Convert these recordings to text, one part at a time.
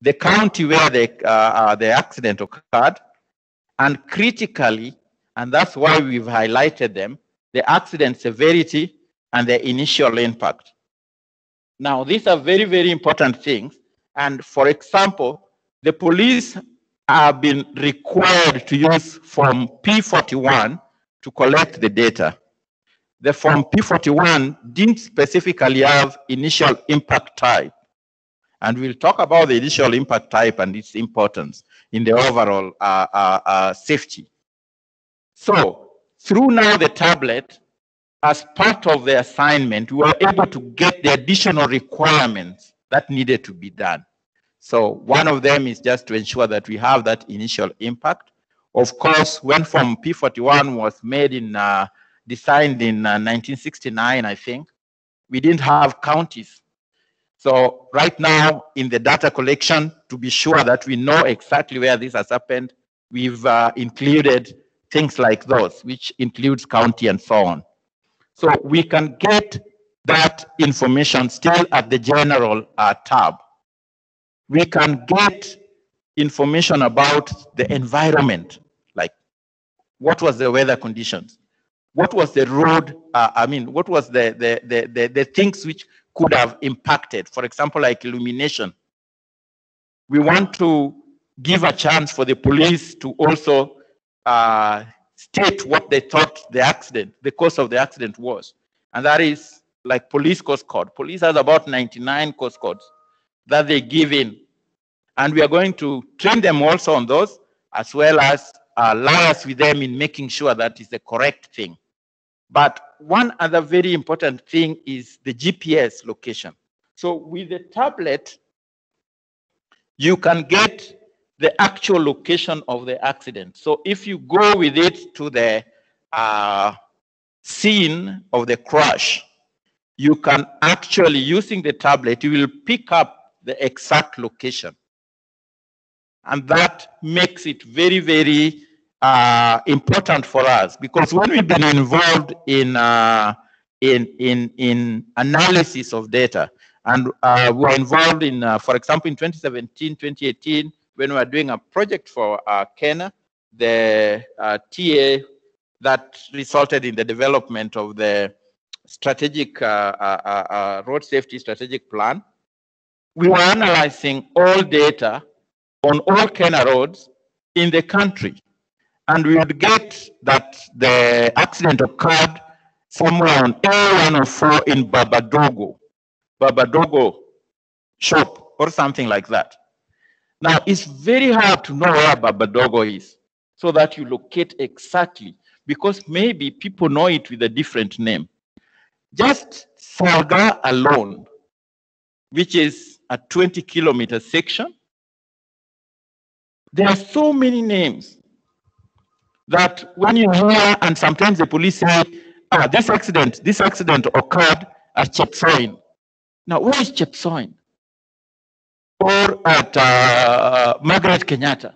the county where the accident occurred, and critically, and that's why we've highlighted them, the accident severity and the initial impact. Now, these are very, very important things. And for example, the police have been required to use Form P41 to collect the data. The Form P41 didn't specifically have initial impact type. And we'll talk about the initial impact type and its importance in the overall safety. So through now the tablet, as part of the assignment, we were able to get the additional requirements that needed to be done. So one of them is just to ensure that we have that initial impact. Of course, when Form P41 was made designed in 1969, I think, we didn't have counties. So right now in the data collection, to be sure that we know exactly where this has happened, we've included things like those, which includes county and so on. So we can get that information still at the general tab. We can get information about the environment, like what was the weather conditions? What was the road, what was the things which could have impacted, for example, like illumination. We want to give a chance for the police to also state what they thought the cause of the accident was. And that is like police cause code. Police has about 99 cause codes that they give in. And we are going to train them also on those, as well as liaise with them in making sure that is the correct thing. But one other very important thing is the GPS location. So with the tablet, you can get the actual location of the accident. So if you go with it to the scene of the crash, you can actually, using the tablet, you will pick up the exact location. And that makes it very, very important for us, because when we've been involved in analysis of data, and we're involved in, for example, in 2017, 2018, when we were doing a project for KeNHA, the TA that resulted in the development of the strategic road safety strategic plan, we were analyzing all data on all KeNHA roads in the country. And we would get that the accident occurred somewhere on A104 in Babadogo shop or something like that. Now, it's very hard to know where Babadogo is so that you locate exactly, because maybe people know it with a different name. Just Salga alone, which is a 20-kilometer section, there are so many names that when you hear, and sometimes the police say, this accident occurred at Chepsoin. Now, where is Chepsoin? Or at Margaret Kenyatta.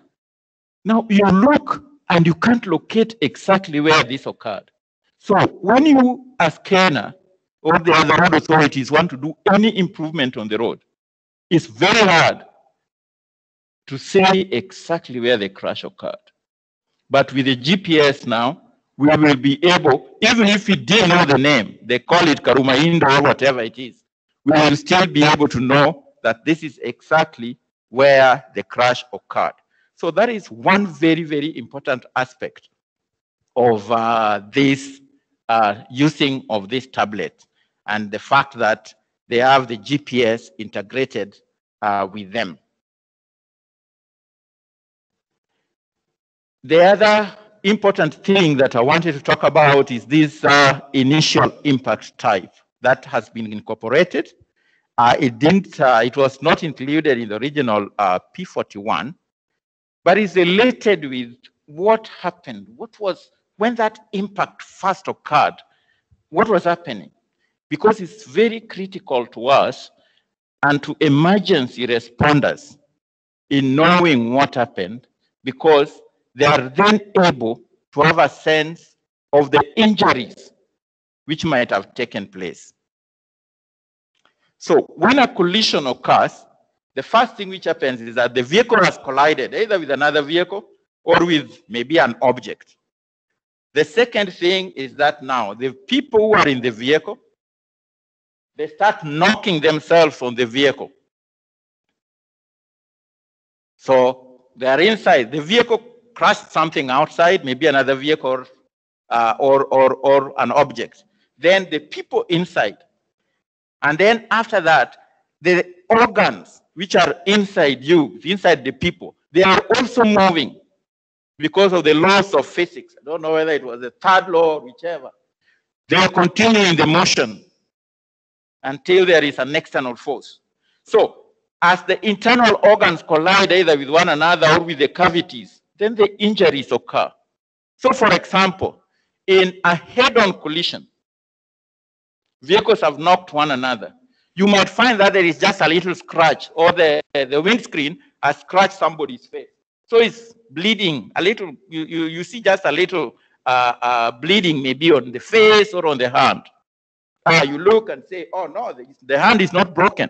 Now, you look and you can't locate exactly where this occurred. So when you, as KeNHA or the other road authorities, want to do any improvement on the road, it's very hard to say exactly where the crash occurred. But with the GPS now, we will be able, even if we didn't know the name, they call it Karumaindo or whatever it is, we will still be able to know that this is exactly where the crash occurred. So that is one very, very important aspect of this using of this tablet, and the fact that they have the GPS integrated with them. The other important thing that I wanted to talk about is this initial impact type that has been incorporated. It was not included in the original P41, but is related with what happened. What was, when that impact first occurred, what was happening? Because it's very critical to us and to emergency responders in knowing what happened, because they are then able to have a sense of the injuries which might have taken place. So when a collision occurs, the first thing which happens is that the vehicle has collided either with another vehicle or with maybe an object. The second thing is that now the people who are in the vehicle, they start knocking themselves on the vehicle. So they are inside. The vehicle crashed something outside, maybe another vehicle or an object. Then the people inside. And then after that, the organs which are inside you, inside the people, they are also moving because of the laws of physics. I don't know whether it was the third law or whichever. They are continuing the motion until there is an external force. So as the internal organs collide either with one another or with the cavities, then the injuries occur. So for example, in a head-on collision, vehicles have knocked one another. You might find that there is just a little scratch, or the windscreen has scratched somebody's face. So it's bleeding a little. You see just a little bleeding maybe on the face or on the hand. You look and say, oh no, the hand is not broken.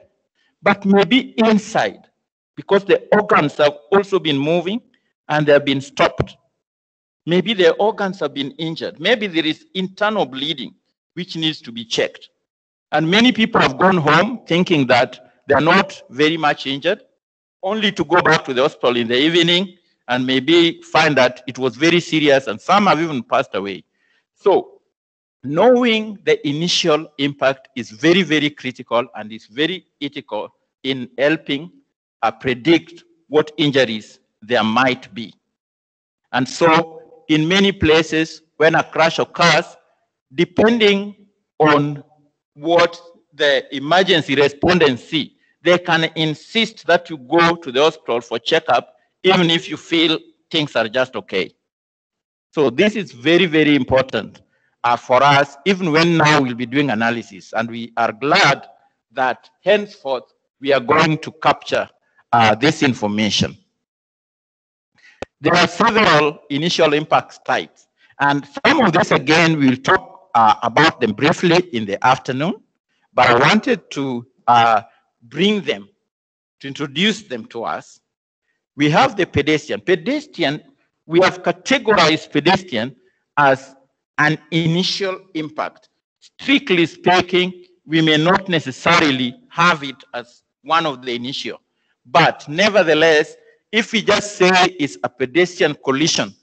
But maybe inside, because the organs have also been moving and they have been stopped. Maybe the organs have been injured. Maybe there is internal bleeding which needs to be checked. And many people have gone home thinking that they're not very much injured, only to go back to the hospital in the evening and maybe find that it was very serious and some have even passed away. So knowing the initial impact is very, very critical and is very critical in helping predict what injuries there might be. And so in many places, when a crash occurs, depending on what the emergency respondents see, they can insist that you go to the hospital for checkup, even if you feel things are just okay. So this is very, very important for us, even when now we'll be doing analysis. And we are glad that henceforth we are going to capture this information. There are several initial impacts types. And some of this, again, we'll talk about them briefly in the afternoon. But I wanted to bring them, to introduce them to us. We have the pedestrian. Pedestrian, we have categorized pedestrian as an initial impact. Strictly speaking, we may not necessarily have it as one of the initial. But nevertheless, if we just say it's a pedestrian collision,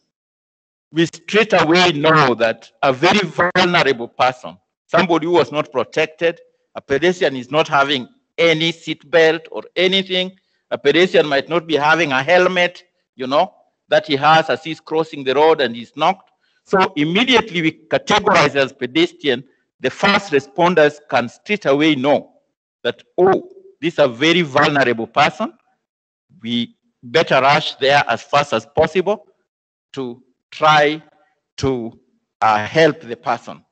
we straight away know that a very vulnerable person, somebody who was not protected, a pedestrian is not having any seat belt or anything. A pedestrian might not be having a helmet, you know, that he has as he's crossing the road and he's knocked. So immediately we categorize as pedestrian. The first responders can straight away know that, oh, this is a very vulnerable person. We better rush there as fast as possible to try to help the person.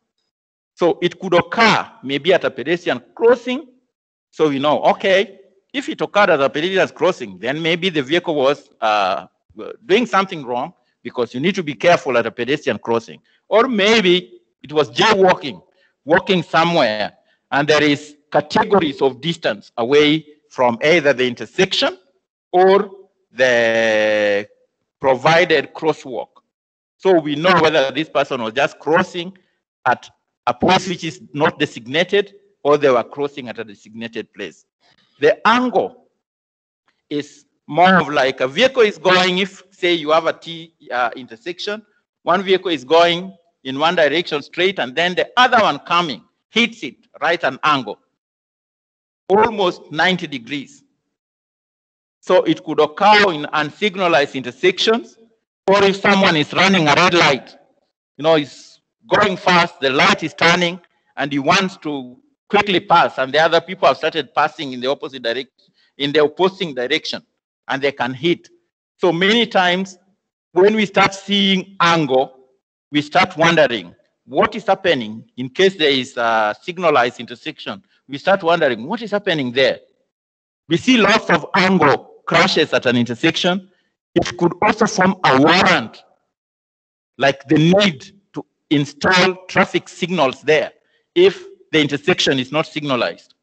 So it could occur maybe at a pedestrian crossing. So we know, okay, if it occurred at a pedestrian crossing, then maybe the vehicle was doing something wrong, because you need to be careful at a pedestrian crossing. Or maybe it was jaywalking, walking somewhere, and there is categories of distance away from either the intersection or the provided crosswalk. So we know whether this person was just crossing at a place which is not designated, or they were crossing at a designated place. The angle is more of like a vehicle is going, if say you have a T intersection, one vehicle is going in one direction straight, and then the other one coming hits it right an angle, almost 90 degrees. So it could occur in unsignalized intersections, or if someone is running a red light, you know, is going fast, the light is turning, and he wants to quickly pass, and the other people have started passing in the opposite direction, in the opposing direction, and they can hit. So many times when we start seeing angle, we start wondering what is happening. In case there is a signalized intersection, we start wondering what is happening there. We see lots of angle crashes at an intersection. It could also form a warrant, like the need to install traffic signals there if the intersection is not signalized,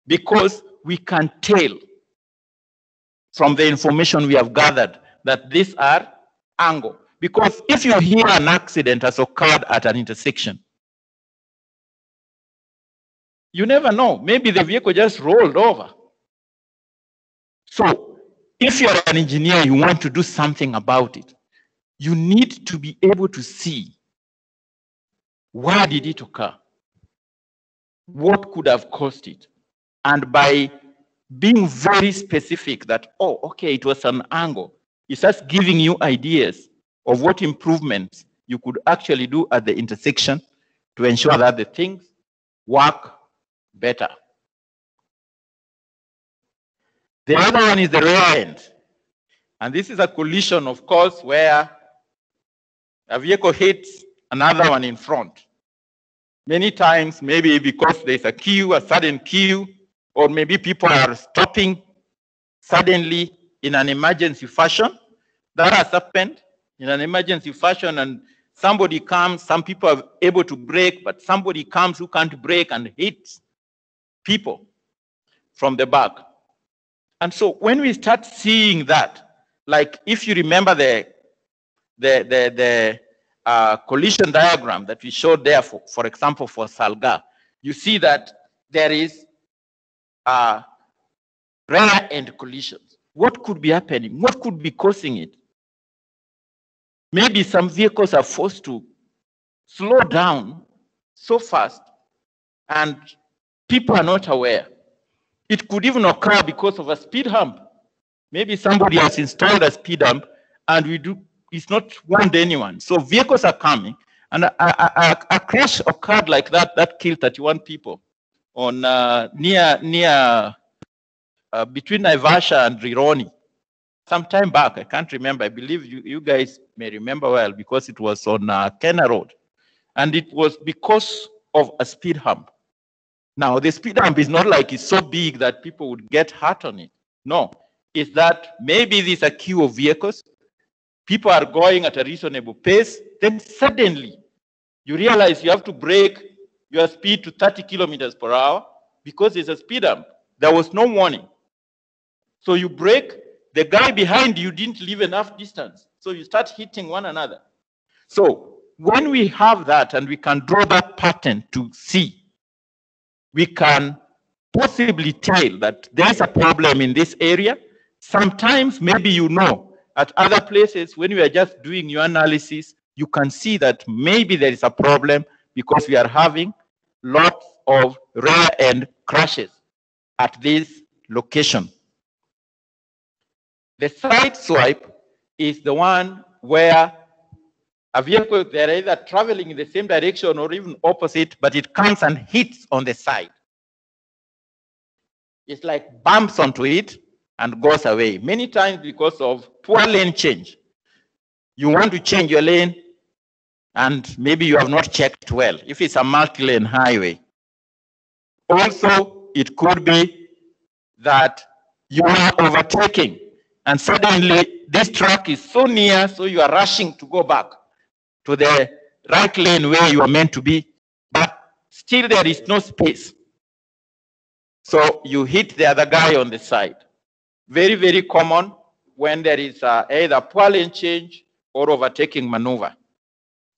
because we can tell from the information we have gathered that these are angle. Because if you hear an accident has occurred at an intersection, you never know. Maybe the vehicle just rolled over. So if you're an engineer, you want to do something about it, you need to be able to see where did it occur? What could have caused it? And by being very specific that, oh, okay, it was an angle, it starts giving you ideas of what improvements you could actually do at the intersection to ensure that the things work better. The other one is the rear end. And this is a collision, of course, where a vehicle hits another one in front. Many times, maybe because there's a queue, a sudden queue, or maybe people are stopping suddenly in an emergency fashion. That has happened in an emergency fashion, and somebody comes, some people are able to brake, but somebody comes who can't brake and hits people from the back. And so when we start seeing that, like if you remember the collision diagram that we showed there, for example, for Salga, you see that there is rear end collisions. What could be happening? What could be causing it? Maybe some vehicles are forced to slow down so fast and people are not aware. It could even occur because of a speed hump. Maybe somebody has installed a speed hump and it's not warned anyone. So vehicles are coming, and a crash occurred like that killed 31 people on near between Naivasha and Rironi. Some time back, I can't remember. I believe you guys may remember well because it was on KeNHA Road. And it was because of a speed hump. Now, the speed hump is not like it's so big that people would get hurt on it. No, it's that maybe there's a queue of vehicles, people are going at a reasonable pace, then suddenly you realize you have to brake your speed to 30 kilometers per hour because there's a speed hump. There was no warning. So you brake, the guy behind you didn't leave enough distance. So you start hitting one another. So when we have that and we can draw that pattern to see, we can possibly tell that there's a problem in this area. Sometimes maybe you know at other places when you are just doing your analysis, you can see that maybe there is a problem because we are having lots of rear end crashes at this location. The side swipe is the one where a vehicle, they're either traveling in the same direction or even opposite, but it comes and hits on the side. It's like bumps onto it and goes away. Many times because of poor lane change. You want to change your lane and maybe you have not checked well, if it's a multi-lane highway. Also, it could be that you are overtaking and suddenly this truck is so near, so you are rushing to go back to the right lane where you are meant to be, but still there is no space. So you hit the other guy on the side. Very, very common when there is either poor lane change or overtaking maneuver.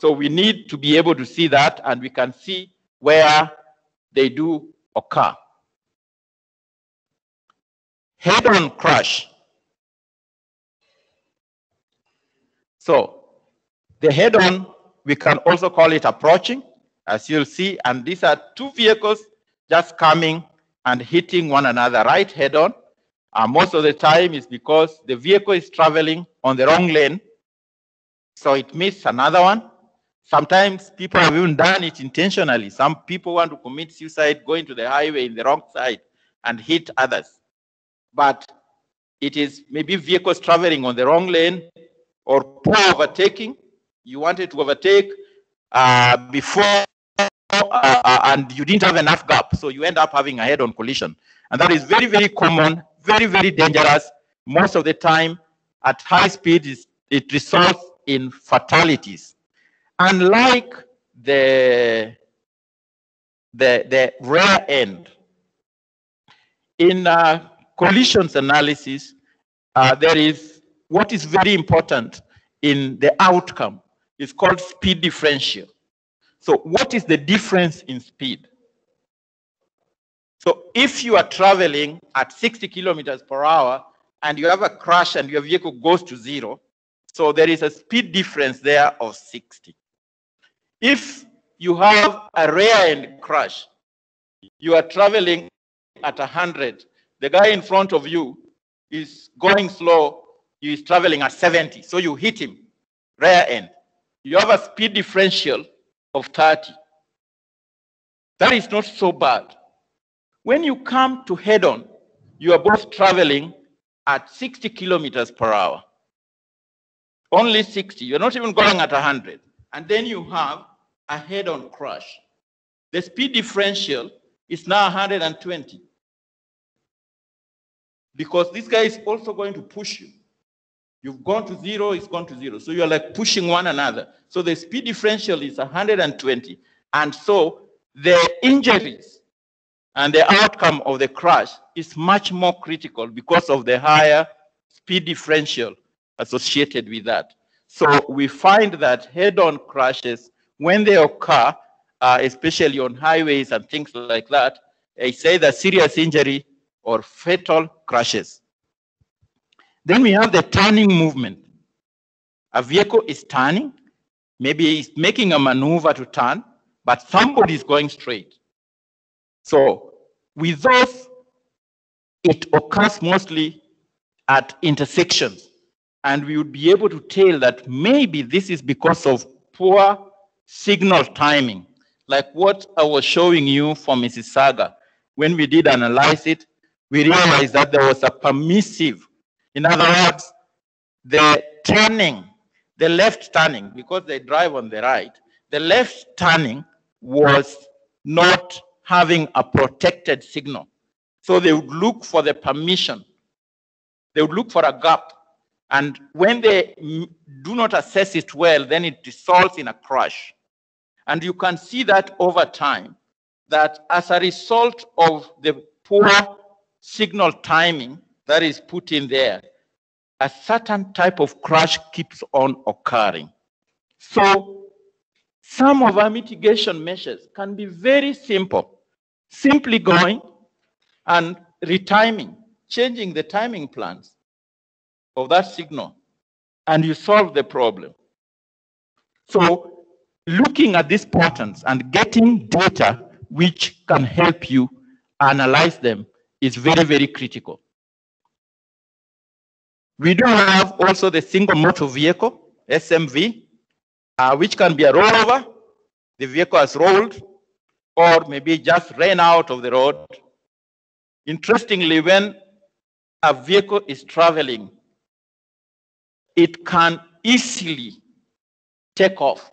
So we need to be able to see that, and we can see where they do occur. Head-on crash. So the head-on, we can also call it approaching, as you'll see, and these are two vehicles just coming and hitting one another right head-on. Most of the time is because the vehicle is traveling on the wrong lane, so it missed another one. Sometimes people have even done it intentionally. Some people want to commit suicide going to the highway in the wrong side and hit others. But it is maybe vehicles traveling on the wrong lane or poor overtaking. You wanted to overtake before and you didn't have enough gap, so you end up having a head-on collision. And that is very, very common, very, very dangerous. Most of the time, at high speed, it results in fatalities. Unlike the rear end, in collisions analysis, there is what is very important in the outcome. It's called speed differential. So what is the difference in speed? So if you are traveling at 60 kilometers per hour and you have a crash and your vehicle goes to 0, so there is a speed difference there of 60. If you have a rear end crash, you are traveling at 100. The guy in front of you is going slow, he is traveling at 70, so you hit him, rear end. You have a speed differential of 30. That is not so bad. When you come to head on, you are both traveling at 60 kilometers per hour. Only 60, you're not even going at 100. And then you have a head on crash. The speed differential is now 120. Because this guy is also going to push you. You've gone to 0, it's gone to 0. So you're like pushing one another. So the speed differential is 120. And so the injuries and the outcome of the crash is much more critical because of the higher speed differential associated with that. So we find that head-on crashes, when they occur, especially on highways and things like that, it's either serious injury or fatal crashes. Then we have the turning movement. A vehicle is turning, maybe it's making a maneuver to turn, but somebody is going straight. So with those, it occurs mostly at intersections. And we would be able to tell that maybe this is because of poor signal timing, like what I was showing you for Mississauga. When we did analyze it, we realized that there was a permissive, in other words, the turning, the left turning, because they drive on the right, the left turning was not having a protected signal. So they would look for the permission. They would look for a gap. And when they do not assess it well, then it results in a crash. And you can see that over time, that as a result of the poor signal timing that is put in there, a certain type of crash keeps on occurring. So some of our mitigation measures can be very simple. Simply going and retiming, changing the timing plans of that signal, and you solve the problem. So looking at these patterns and getting data which can help you analyze them is very, very critical. We do have also the single motor vehicle, SMV, which can be a rollover. The vehicle has rolled, or maybe just ran out of the road. Interestingly, when a vehicle is traveling, it can easily take off.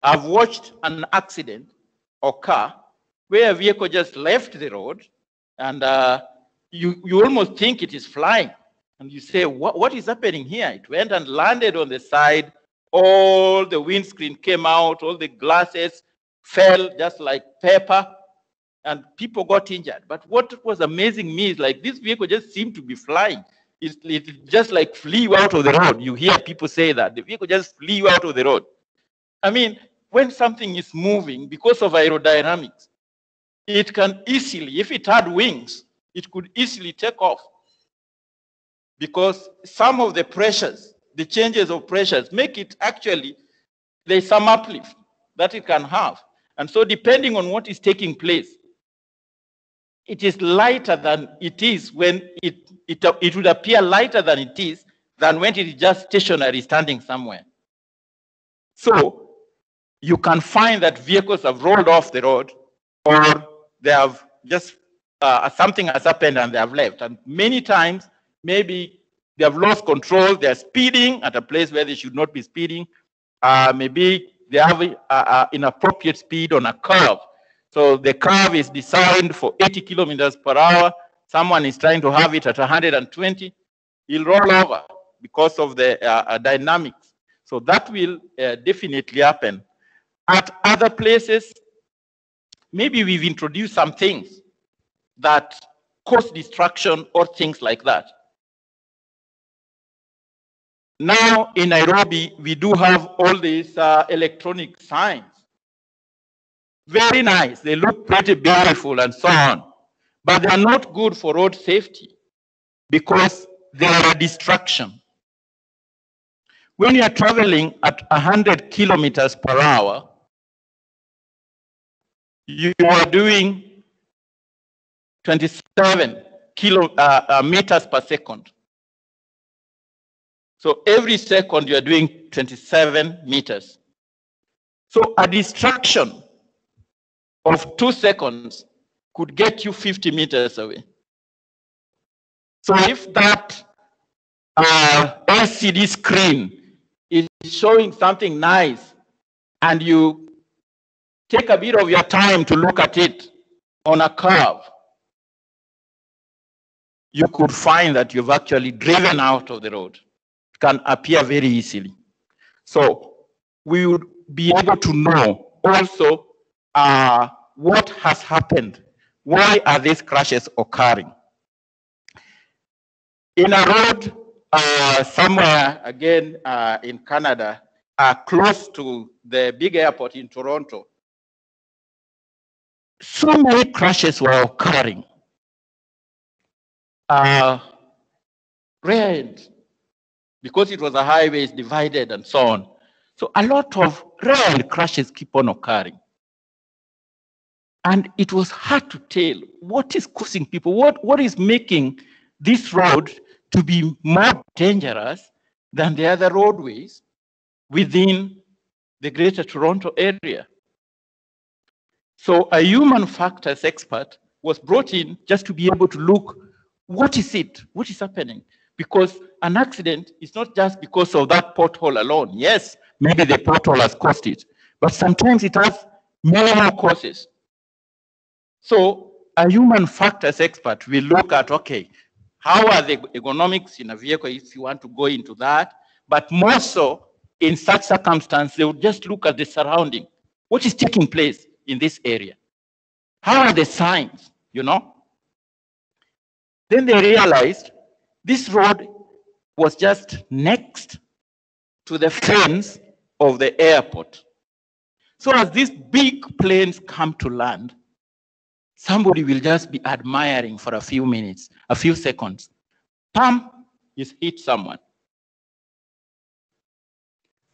I've watched an accident occur where a vehicle just left the road, and you almost think it is flying. And you say, what is happening here? It went and landed on the side. All the windscreen came out. All the glasses fell just like paper. And people got injured. But what was amazing me is like this vehicle just seemed to be flying. It just like flew out of the road. You hear people say that. The vehicle just flew out of the road. I mean, when something is moving because of aerodynamics, it can easily, if it had wings, it could easily take off. Because some of the pressures, the changes of pressures, make it actually, there's some uplift that it can have. And so depending on what is taking place, it is lighter than it is when it would appear lighter than it is than when it is just stationary standing somewhere. So you can find that vehicles have rolled off the road, or they have just, something has happened and they have left. And many times, maybe they have lost control, they're speeding at a place where they should not be speeding. Maybe they have inappropriate speed on a curve. So the curve is designed for 80 kilometers per hour. Someone is trying to have it at 120. He'll roll over because of the dynamics. So that will definitely happen. At other places, maybe we've introduced some things that cause distraction or things like that. Now in Nairobi, we do have all these electronic signs. Very nice, they look pretty beautiful and so on, but they are not good for road safety because they are a distraction. When you are traveling at 100 kilometers per hour, you are doing 27 meters per second. So every second you are doing 27 meters. So a distraction of 2 seconds could get you 50 meters away. So if that LCD screen is showing something nice and you take a bit of your time to look at it on a curve, you could find that you've actually driven out of the road. It can appear very easily. So we would be able to know also what has happened. Why are these crashes occurring? In a road somewhere, again, in Canada, close to the big airport in Toronto, so many crashes were occurring. Rare end, because it was a highway, it's divided and so on. So a lot of rare crashes keep on occurring. And it was hard to tell what is causing people, what is making this road to be more dangerous than the other roadways within the Greater Toronto area. So a human factors expert was brought in just to be able to look, what is it? What is happening? Because an accident is not just because of that pothole alone. Yes, maybe the pothole has caused it, but sometimes it has many more causes. So a human factors expert will look at, okay, how are the ergonomics in a vehicle if you want to go into that? But more so, in such circumstances, they would just look at the surrounding. What is taking place in this area? How are the signs, you know? Then they realized this road was just next to the fence of the airport. So as these big planes come to land, somebody will just be admiring for a few minutes, a few seconds. Pam, is hit someone.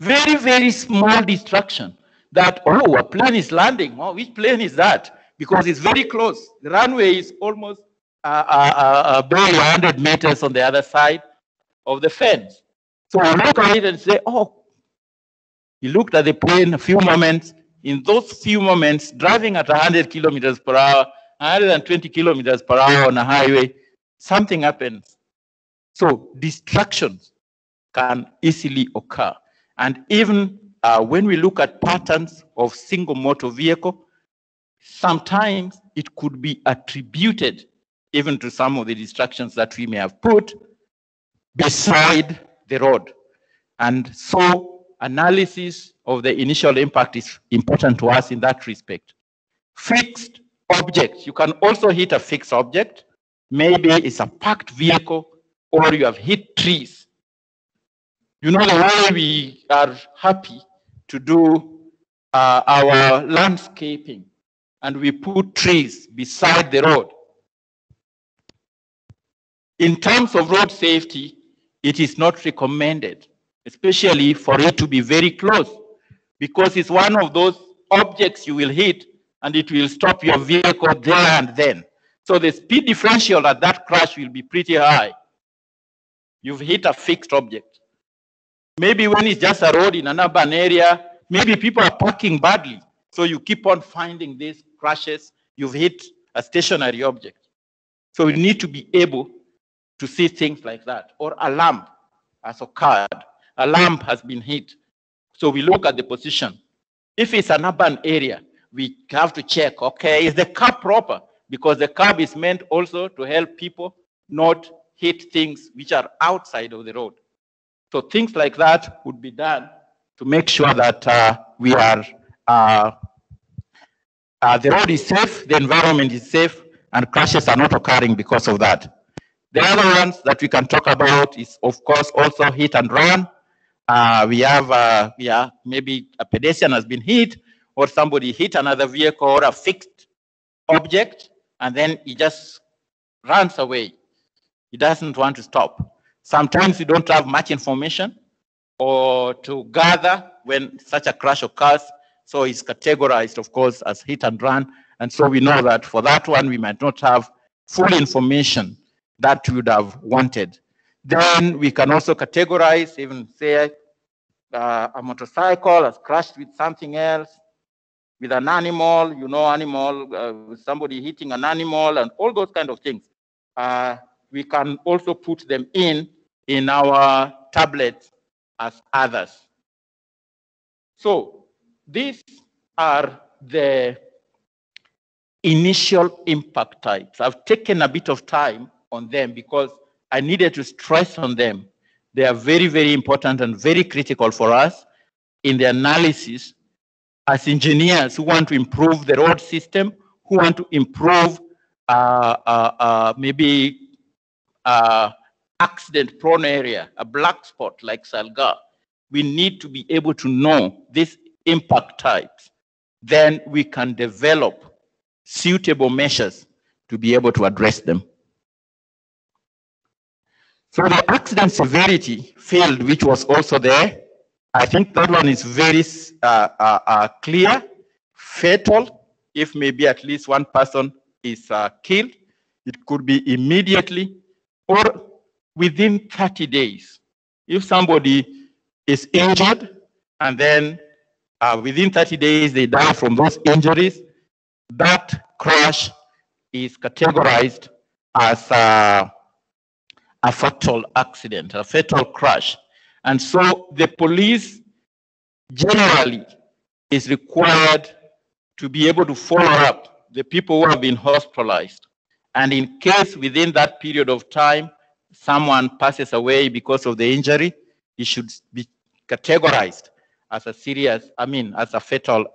Very, very small distraction that, oh, a plane is landing. Oh, which plane is that? Because it's very close. The runway is almost barely 100 meters on the other side of the fence. So I look at it and say, oh, he looked at the plane a few moments. In those few moments, driving at 100 kilometers per hour, 120 kilometers per hour on a highway, something happens. So distractions can easily occur. And even when we look at patterns of single motor vehicle, sometimes it could be attributed even to some of the distractions that we may have put beside the road. And so analysis of the initial impact is important to us in that respect. Fixed objects, you can also hit a fixed object. Maybe it's a parked vehicle or you have hit trees. You know, the way we are happy to do our landscaping and we put trees beside the road. In terms of road safety, it is not recommended, especially for it to be very close, because it's one of those objects you will hit and it will stop your vehicle there and then. So the speed differential at that crash will be pretty high. You've hit a fixed object. Maybe when it's just a road in an urban area, maybe people are parking badly. So you keep on finding these crashes. You've hit a stationary object. So we need to be able to see things like that. Or a lamp has occurred. A lamp has been hit. So we look at the position. If it's an urban area, we have to check, okay, is the curb proper? Because the curb is meant also to help people not hit things which are outside of the road. So things like that would be done to make sure that we are, the road is safe, the environment is safe, and crashes are not occurring because of that. The other ones that we can talk about is, of course, also hit and run. We have, maybe a pedestrian has been hit, or somebody hit another vehicle or a fixed object, and then he just runs away. He doesn't want to stop. Sometimes we don't have much information or to gather when such a crash occurs. So it's categorized, of course, as hit and run. And so we know that for that one, we might not have full information that we would have wanted. Then we can also categorize, even say a motorcycle has crashed with something else, with an animal, animal, somebody hitting an animal, and all those kind of things. We can also put them in our tablets as others. So these are the initial impact types. I've taken a bit of time on them because I needed to stress on them. They are very, very important and very critical for us in the analysis as engineers who want to improve the road system, who want to improve maybe accident-prone area, a black spot like Salga. We need to be able to know these impact types. Then we can develop suitable measures to be able to address them. So the accident severity field, which was also there, I think that one is very clear, fatal, if maybe at least one person is killed. It could be immediately or within 30 days. If somebody is injured and then within 30 days they die from those injuries, that crash is categorized as a fatal accident, a fatal crash. And so the police generally is required to be able to follow up the people who have been hospitalized. And in case within that period of time, someone passes away because of the injury, it should be categorized as a serious, as a fatal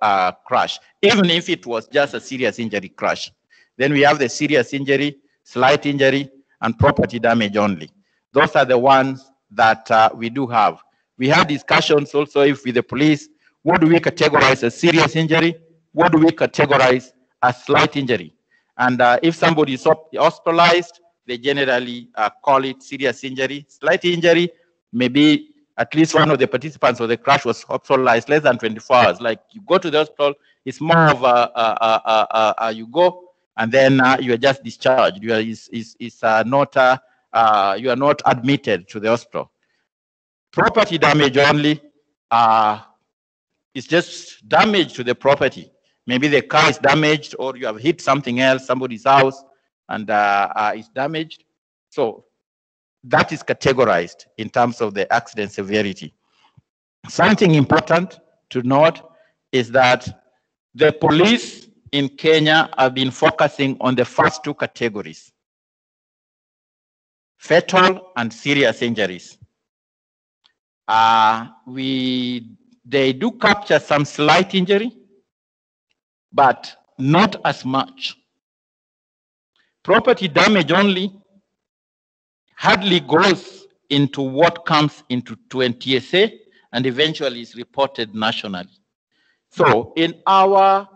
crash, even if it was just a serious injury crash. Then we have the serious injury, slight injury, and property damage only. Those are the ones that we do have. We have discussions also with the police. What do we categorize as serious injury? What do we categorize as slight injury? And if somebody is hospitalized, they generally call it serious injury. Slight injury, maybe at least one of the participants of the crash was hospitalized less than 24 hours. Like you go to the hospital, it's more of you go and then you are just discharged. You are not admitted to the hospital. Property damage only is just damage to the property. Maybe the car is damaged or you have hit something else, somebody's house, and is damaged. So that is categorized in terms of the accident severity. Something important to note is that the police in Kenya have been focusing on the first two categories, fatal and serious injuries. They do capture some slight injury, but not as much. Property damage only hardly goes into what comes into TES and eventually is reported nationally. So in our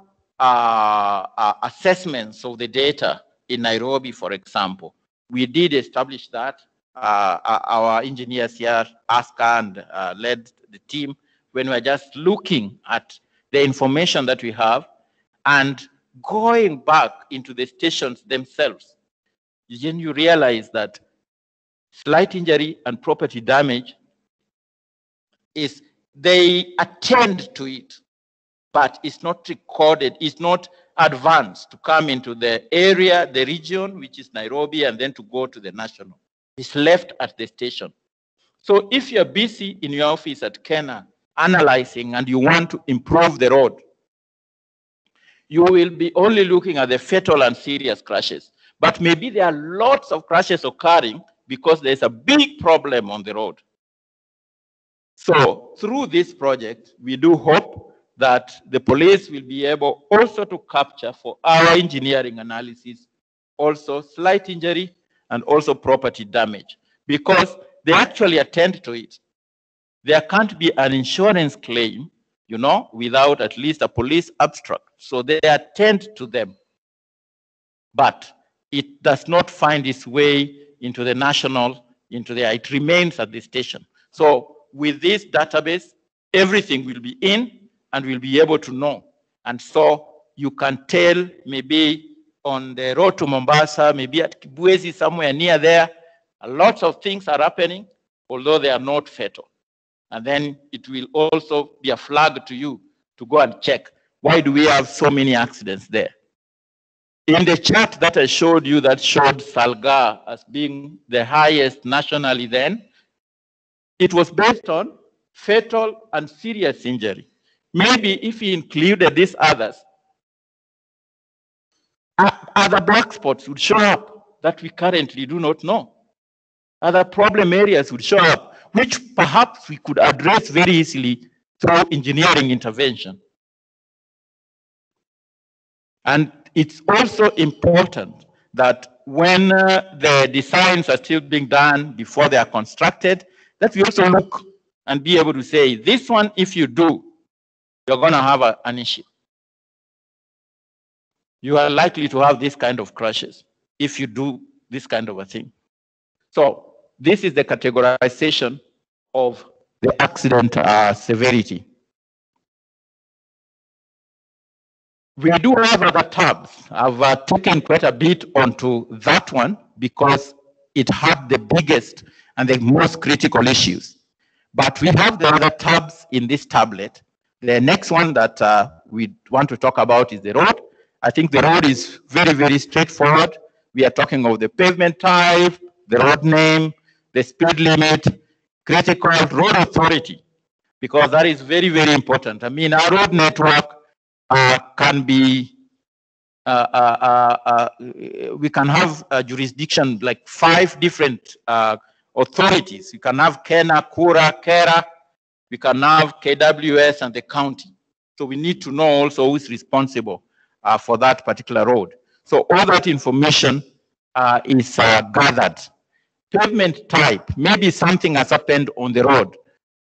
assessments of the data in Nairobi, for example, we did establish that. Our engineers here, Aska, and led the team when we were just looking at the information that we have and going back into the stations themselves. Then you realize that slight injury and property damage they attend to it, but it's not recorded, it's not advanced to come into the area, the region, which is Nairobi, and then to go to the national. It's left at the station. So if you're busy in your office at KeNHA analyzing and you want to improve the road, you will be only looking at the fatal and serious crashes. But maybe there are lots of crashes occurring because there's a big problem on the road. So through this project, we do hope that the police will be able also to capture for our engineering analysis also slight injury and also property damage, because they actually attend to it. There can't be an insurance claim, you know, without at least a police abstract. So they attend to them. But it does not find its way into the national, it remains at the station. So with this database, everything will be in and we'll be able to know. And so you can tell maybe on the road to Mombasa, maybe at Kibwezi, somewhere near there, lots of things are happening, although they are not fatal. And then it will also be a flag to you to go and check, why do we have so many accidents there? In the chart that I showed you that showed Salga as being the highest nationally then, it was based on fatal and serious injury. Maybe if we included these others, other black spots would show up that we currently do not know. Other problem areas would show up, which perhaps we could address very easily through engineering intervention. And it's also important that when the designs are still being done before they are constructed, that we also look and be able to say, this one, if you do, you're going to have an issue. You are likely to have this kind of crashes if you do this kind of a thing. So this is the categorization of the accident severity. We do have other tabs. I've taken quite a bit onto that one because it had the biggest and the most critical issues. But we have the other tabs in this tablet. The next one that we want to talk about is the road. I think the road is very, very straightforward. We are talking of the pavement type, the road name, the speed limit, critical road authority, because that is very, very important. I mean, our road network can be, we can have a jurisdiction like 5 different authorities. You can have KeNHA, KURA, KERA, we can have KWS and the county. So we need to know also who is responsible for that particular road. So all that information is gathered. Pavement type, maybe something has happened on the road.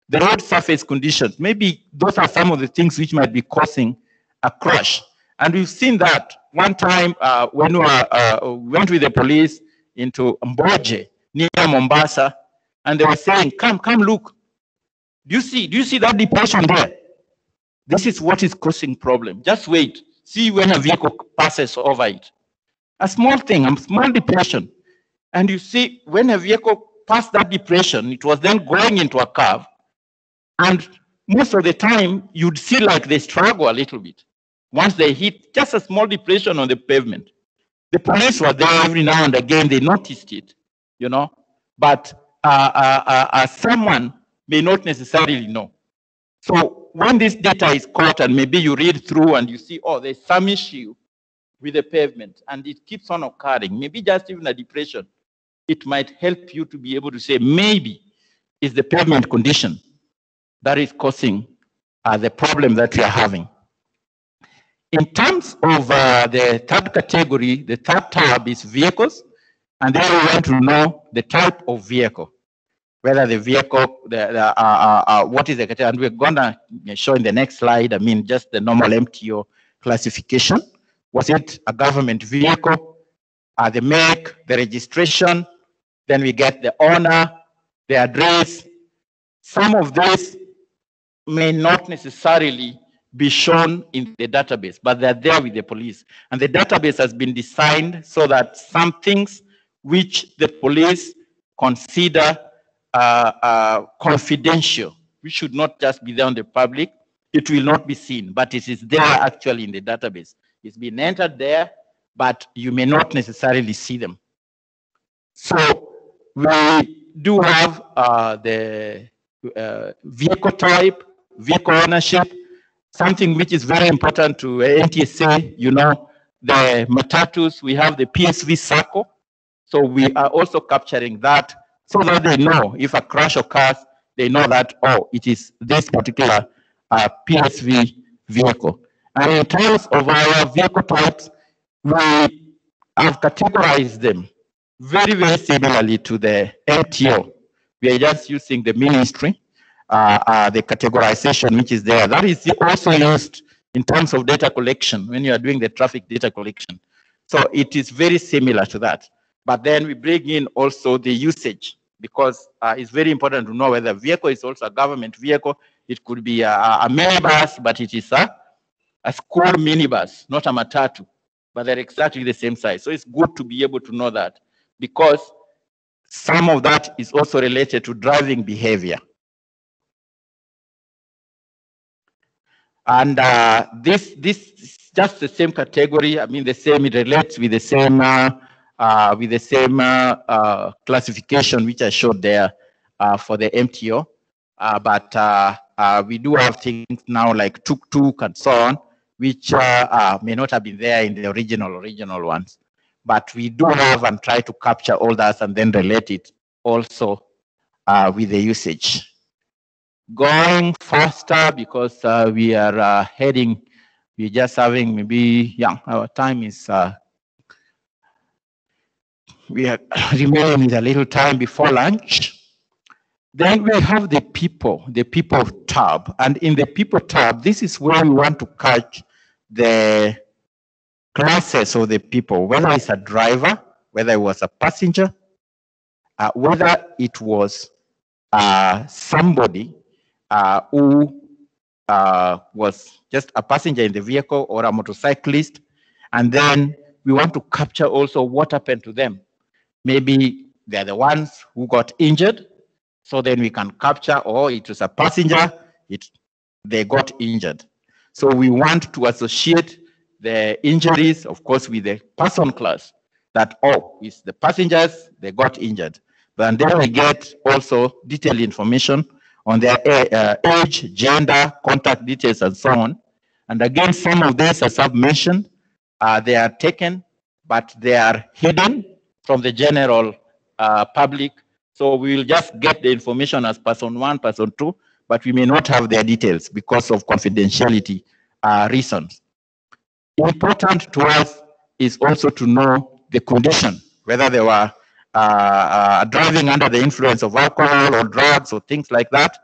The road surface conditions, maybe those are some of the things which might be causing a crash. And we've seen that one time when we went with the police into Mboje, near Mombasa, and they were saying, come look. Do you see that depression there? This is what is causing problem. Just wait. See when a vehicle passes over it. A small thing, a small depression. And you see when a vehicle passed that depression, it was then going into a curve. And most of the time, you'd see like they struggle a little bit. Once they hit just a small depression on the pavement. The police were there every now and again, they noticed it, you know. But someone may not necessarily know. So when this data is caught and maybe you read through and you see, oh, there's some issue with the pavement and it keeps on occurring, maybe just even a depression, it might help you to be able to say, maybe it's the pavement condition that is causing the problem that we are having. In terms of the third category, the third tab is vehicles, and then we want to know the type of vehicle. Whether the vehicle, what is the category, and we're gonna show in the next slide, I mean, just the normal MTO classification. Was it a government vehicle? The make, the registration, then we get the owner, the address. Some of these may not necessarily be shown in the database, but they're there with the police. And the database has been designed so that some things which the police consider confidential, which should not just be there on the public, it will not be seen, but it is there actually in the database. It's been entered there, but you may not necessarily see them. So we do have the vehicle type, vehicle ownership, something which is very important to NTSA, you know, the matatus, we have the PSV circle. So we are also capturing that so that they know if a crash occurs, they know that, oh, it is this particular PSV vehicle. And in terms of our vehicle types, we have categorized them very, very similarly to the MTO. We are just using the ministry, the categorization which is there. That is also used in terms of data collection when you are doing the traffic data collection. So it is very similar to that. But then we bring in also the usage, because it's very important to know whether vehicle is also a government vehicle. It could be a minibus, but it is a school minibus, not a matatu, but they're exactly the same size. So it's good to be able to know that, because some of that is also related to driving behavior. And this is just the same category. I mean, the same, it relates with the same classification which I showed there for the MTO. But we do have things now like tuk-tuk and so on, which may not have been there in the original ones. But we do have and try to capture all that and then relate it also with the usage. Going faster because we are heading, we're just having maybe, our time is, we are remaining with a little time before lunch. Then we have the people tab. And in the people tab, this is where we want to catch the classes of the people, whether it's a driver, whether it was a passenger, whether it was somebody who was just a passenger in the vehicle or a motorcyclist. And then we want to capture also what happened to them. Maybe they're the ones who got injured. So then we can capture, oh, it was a passenger, they got injured. So we want to associate the injuries, of course, with the person class, that, oh, it's the passengers, they got injured. But then we get also detailed information on their age, gender, contact details, and so on. And again, some of these, as I've mentioned, they are taken, but they are hidden from the general public. So we will just get the information as person 1, person 2, but we may not have their details because of confidentiality reasons. Important to us is also to know the condition, whether they were driving under the influence of alcohol or drugs or things like that.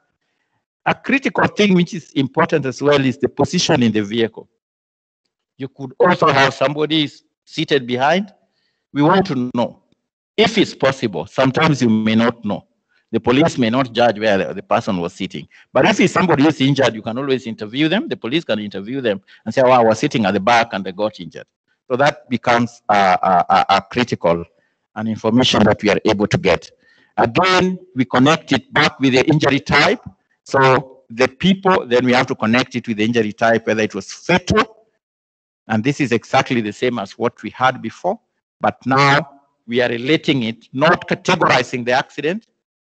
A critical thing which is important as well is the position in the vehicle. You could also have somebody seated behind. We want to know, if it's possible. Sometimes you may not know. The police may not judge where the person was sitting. But if it's somebody who's injured, you can always interview them. The police can interview them and say, oh, I was sitting at the back and they got injured. So that becomes critical and information that we are able to get. Again, we connect it back with the injury type. So the people, then we have to connect it with the injury type, whether it was fatal. And this is exactly the same as what we had before. But now we are relating it, not categorizing the accident,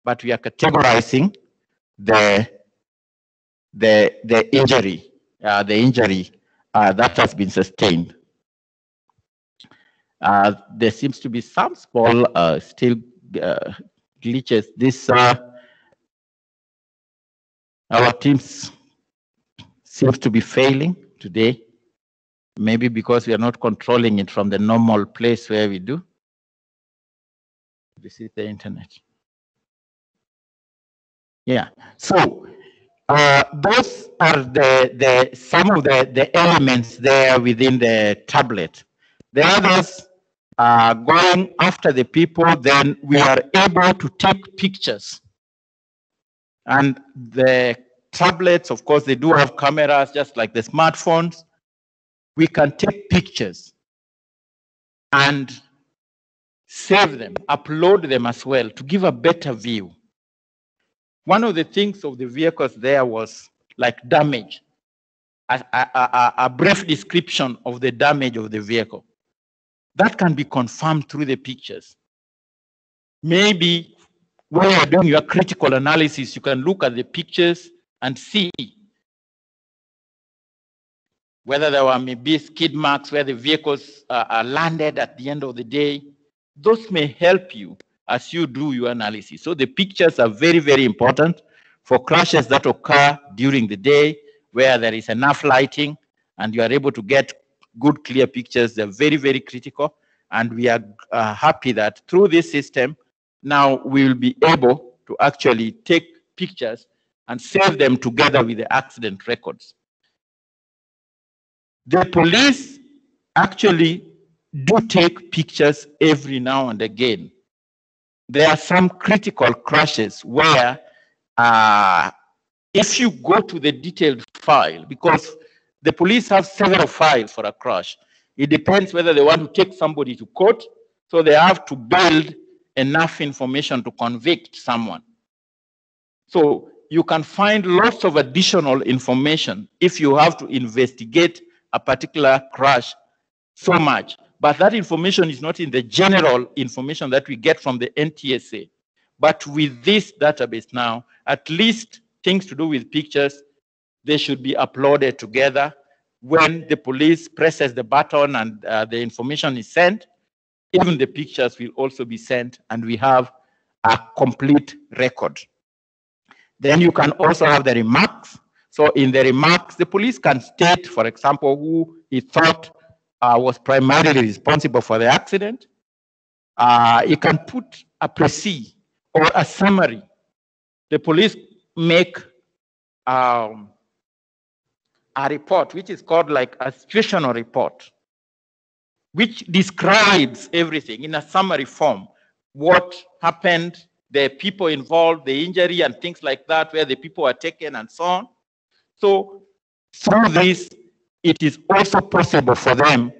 but we are categorizing the injury that has been sustained. There seems to be some small still glitches. This our teams seems to be failing today. Maybe because we are not controlling it from the normal place where we do. This is the internet. Yeah. So those are some of the elements there within the tablet. The others are going after the people. Then we are able to take pictures. And the tablets, of course, they do have cameras, just like the smartphones. We can take pictures and save them, upload them as well to give a better view. One of the things of the vehicles there was like damage, a brief description of the damage of the vehicle. That can be confirmed through the pictures. Maybe when you're doing your critical analysis, you can look at the pictures and see whether there were maybe skid marks where the vehicles are landed at the end of the day. Those may help you as you do your analysis. So the pictures are very, very important for crashes that occur during the day where there is enough lighting and you are able to get good, clear pictures. They're very, very critical. And we are happy that through this system, now we will be able to actually take pictures and save them together with the accident records. The police actually do take pictures every now and again. There are some critical crashes where if you go to the detailed file, because the police have several files for a crash, it depends whether they want to take somebody to court, so they have to build enough information to convict someone. So you can find lots of additional information if you have to investigate a particular crash so much. But that information is not in the general information that we get from the NTSA. But with this database now, at least things to do with pictures, they should be uploaded together. When the police presses the button and the information is sent, even the pictures will also be sent, and we have a complete record. Then you can also have the remarks. So in the remarks, the police can state, for example, who he thought was primarily responsible for the accident. You can put a précis or a summary. The police make a report, which is called like a situational report, which describes everything in a summary form, what happened, the people involved, the injury and things like that, where the people are taken and so on. So through this, it is also possible for them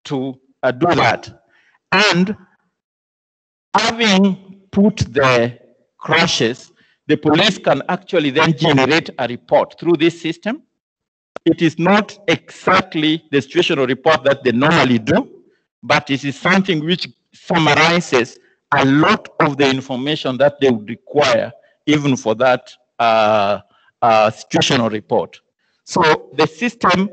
to do that. And having put the crashes, the police can actually then generate a report through this system. It is not exactly the situational report that they normally do, but it is something which summarizes a lot of the information that they would require even for that situational report. So the system,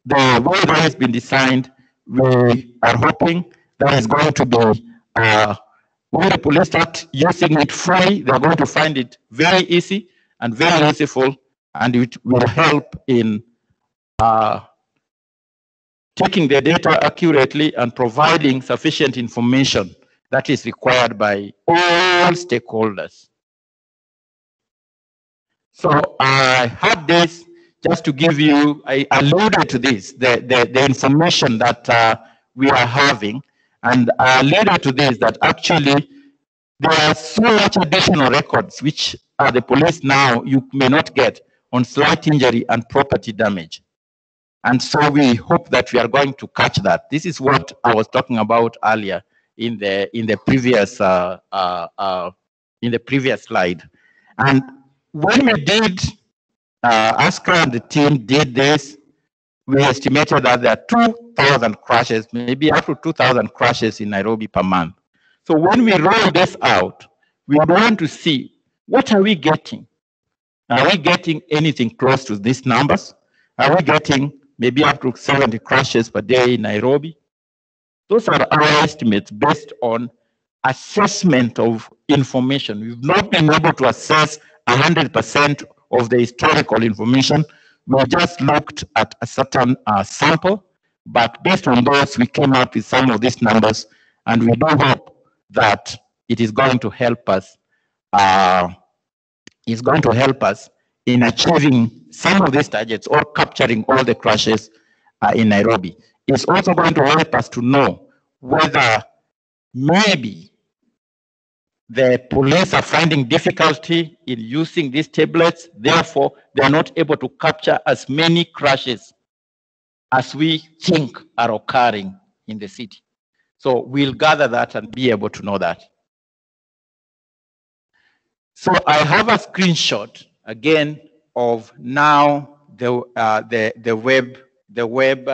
the way that has been designed, we are hoping that is going to be, when the police start using it free, they're going to find it very easy and very useful, and it will help in taking the data accurately and providing sufficient information that is required by all stakeholders. So I had this just to give you, I alluded to this, the information that we are having, and I alluded to this, that actually there are so much additional records which the police now you may not get on slight injury and property damage. And so we hope that we are going to catch that. This is what I was talking about earlier in the previous slide. And when we did, Asker and the team did this, we estimated that there are 2,000 crashes, maybe up to 2,000 crashes in Nairobi per month. So when we roll this out, we want to see, what are we getting? Are we getting anything close to these numbers? Are we getting maybe up to 70 crashes per day in Nairobi? Those are our estimates based on assessment of information. We've not been able to assess 100% of the historical information. We just looked at a certain sample, but based on those, we came up with some of these numbers, and we do hope that it is going to help us. In achieving some of these targets or capturing all the crashes in Nairobi. It's also going to help us to know whether maybe the police are finding difficulty in using these tablets, therefore they're not able to capture as many crashes as we think are occurring in the city. So we'll gather that and be able to know that. So I have a screenshot again of now the web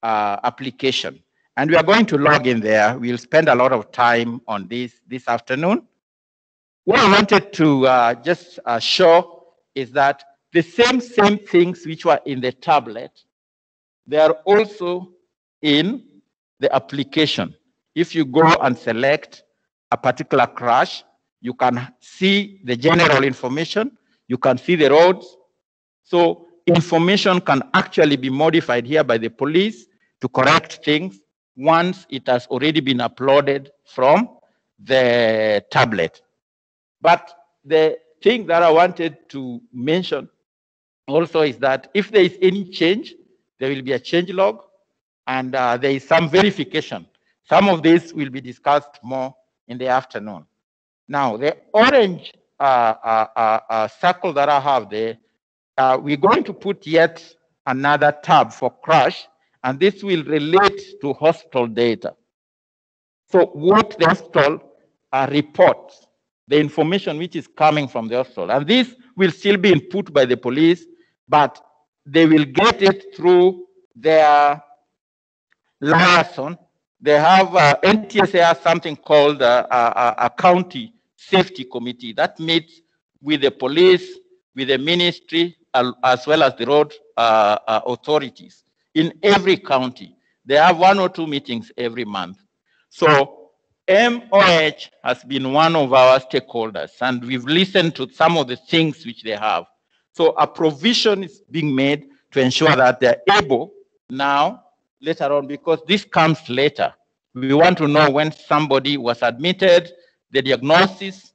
application, and we are going to log in there. We'll spend a lot of time on this afternoon. What I wanted to just show is that the same things which were in the tablet, they are also in the application. If you go and select a particular crash, you can see the general information, you can see the roads. So information can actually be modified here by the police to correct things. once it has already been uploaded from the tablet. But the thing that I wanted to mention also is that if there is any change, there will be a change log, and there is some verification. Some of this will be discussed more in the afternoon. Now, the orange circle that I have there, we're going to put yet another tab for crash, and this will relate to hospital data. So what the hospital reports, the information which is coming from the hospital, and this will still be input by the police, but they will get it through their liaison. They have NTSA has something called a county safety committee that meets with the police, with the ministry, as well as the road authorities in every county. They have 1 or 2 meetings every month. So MOH has been one of our stakeholders, and we've listened to some of the things which they have. So a provision is being made to ensure that they're able now, later on, because this comes later. We want to know when somebody was admitted, the diagnosis,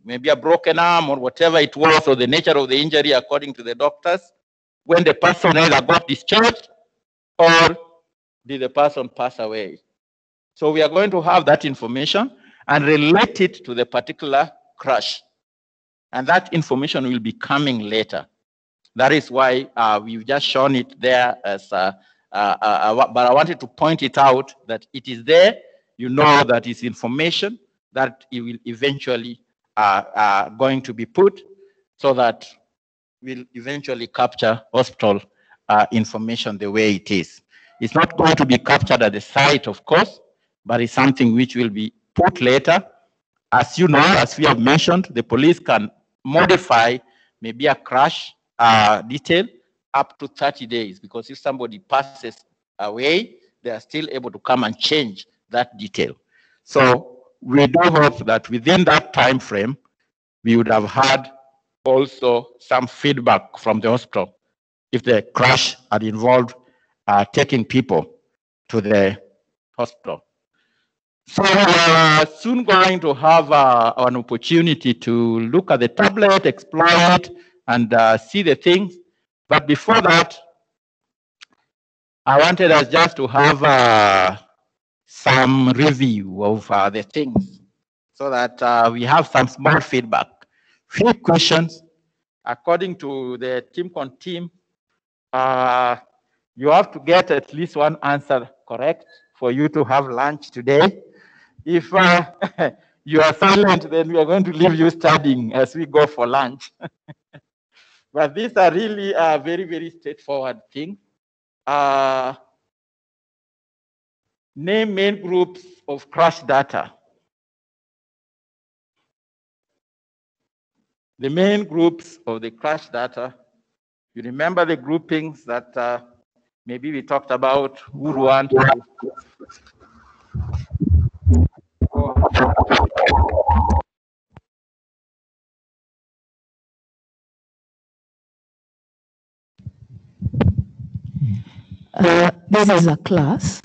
maybe a broken arm or whatever it was, or the nature of the injury according to the doctors, when the person either got discharged or did the person pass away. So we are going to have that information and relate it to the particular crash. And that information will be coming later. That is why we've just shown it there as, but I wanted to point it out that it is there. You know that it's information that it will eventually going to be put so that we'll eventually capture hospital information the way it is. It's not going to be captured at the site, of course, but it's something which will be put later. As you know, as we have mentioned, the police can modify maybe a crash detail up to 30 days, because if somebody passes away, they are still able to come and change that detail. So we do hope that within that time frame, we would have had also some feedback from the hospital if the crash had involved taking people to the hospital. So we're soon going to have an opportunity to look at the tablet, explore it, and see the things. But before that, I wanted us just to have some review of the things so that we have some small feedback. Few questions. According to the TeamCon team, you have to get at least one answer correct for you to have lunch today. If you are silent, then we are going to leave you studying as we go for lunch. But these are really very, very straightforward things. Name main groups of crash data. The main groups of the crash data. You remember the groupings that maybe we talked about? Who would want to? This is a class,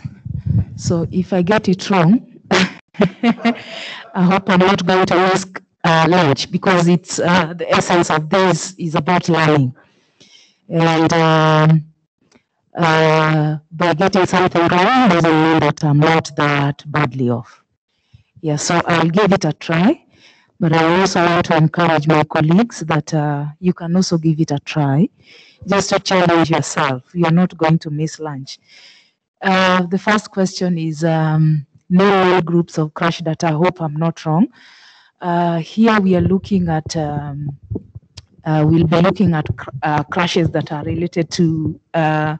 so if I get it wrong, I hope I'm not going to ask lunch, because it's the essence of this is about learning. And by getting something wrong doesn't mean that I'm not that badly off. Yeah, so I'll give it a try, but I also want to encourage my colleagues that you can also give it a try, just to challenge yourself. You're not going to miss lunch. The first question is name groups of crash data. I hope I'm not wrong. Here we are looking at, we'll be looking at crashes that are related to the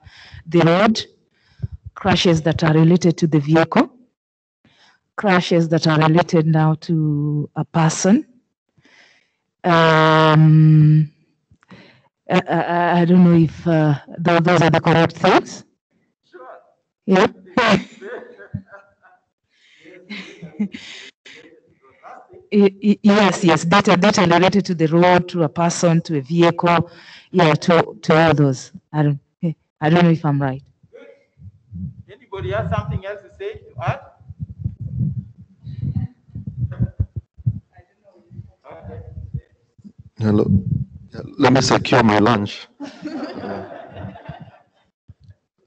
road, crashes that are related to the vehicle, crashes that are related now to a person. I don't know if those are the correct things. Sure. Yeah. Yes, data related to the road, to a person, to a vehicle, yeah, to all those. I don't know if I'm right. Anybody? Anybody has something else to say, to add? Okay. Hello. Let me secure my lunch.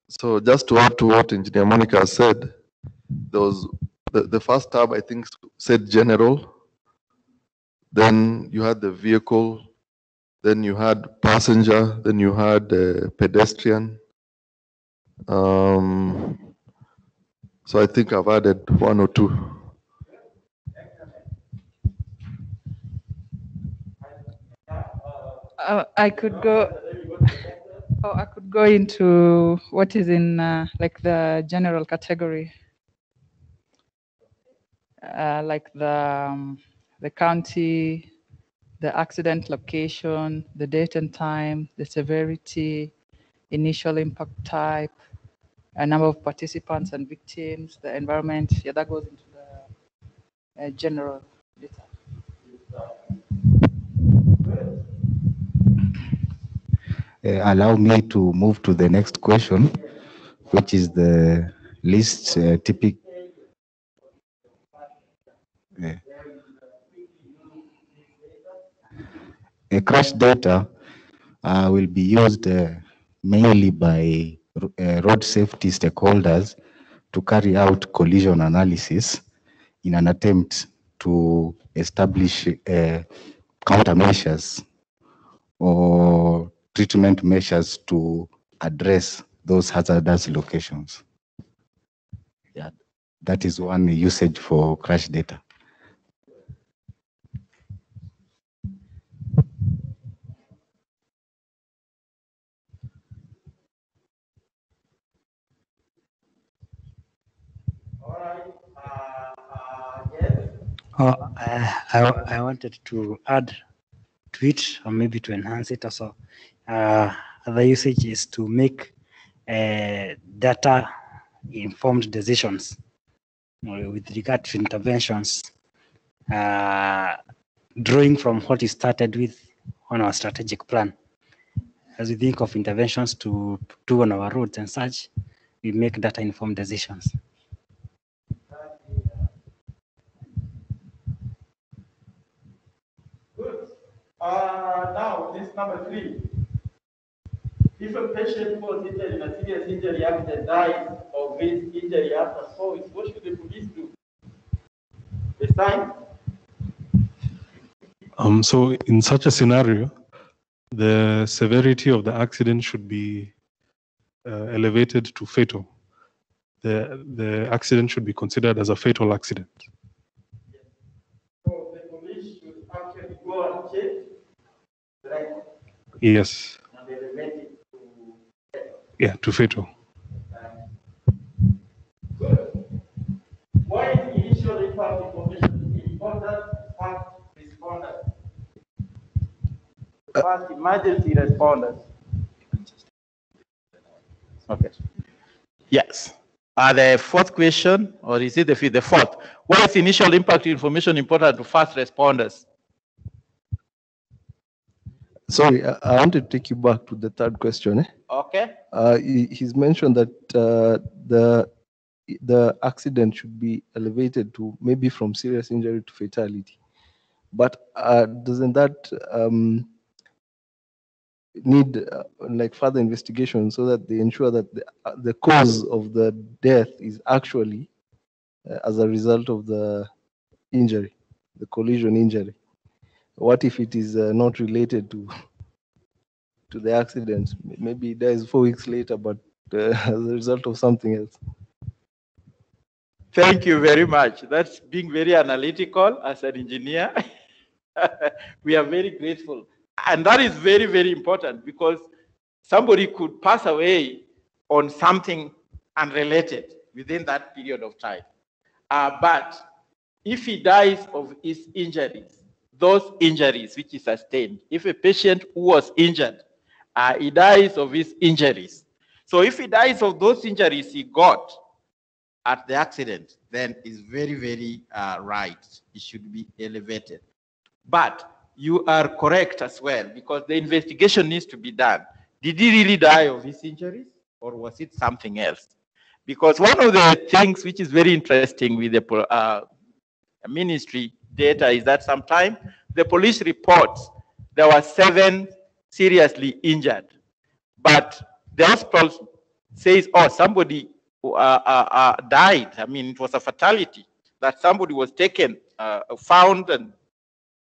So just to add to what Engineer Monica said, there was the first tab, I think, said general. Then you had the vehicle. Then you had passenger. Then you had pedestrian. So I think I've added one or two. I could go. Oh, I could go into what is in like the general category, like the county, the accident location, the date and time, the severity, initial impact type, a number of participants and victims, the environment. Yeah, that goes into the general data. Allow me to move to the next question, which is the least typical. Crash data will be used mainly by road safety stakeholders to carry out collision analysis in an attempt to establish countermeasures or treatment measures to address those hazardous locations. Yeah, that is one usage for crash data. All right. Yes. I wanted to add to it, or maybe to enhance it also. Other usage is to make data informed decisions with regard to interventions, drawing from what we started with on our strategic plan. As we think of interventions to do on our roads and such, we make data informed decisions. Good. Now, this number 3. If a patient falls injured in a serious injury accident dies of his injury after 4 weeks, what should the police do? The sign? So in such a scenario, the severity of the accident should be elevated to fatal. The accident should be considered as a fatal accident. So the police should actually go and check the record. Yes. And they relate it to fatal. Yeah, to fatal. Good. Why is initial impact information important first responders? First emergency responders. Okay. Yes. The fourth question, or is it the fifth? The fourth. Why is initial impact information important to first responders? Sorry, I want to take you back to the third question. Okay. He's mentioned that the accident should be elevated to maybe from serious injury to fatality. But doesn't that need like further investigation so that they ensure that the cause of the death is actually as a result of the injury, the collision injury? What if it is not related to the accident? Maybe it dies 4 weeks later, but as a result of something else. Thank you very much. That's being very analytical as an engineer. We are very grateful. And that is very, very important because somebody could pass away on something unrelated within that period of time. But if he dies of his injuries, those injuries which he sustained, if a patient who was injured, he dies of his injuries. So if he dies of those injuries he got at the accident, then it's very, very right. It should be elevated. But you are correct as well, because the investigation needs to be done. Did he really die of his injuries, or was it something else? Because one of the things which is very interesting with the ministry data is that sometimes the police reports there were 7 seriously injured, but the hospital says, oh, somebody died. I mean, it was a fatality, that somebody was taken, found and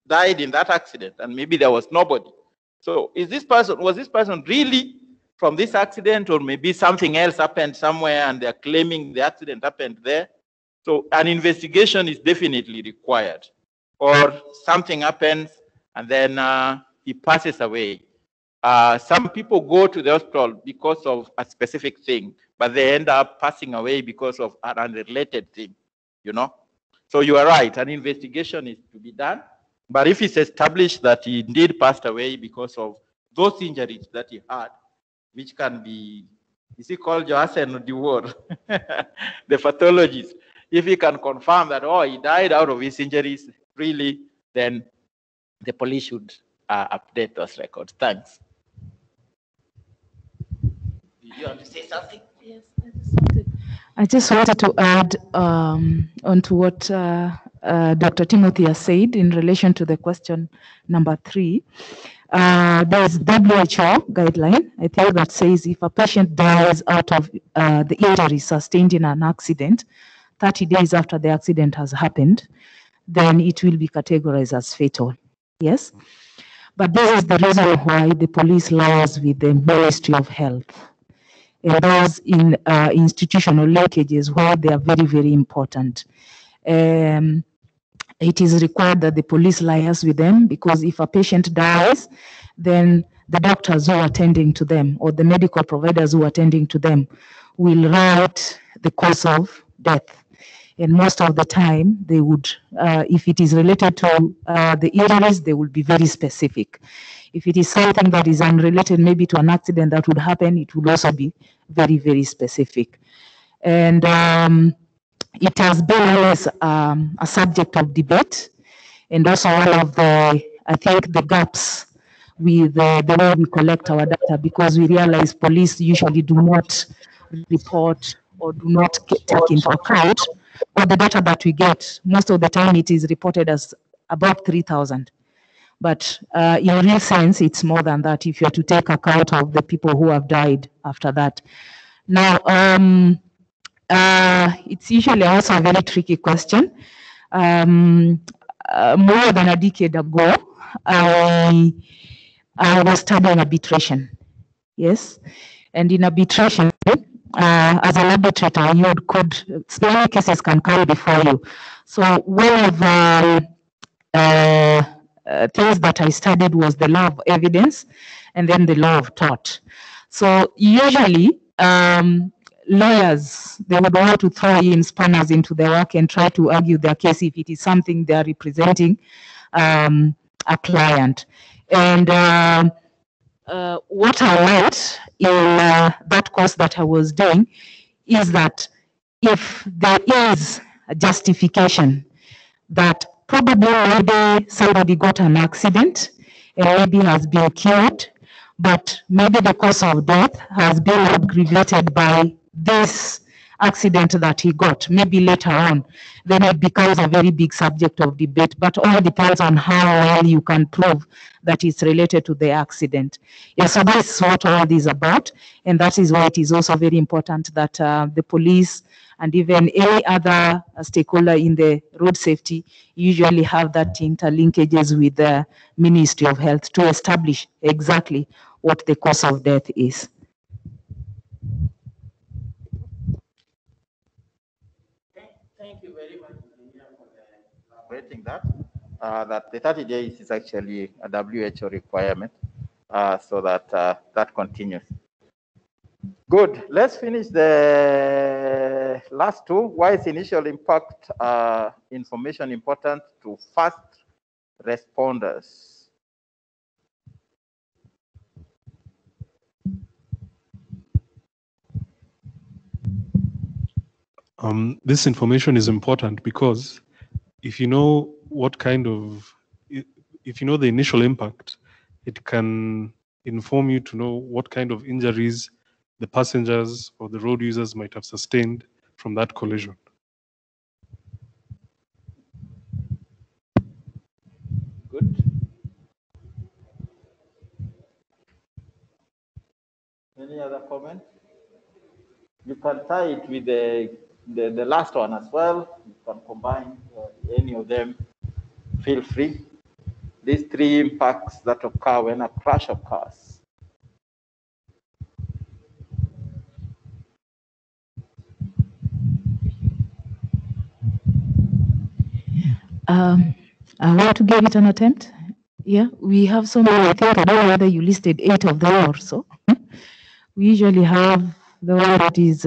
died in that accident, and maybe there was nobody. So was this person really from this accident, or maybe something else happened somewhere and they're claiming the accident happened there? So an investigation is definitely required. Or something happens and then he passes away. Some people go to the hospital because of a specific thing, but they end up passing away because of an unrelated thing, you know? So you are right, an investigation is to be done. But if it's established that he indeed passed away because of those injuries that he had, which can be, is he called Johassen Duwar, the pathologist, if he can confirm that, oh, he died out of his injuries, really, then the police should update those records. Thanks. Did you want to say something? Yes, I just wanted to add onto what Dr. Timothy has said in relation to the question number 3. There's WHO guideline, I think, that says if a patient dies out of the injury sustained in an accident 30 days after the accident has happened, then it will be categorized as fatal. Yes? But this is the reason why the police liaise with the Ministry of Health. And those in institutional linkages where they are very, very important. It is required that the police liaise with them, because if a patient dies, then the doctors who are attending to them or the medical providers who are attending to them will write the cause of death. And most of the time, they would, if it is related to the injuries, they will be very specific. If it is something that is unrelated, maybe to an accident that would happen, it will also be very, very specific. And it has been always a subject of debate, and also one of the, I think, the gaps with the way we collect our data, because we realize police usually do not report or do not take into account all the data that we get. Most of the time it is reported as about 3,000. But in real sense, it's more than that if you are to take account of the people who have died after that. Now, it's usually also a very tricky question. More than a decade ago, I was studying arbitration. Yes, and in arbitration, as an arbitrator, you could, many cases can come before you. So one of the things that I studied was the law of evidence and then the law of tort. So usually lawyers, they would want to throw in spanners into their work and try to argue their case if it is something they are representing a client. And what I learned in that course that I was doing is that if there is a justification that probably maybe somebody got an accident and maybe has been cured, but maybe the cause of death has been aggravated by this accident that he got, maybe later on, then it becomes a very big subject of debate, but all depends on how well you can prove that it's related to the accident. Yeah, so that's what all this is about, and that is why it is also very important that the police and even any other stakeholder in the road safety usually have that interlinkages with the Ministry of Health to establish exactly what the cause of death is. Thank you very much for elaborating that the 30 days is actually a WHO requirement, so that that continues. Good. Let's finish the last two. Why is initial impact information important to fast responders? This information is important because if you know what kind of, if you know the initial impact, it can inform you to know what kind of injuries the passengers or the road users might have sustained from that collision. Good. Any other comment? You can tie it with the last one as well. You can combine any of them. Feel free. These three impacts that occur when a crash occurs. I want to give it an attempt. Yeah, we have so many. I think I don't know whether you listed 8 of them or so. We usually have the one that is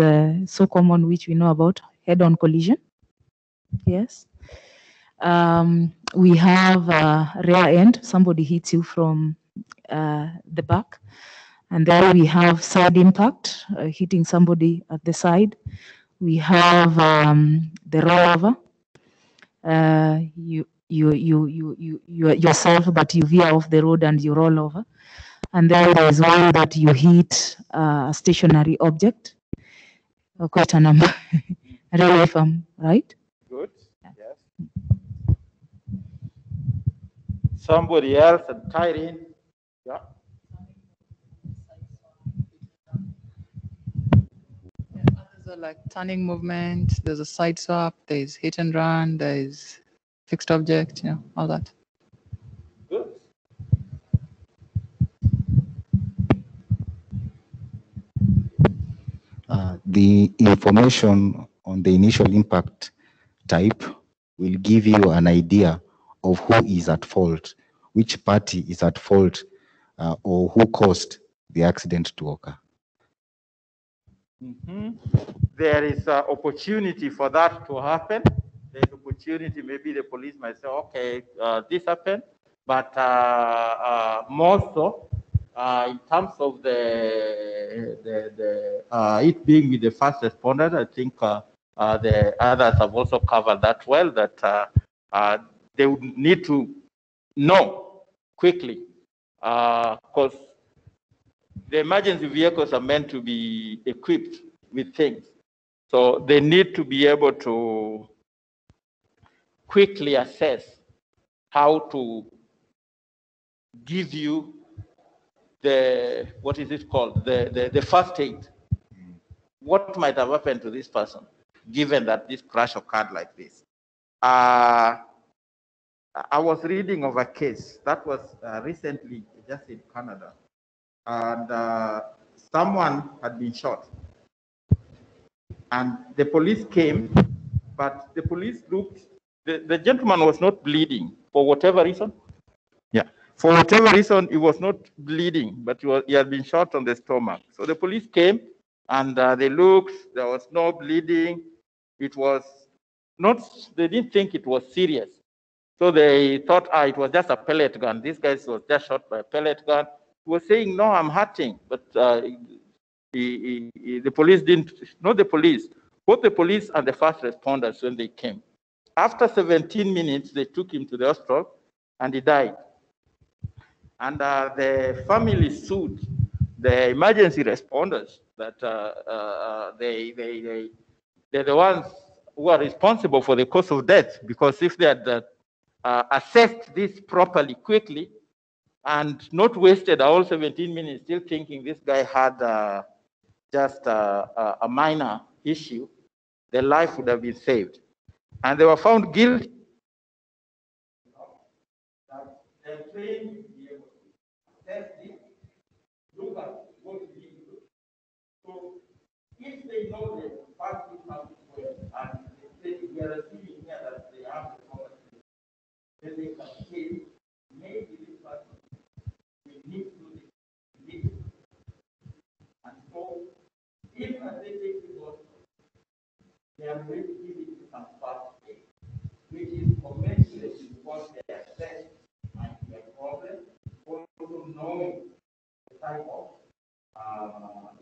so common, which we know about, head-on collision. Yes. We have rear end, somebody hits you from the back. And then we have side impact, hitting somebody at the side. We have the rollover. You yourself, but you veer off the road and you roll over. And then there's one that you hit a stationary object. Quite a number. I don't know if I'm right. Good. Yes. Somebody else had tied in. Yeah. Others are like turning movement. There's a side swap. There's hit and run. There's fixed object. You know, all that. Good. The information on the initial impact type will give you an idea of who is at fault, which party is at fault, or who caused the accident to occur. There is an opportunity for that to happen. There's opportunity, maybe the police might say, okay, this happened, but more so, in terms of it being with the first responders, I think the others have also covered that well, that they would need to know quickly, because the emergency vehicles are meant to be equipped with things. So they need to be able to quickly assess how to give you the, what is it called, the first aid. What might have happened to this person, given that this crash occurred like this? I was reading of a case that was recently just in Canada, and someone had been shot. And the police came, but the police looked, the gentleman was not bleeding for whatever reason. Yeah, for whatever reason, he was not bleeding, but he had been shot on the stomach. So the police came and they looked, there was no bleeding. It was not, they didn't think it was serious. So they thought, it was just a pellet gun. This guy was just shot by a pellet gun. He was saying, no, I'm hurting, but the police didn't, not the police, both the police and the first responders when they came. After 17 minutes, they took him to the hospital and he died. And the family sued the emergency responders that they're the ones who are responsible for the cause of death, because if they had assessed this properly, quickly, and not wasted all 17 minutes still thinking this guy had just a minor issue, their life would have been saved. And they were found guilty. They're trained to be able to test it, look at what we do. So if they know the first impact well, and they say we are assuming here that they have the policy, then they can say, maybe this person will need to do this. And so, if as they take the gospel, they are going to give it some first aid, which is commensurate with what they assess might be a problem, also knowing the type of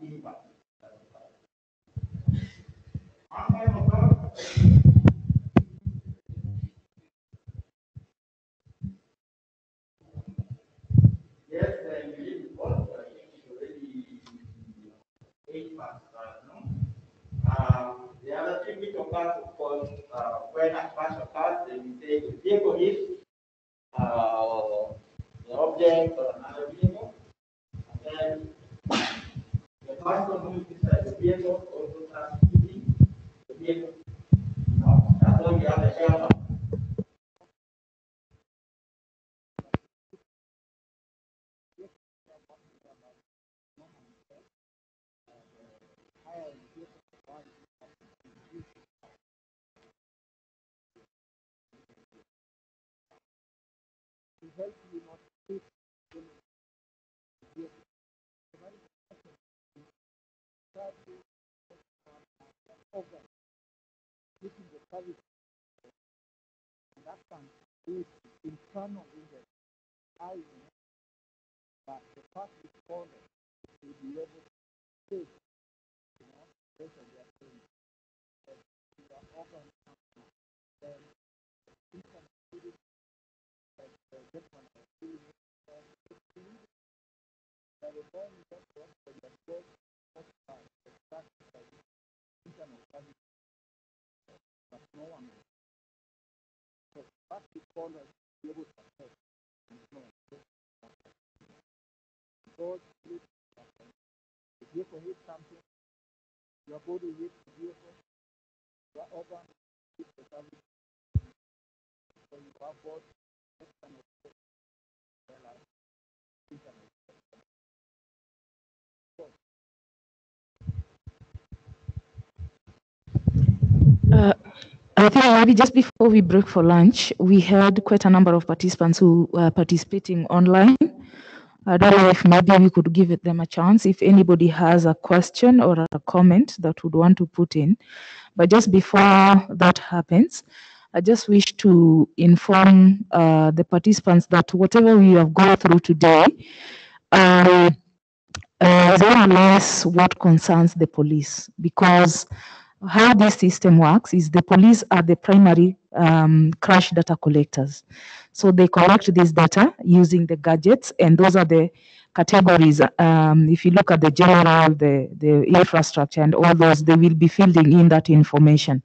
impact. Yes, I believe also already 8 us, of course, when a crash occurs, they will say the vehicle hit the object or another vehicle, and then the person who is inside the vehicle also starts hitting the vehicle. That's why we have the airbag. I think maybe just before we break for lunch, we had quite a number of participants who were participating online. I don't know if maybe we could give them a chance if anybody has a question or a comment that would want to put in. But just before that happens, I just wish to inform the participants that whatever we have gone through today is more or less what concerns the police, because how this system works is the police are the primary crash data collectors. So they collect this data using the gadgets, and those are the categories. If you look at the general, the infrastructure and all those, they will be filling in that information.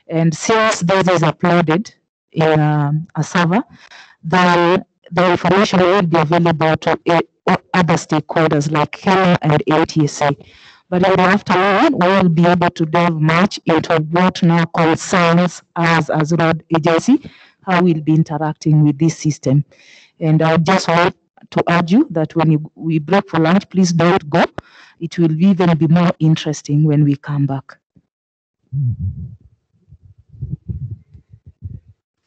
And since this is uploaded in a server, then the information will be available to other stakeholders like KeNHA and TES. But in the afternoon, we will be able to delve much into what now concerns us as road agency, how we'll be interacting with this system. And I just want to urge you that when we break for lunch, please don't go. It will even be more interesting when we come back.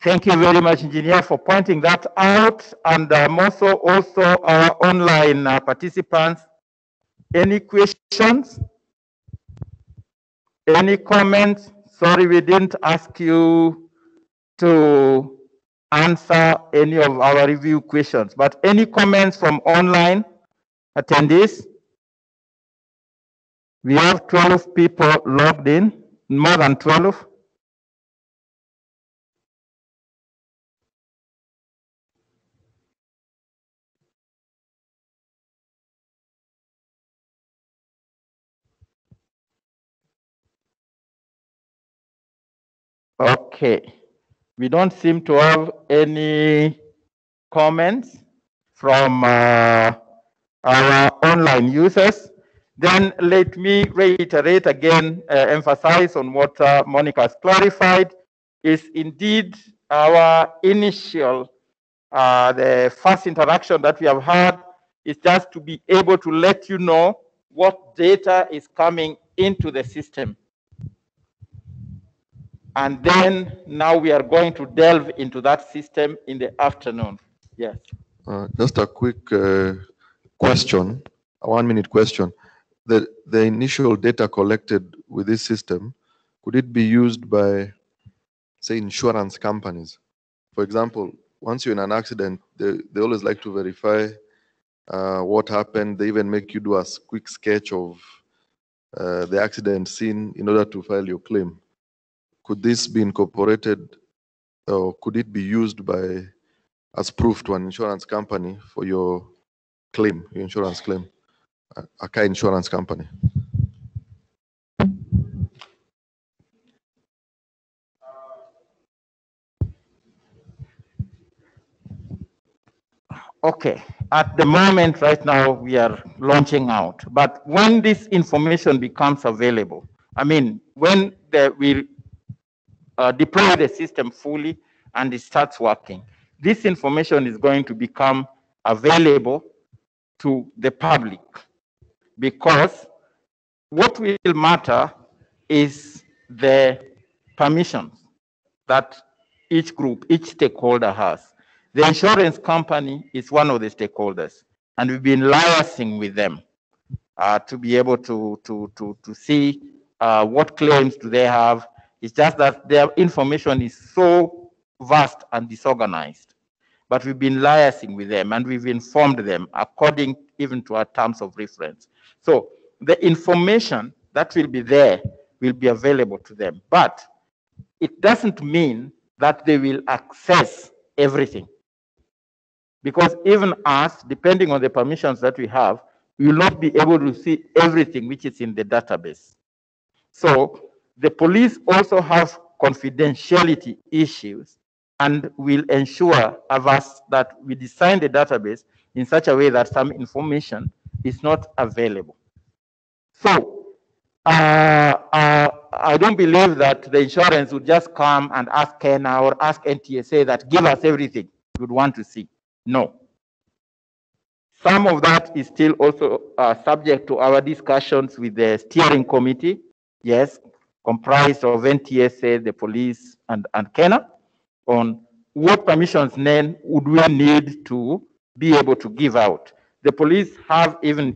Thank you very much, Engineer, for pointing that out. And also our online participants. Any questions? Any comments? Sorry, we didn't ask you to answer any of our review questions, but any comments from online attendees? We have 12 people logged in, more than 12. Okay, we don't seem to have any comments from our online users. Then let me reiterate again, emphasize on what Monica has clarified, is indeed our initial, the first interaction that we have had is just to be able to let you know what data is coming into the system. And then now we are going to delve into that system in the afternoon. Yes. Just a quick question, a 1-minute question. The initial data collected with this system, could it be used by, say, insurance companies? For example, once you're in an accident, they always like to verify what happened. They even make you do a quick sketch of the accident scene in order to file your claim. Could this be incorporated, or could it be used by, as proof to an insurance company for your claim, your insurance claim, a car insurance company? Okay, at the moment right now we are launching out, but when this information becomes available, I mean, when we deploy the system fully and it starts working, this information is going to become available to the public, because what will matter is the permissions that each group, each stakeholder has. The insurance company is one of the stakeholders, and we've been liaising with them to be able to see what claims do they have. It's just that their information is so vast and disorganized. But we've been liaising with them, and we've informed them according even to our terms of reference. So the information that will be there will be available to them. But it doesn't mean that they will access everything. Because even us, depending on the permissions that we have, we will not be able to see everything which is in the database. So the police also have confidentiality issues, and will ensure of us that we design the database in such a way that some information is not available. So I don't believe that the insurance would just come and ask KeNHA or ask NTSA that give us everything we would want to see. No. Some of that is still also subject to our discussions with the steering committee, yes, comprised of NTSA, the police, and KeNHA, on what permissions then would we need to be able to give out. The police have even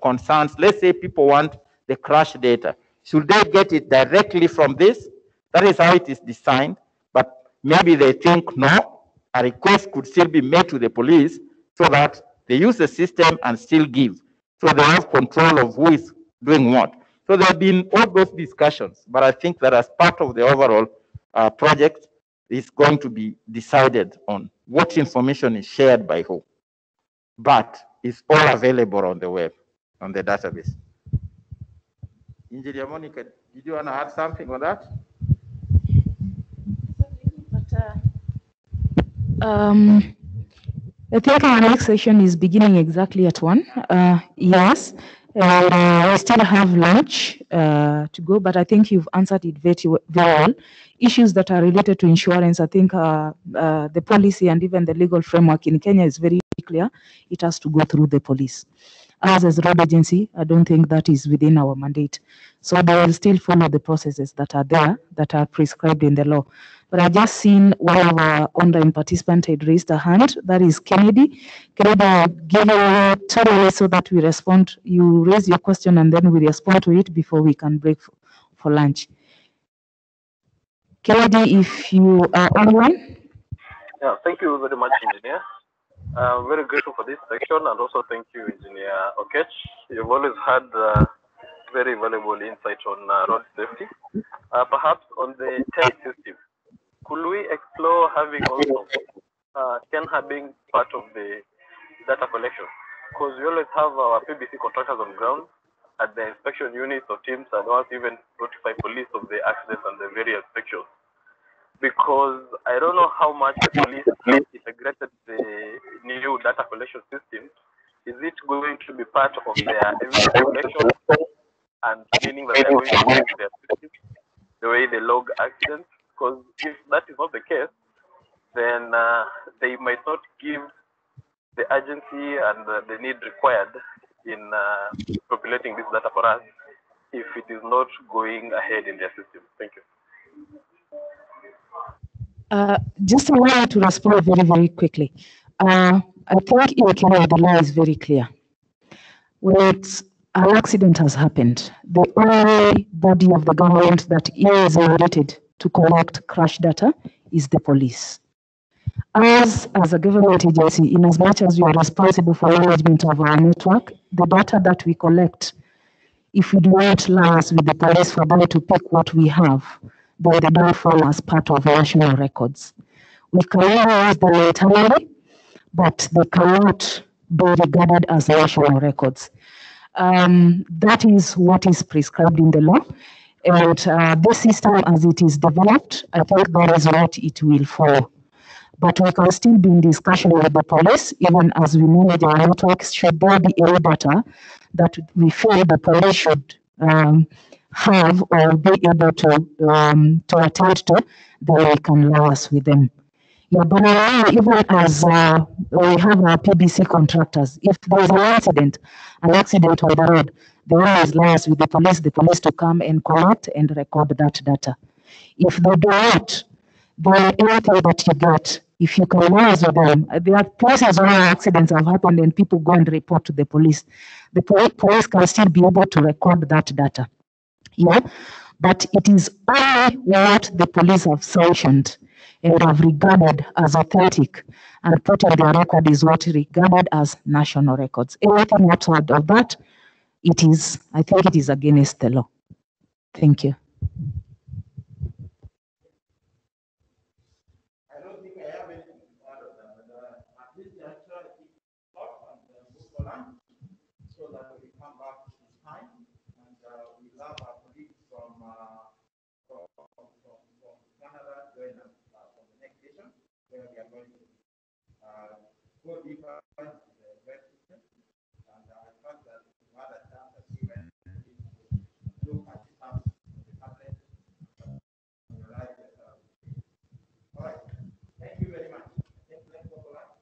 concerns. Let's say people want the crash data. Should they get it directly from this? That is how it is designed. But maybe they think, no, a request could still be made to the police so that they use the system and still give. So they have control of who is doing what. So there have been all those discussions. But I think that as part of the overall project, it's going to be decided on what information is shared by who. But it's all available on the web, on the database. Engineer Monica, did you want to add something on that? I think our next session is beginning exactly at 1. Yes, we still have lunch to go, but I think you've answered it very well. Issues that are related to insurance, I think the policy and even the legal framework in Kenya is very clear. It has to go through the police. Us as a road agency, I don't think that is within our mandate. So they will still follow the processes that are there, that are prescribed in the law. But I just seen one of our online participants had raised a hand. That is Kennedy. Kennedy, I'll give you 2 minutes so that we respond. You raise your question and then we respond to it before we can break for lunch. Kennedy, if you are online. Yeah, thank you very much, Engineer. I'm very grateful for this section, and also thank you, Engineer Okech. You've always had very valuable insight on road safety. Perhaps on the TES system, could we explore having also KeNHA being part of the data collection? Because we always have our PBC contractors on ground at the inspection units or teams, and once even notify police of the accidents and the various inspections. Because I don't know how much the police have integrated the new data collection system. Is it going to be part of their evidence collection, and meaning that they're going to use their system, the way they log accidents? Because if that is not the case, then they might not give the agency and the need required in populating this data for us if it is not going ahead in their system. Thank you. Just allow me to respond very, very quickly. I think in Kenya, the law is very clear. When an accident has happened, the only body of the government that is mandated to collect crash data is the police. As a government agency, in as much as we are responsible for management of our network, the data that we collect, if we do not liaise with the police for them to pick what we have, then they don't fall as part of national records. We can use them internally, but they cannot be regarded as national records. That is what is prescribed in the law. And this system, as it is developed, I think that is what it will follow. but we can still be in discussion with the police, even as we manage our networks. Should there be any data that we feel the police should have or be able to attend to, then we can liaise with them. Yeah, but now, even as we have our PBC contractors, if there's an accident on the road, they always liaise with the police to come and collect and record that data. If they do not, then anything that you get, if you can liaise with them, there are places where accidents have happened and people go and report to the police. The police can still be able to record that data. Yeah, but it is only what the police have sanctioned and have regarded as authentic and put on their record is what regarded as national records. Anything outside of that, I think it is against the law. Thank you. I don't think I have anything to add on that, but at least I try to keep up and move for lunch so that we come back to this time and we have our colleagues from Canada join us for the next session where we are going to go deeper into the red system. And I trust that we had a chance to see when look at the apps on the tablet. Right. All right. Thank you very much. Let's go for lunch.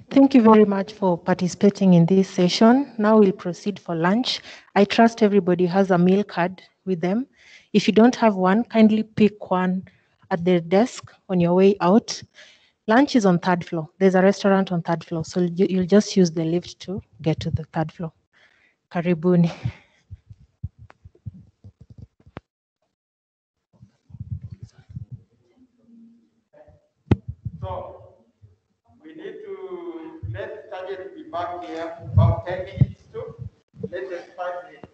Thank you very much for participating in this session. Now we'll proceed for lunch. I trust everybody has a meal card with them. If you don't have one, kindly pick one at the desk on your way out. Lunch is on third floor. There's a restaurant on third floor, so you'll just use the lift to get to the third floor. Karibuni. So we need to let target be back here about 10 minutes to latest 5 minutes.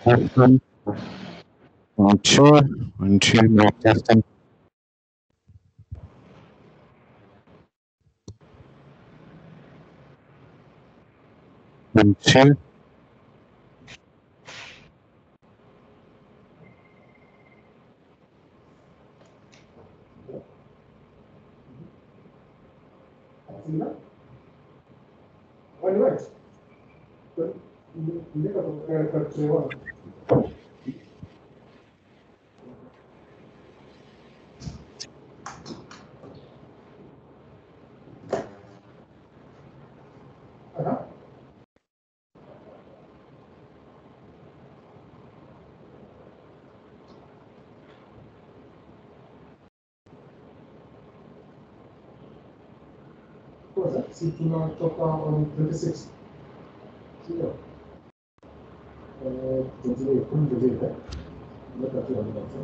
Testing. Not sure. Until my testing. Until. Si tunatoka on 26. Sio. Tuendelee. Labda tu anza.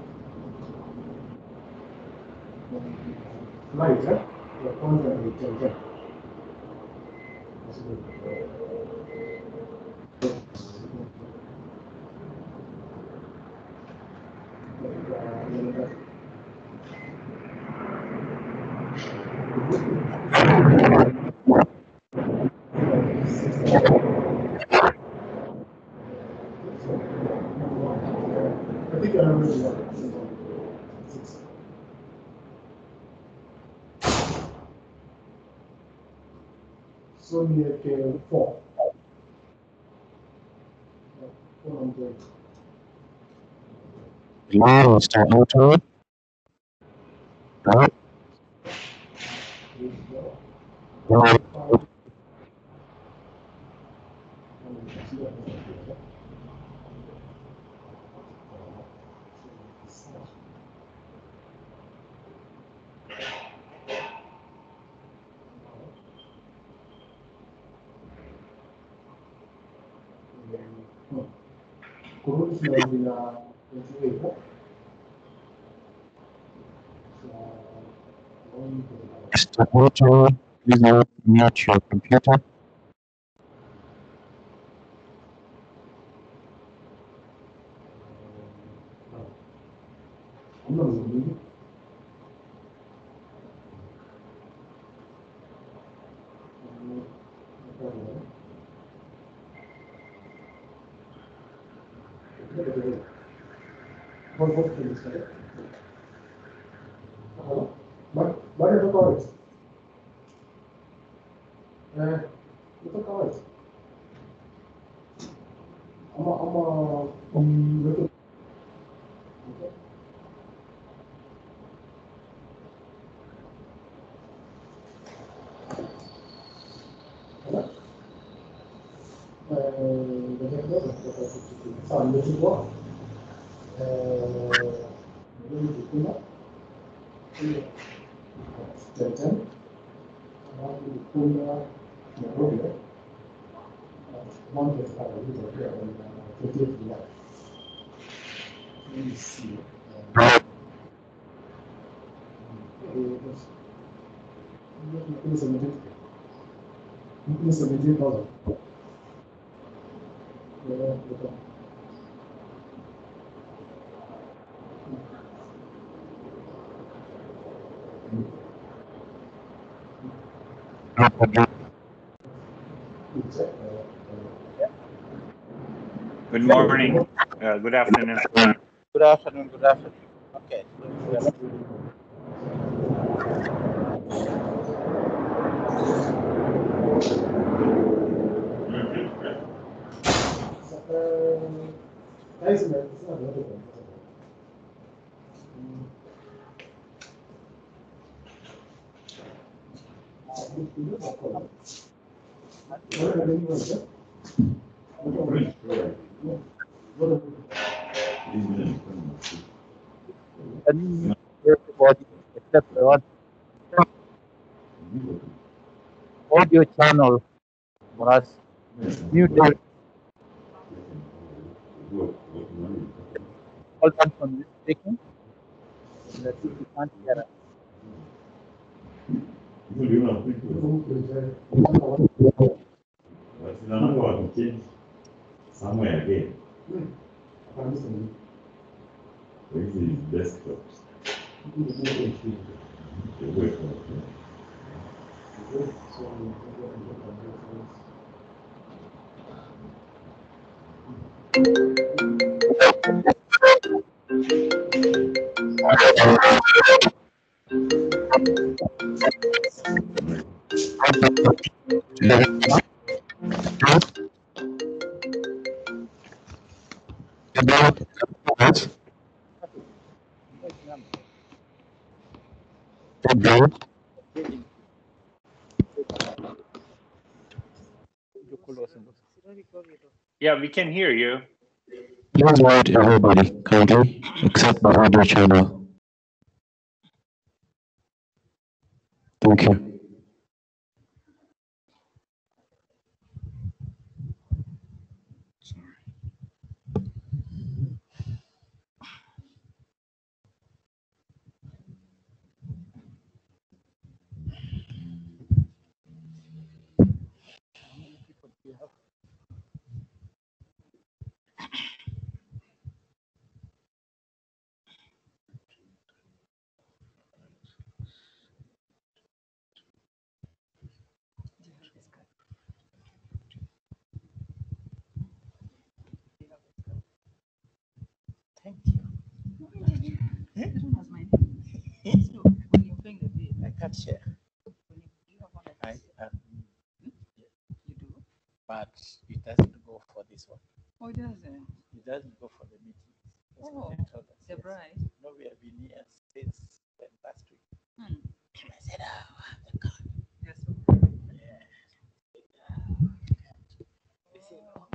Flight, ya kwanza ni Tanzania. I think I remember. So near to 4. Now start auto. Right. Right. Kurudi tunarudi na 28. Start auto. Please mute your computer. Baada ya kawai. Kutoka kawai. Ama sawa, nimechukua KeNHA Titan, alafu kuna Nairobi mambo ya sawa hizo pia on 28 July. Let me see. Increase 17,000. Good morning. Good afternoon. Good afternoon. Good afternoon. Okay. Everybody except the audio channel was muted. All comes from this speaking. That if you can't hear us. Somewhere again. This is desktop. Yeah, we can hear you. Please mute everybody kindly, except the audio channel. Thank you. Thank you. I can't share. You do, but it doesn't go for this one. Oh, it doesn't. It doesn't go for the meeting. Oh, the bride. No, we have been here since last week. Hmm. I said, oh, the God. Yes. Yeah. They say, oh,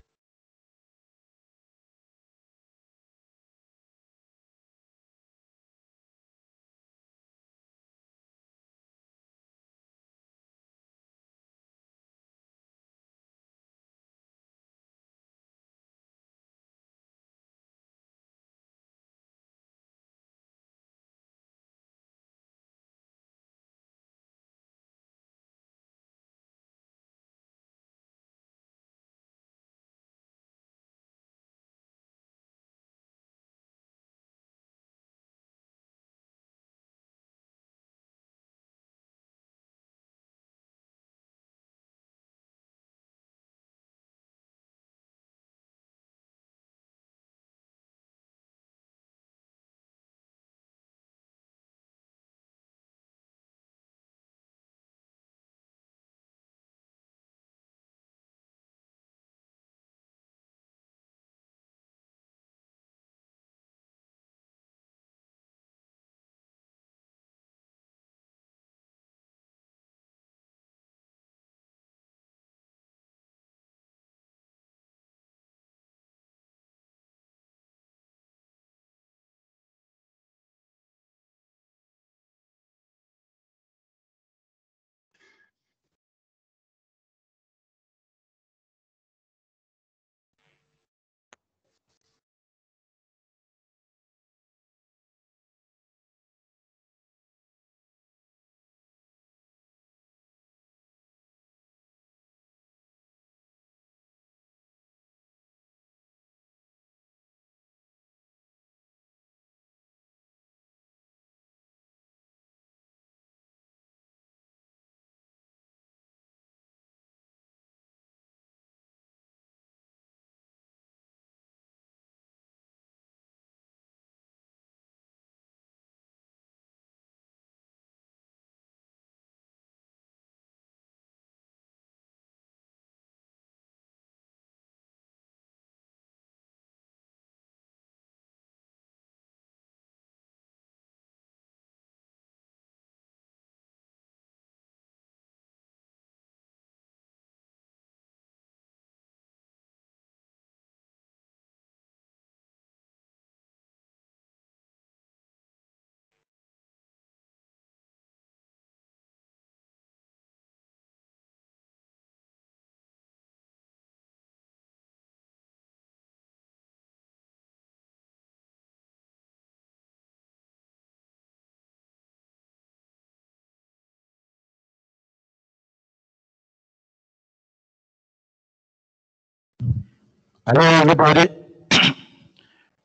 Hello, everybody.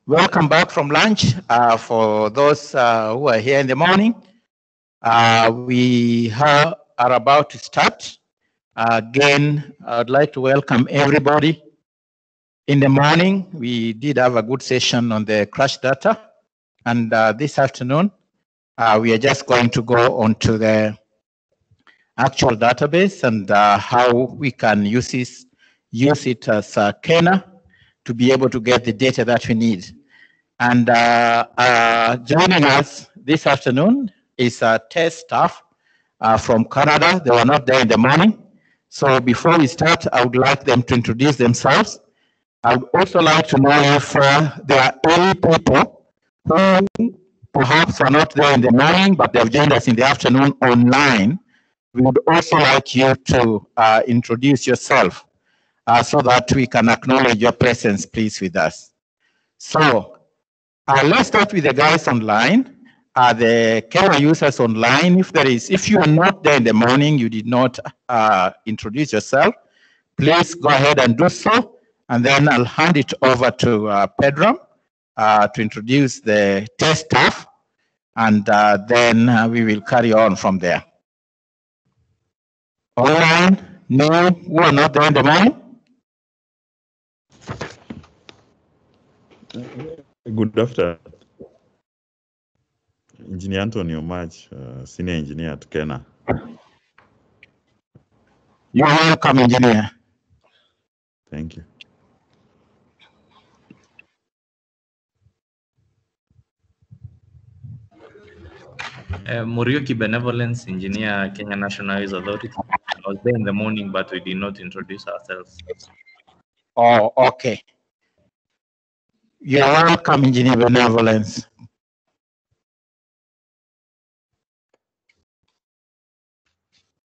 Welcome back from lunch. For those who are here in the morning, we are about to start. Again, I'd like to welcome everybody. In the morning, we did have a good session on the crash data. And this afternoon, we are just going to go on to the actual database and how we can use it as KeNHA to be able to get the data that we need. And joining us this afternoon is TES staff from Canada. They were not there in the morning. So before we start, I would like them to introduce themselves. I would also like to know if there are any people who perhaps are not there in the morning, but they've joined us in the afternoon online. We would also like you to introduce yourself so that we can acknowledge your presence, please, with us. So let's start with the guys online. The KeNHA users online, if you are not there in the morning, you did not introduce yourself, please go ahead and do so. And then I'll hand it over to Pedram to introduce the test staff. And then we will carry on from there. Online, no, who are not there in the morning? Good afternoon. Engineer Antonio March, Senior Engineer at KeNHA. You're welcome, Engineer. Thank you. Muriuki Benevolence, Engineer, Kenya National Youth Authority. I was there in the morning, but we did not introduce ourselves. Oh, okay. You're welcome, Engineer Benevolence.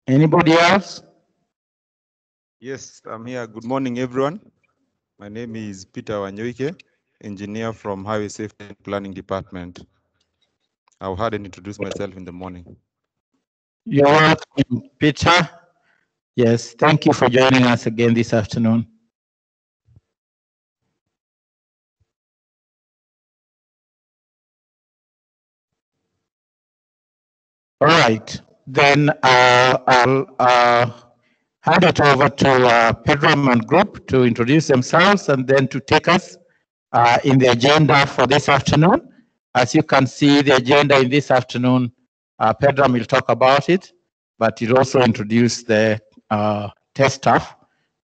Anybody else? Yes, I'm here. Good morning, everyone. My name is Peter Wanyoike, engineer from Highway Safety and Planning Department. I'll have and introduce myself in the morning. You're welcome, Peter. Yes, thank you for joining us again this afternoon. All right, then I'll hand it over to Pedram and group to introduce themselves and then to take us in the agenda for this afternoon. As you can see, the agenda in this afternoon, Pedram will talk about it, but he'll also introduce the test staff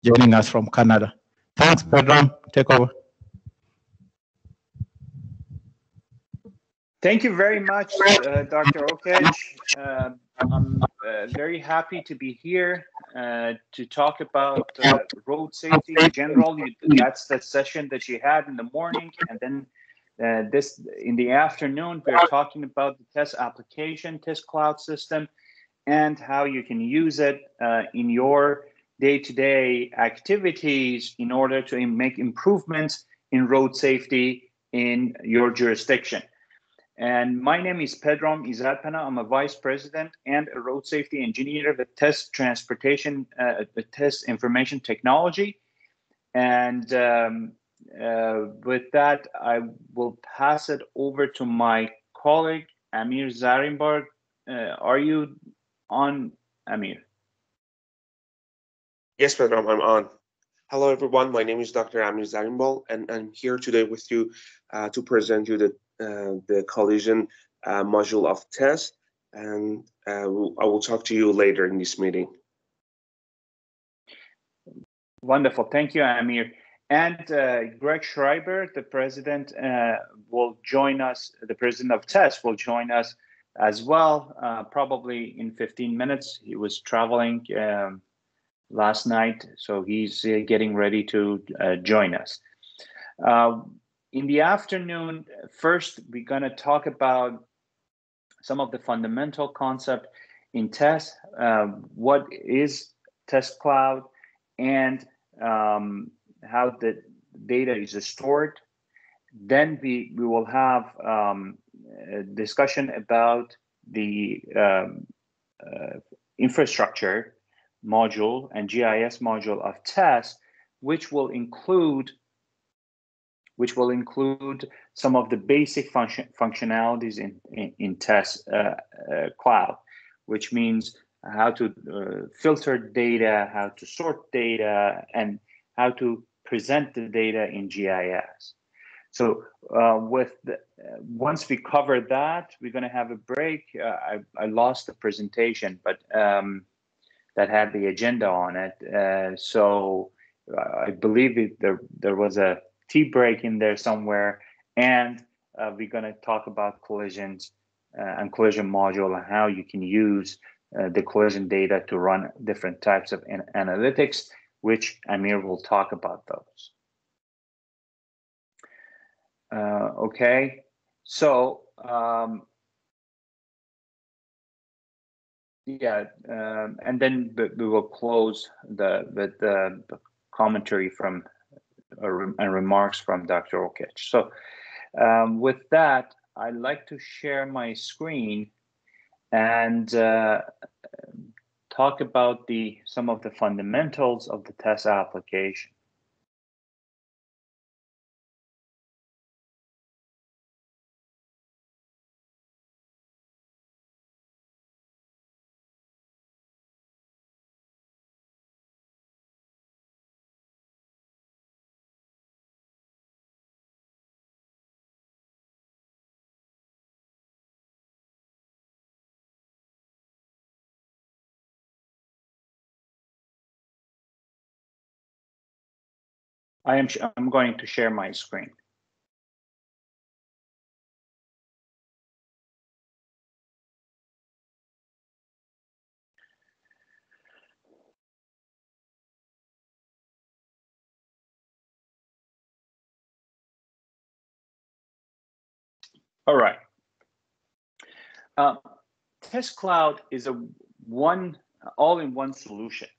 joining us from Canada. Thanks, Pedram. Take over. Thank you very much, Dr. Okech. I'm very happy to be here to talk about road safety in general. That's the session that you had in the morning, and then this in the afternoon we're talking about the TES application, TES cloud system, and how you can use it in your day-to-day activities in order to make improvements in road safety in your jurisdiction. And my name is Pedram Izarpana. I'm a vice president and a road safety engineer with TES Transportation, TES Information Technology. And with that, I will pass it over to my colleague, Amir Zarimberg. Are you on, Amir? Yes, Pedram, I'm on. Hello, everyone. My name is Dr. Amir Zarimbal, and I'm here today with you to present you the collision module of TES, and I will talk to you later in this meeting. Wonderful. Thank you, Amir. And Greg Schreiber, the president, will join us. The president of TES will join us as well, probably in 15 minutes. He was traveling last night, so he's getting ready to join us. In the afternoon, first, we're going to talk about some of the fundamental concept in TES, what is TES Cloud, and how the data is stored. Then we will have a discussion about the infrastructure module and GIS module of TES, which will include which will include some of the basic functionalities in TES Cloud, which means how to filter data, how to sort data, and how to present the data in GIS. So once we cover that, we're going to have a break. I lost the presentation, but that had the agenda on it. So I believe there was a tea break in there somewhere, and we're going to talk about collisions and collision module and how you can use the collision data to run different types of analytics, which Amir will talk about those. Okay, so and then we will close with the commentary from and remarks from Dr. Okic. So with that, I'd like to share my screen and talk about some of the fundamentals of the TES application. I'm going to share my screen. All right. TES Cloud is a all-in-one solution,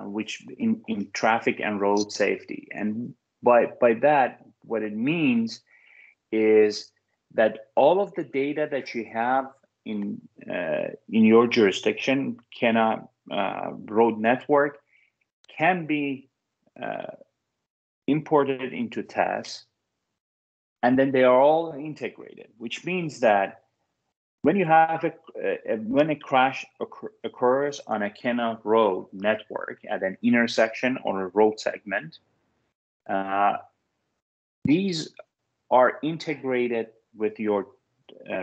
which in traffic and road safety. And by that, what it means is that all of the data that you have in your jurisdiction, KeNHA road network, can be imported into TES, and then they are all integrated, which means that when you have when a crash occurs on a KeNHA road network at an intersection or a road segment, these are integrated with your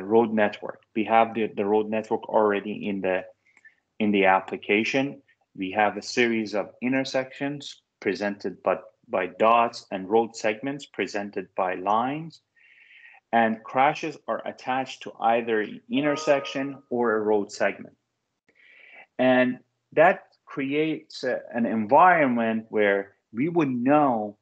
road network. We have the road network already in the application. We have a series of intersections presented by dots and road segments presented by lines. And crashes are attached to either an intersection or a road segment. And that creates an environment where we would know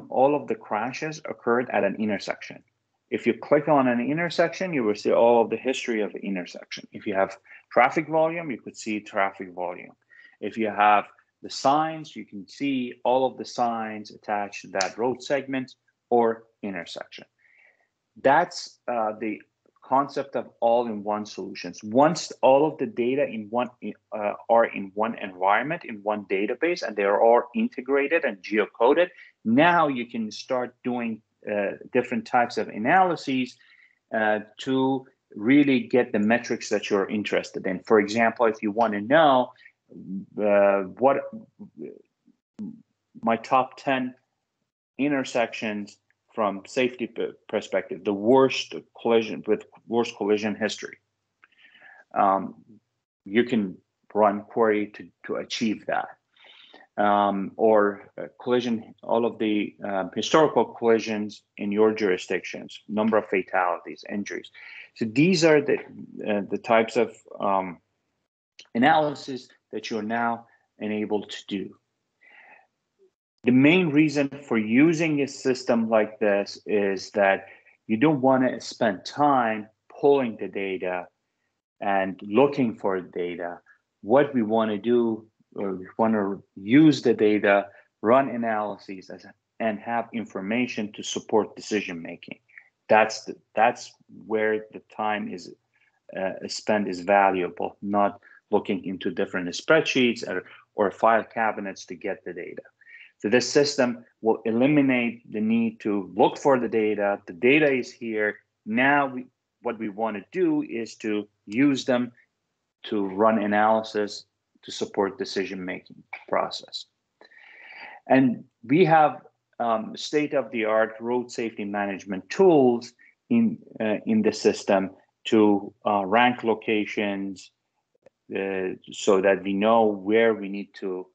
all of the crashes occurred at an intersection. If you click on an intersection, you will see all of the history of the intersection. If you have traffic volume, you could see traffic volume. If you have the signs, you can see all of the signs attached to that road segment or intersection. That's the concept of all-in-one solutions. Once all of the data are in one environment, in one database, and they are all integrated and geocoded, now you can start doing different types of analyses to really get the metrics that you're interested in. For example, if you want to know what my top 10 intersections from safety perspective, the worst collision history. You can run query to achieve that. Or collision, all of the historical collisions in your jurisdictions, number of fatalities, injuries. So these are the types of analysis that you're now enabled to do. The main reason for using a system like this is that you don't want to spend time pulling the data and looking for data. What we want to do, we want to use the data, run analyses, and have information to support decision making. That's where the time is spent is valuable, not looking into different spreadsheets or file cabinets to get the data. So this system will eliminate the need to look for the data. The data is here. Now what we want to do is to use them to run analysis to support decision-making process. And we have state-of-the-art road safety management tools in the system to rank locations so that we know where we need to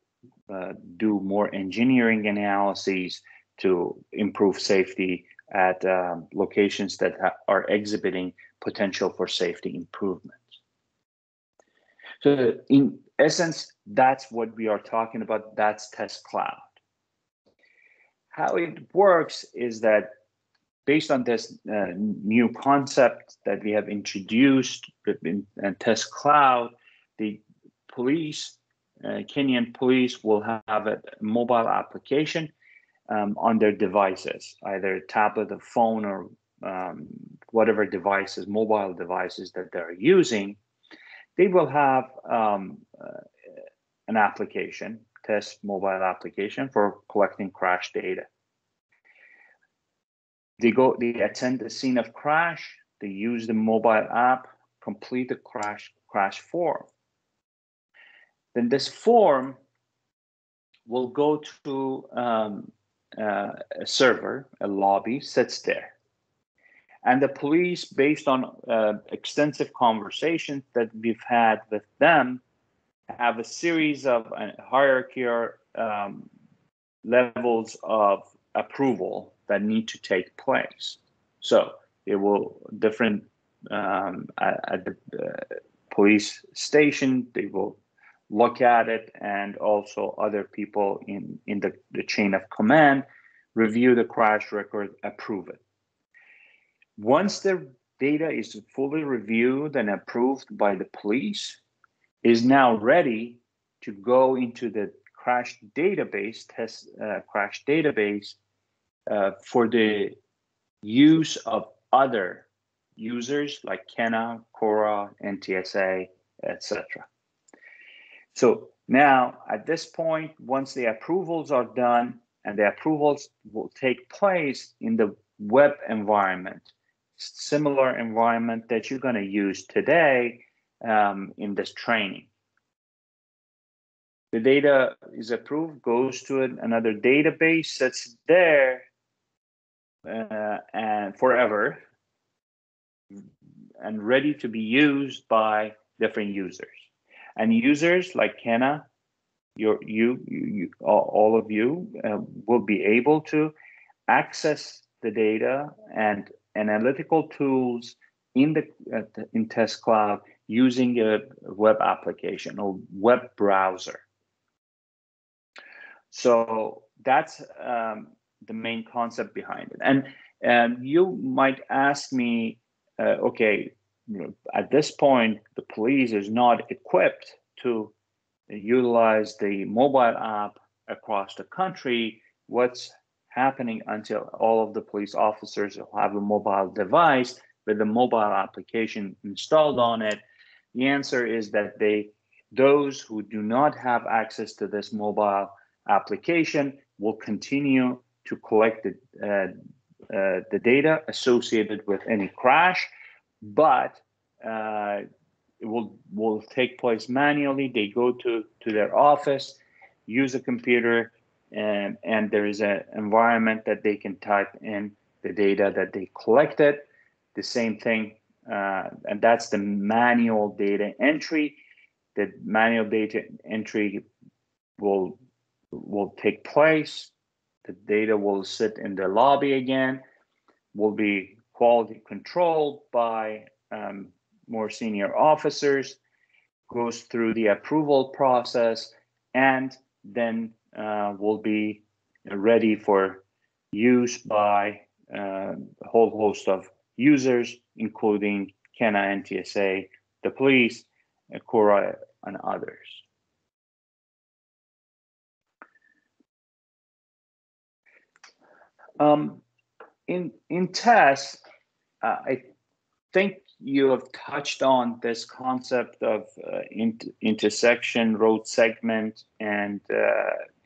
do more engineering analyses to improve safety at locations that are exhibiting potential for safety improvements. So in essence, that's what we are talking about. That's Test Cloud. How it works is that based on this new concept that we have introduced in Test Cloud, the police, Kenyan police will have a mobile application on their devices, either tablet or phone or whatever devices, mobile devices that they're using. They will have an application, TES mobile application for collecting crash data. They attend the scene of crash, they use the mobile app, complete the crash form. Then this form will go to a server, a lobby, sits there. And the police, based on extensive conversations that we've had with them, have a series of hierarchical levels of approval that need to take place. So it will different at the police station, they will look at it, and also other people in the chain of command review the crash record, approve it. Once the data is fully reviewed and approved by the police, is now ready to go into the crash database, test crash database for the use of other users like KeNHA, KORA, NTSA, etc. So now at this point, once the approvals are done, and the approvals will take place in the web environment, similar environment that you're going to use today in this training. The data is approved, goes to another database that's there and forever and ready to be used by different users. And users like KeNHA, all of you will be able to access the data and analytical tools in Test Cloud using a web application or web browser. So that's the main concept behind it. And you might ask me, okay, at this point, the police is not equipped to utilize the mobile app across the country. What's happening until all of the police officers will have a mobile device with the mobile application installed on it? The answer is that those who do not have access to this mobile application will continue to collect the data associated with any crash, but it will take place manually. They go to their office, use a computer, and there is an environment that they can type in the data that they collected. The same thing, and that's the manual data entry. The manual data entry will take place. The data will sit in the lobby again, will be quality controlled by more senior officers, goes through the approval process, and then will be ready for use by a whole host of users, including KeNHA, NTSA, the police, KORA, and others. In TES, I think you have touched on this concept of intersection, road segment, and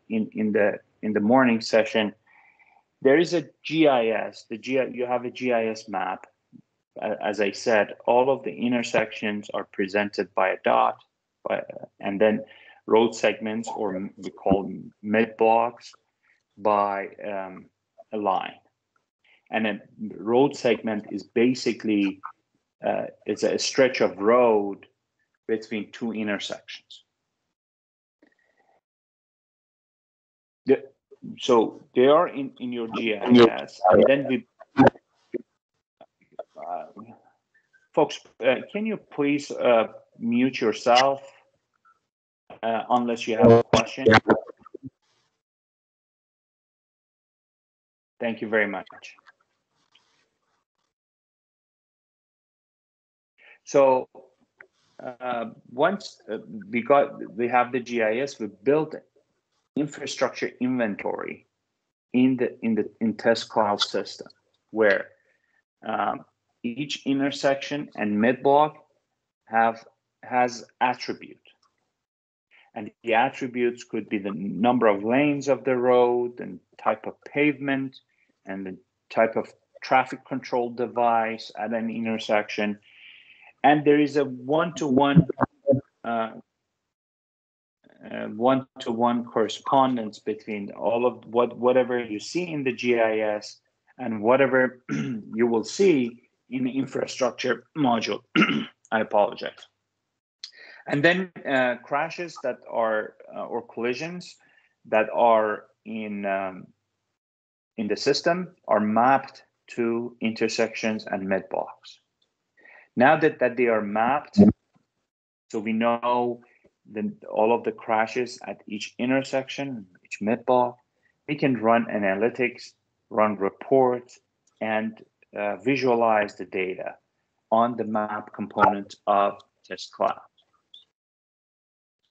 in in the morning session, there is a GIS. You have a GIS map. As I said, all of the intersections are presented by a dot, and then road segments, or we call mid blocks, by a line. And a road segment is basically it's a stretch of road between two intersections. So they are in your GIS, and then we, folks, can you please mute yourself unless you have a question? Thank you very much. So once we have the GIS, we built infrastructure inventory in TES Cloud system, where each intersection and mid block has attribute, and the attributes could be the number of lanes of the road, and type of pavement, and the type of traffic control device at an intersection. And there is a one-to-one correspondence between all of whatever you see in the GIS and whatever you will see in the infrastructure module. I apologize. And then crashes that are or collisions that are in the system are mapped to intersections and mid blocks. Now that they are mapped, so we know all of the crashes at each intersection, each mid block, we can run analytics, run reports, and visualize the data on the map component of TES Cloud.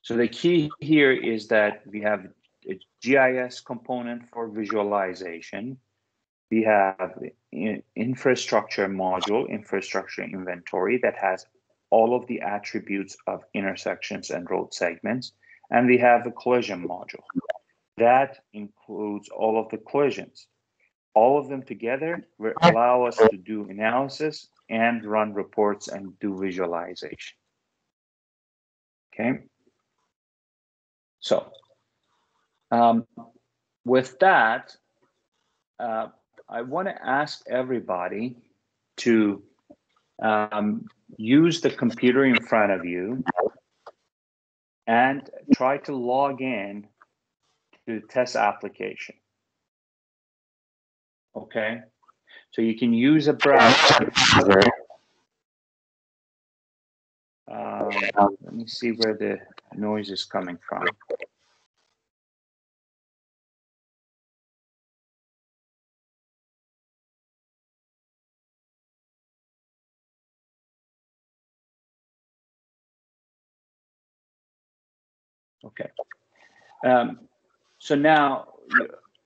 So the key here is that we have a GIS component for visualization. We have infrastructure module, infrastructure inventory, that has all of the attributes of intersections and road segments. And we have a collision module that includes all of the collisions. All of them together will allow us to do analysis and run reports and do visualization. Okay. So with that, I want to ask everybody to use the computer in front of you and try to log in to the TES application. Okay, so you can use a browser. Let me see where the noise is coming from. Okay. So now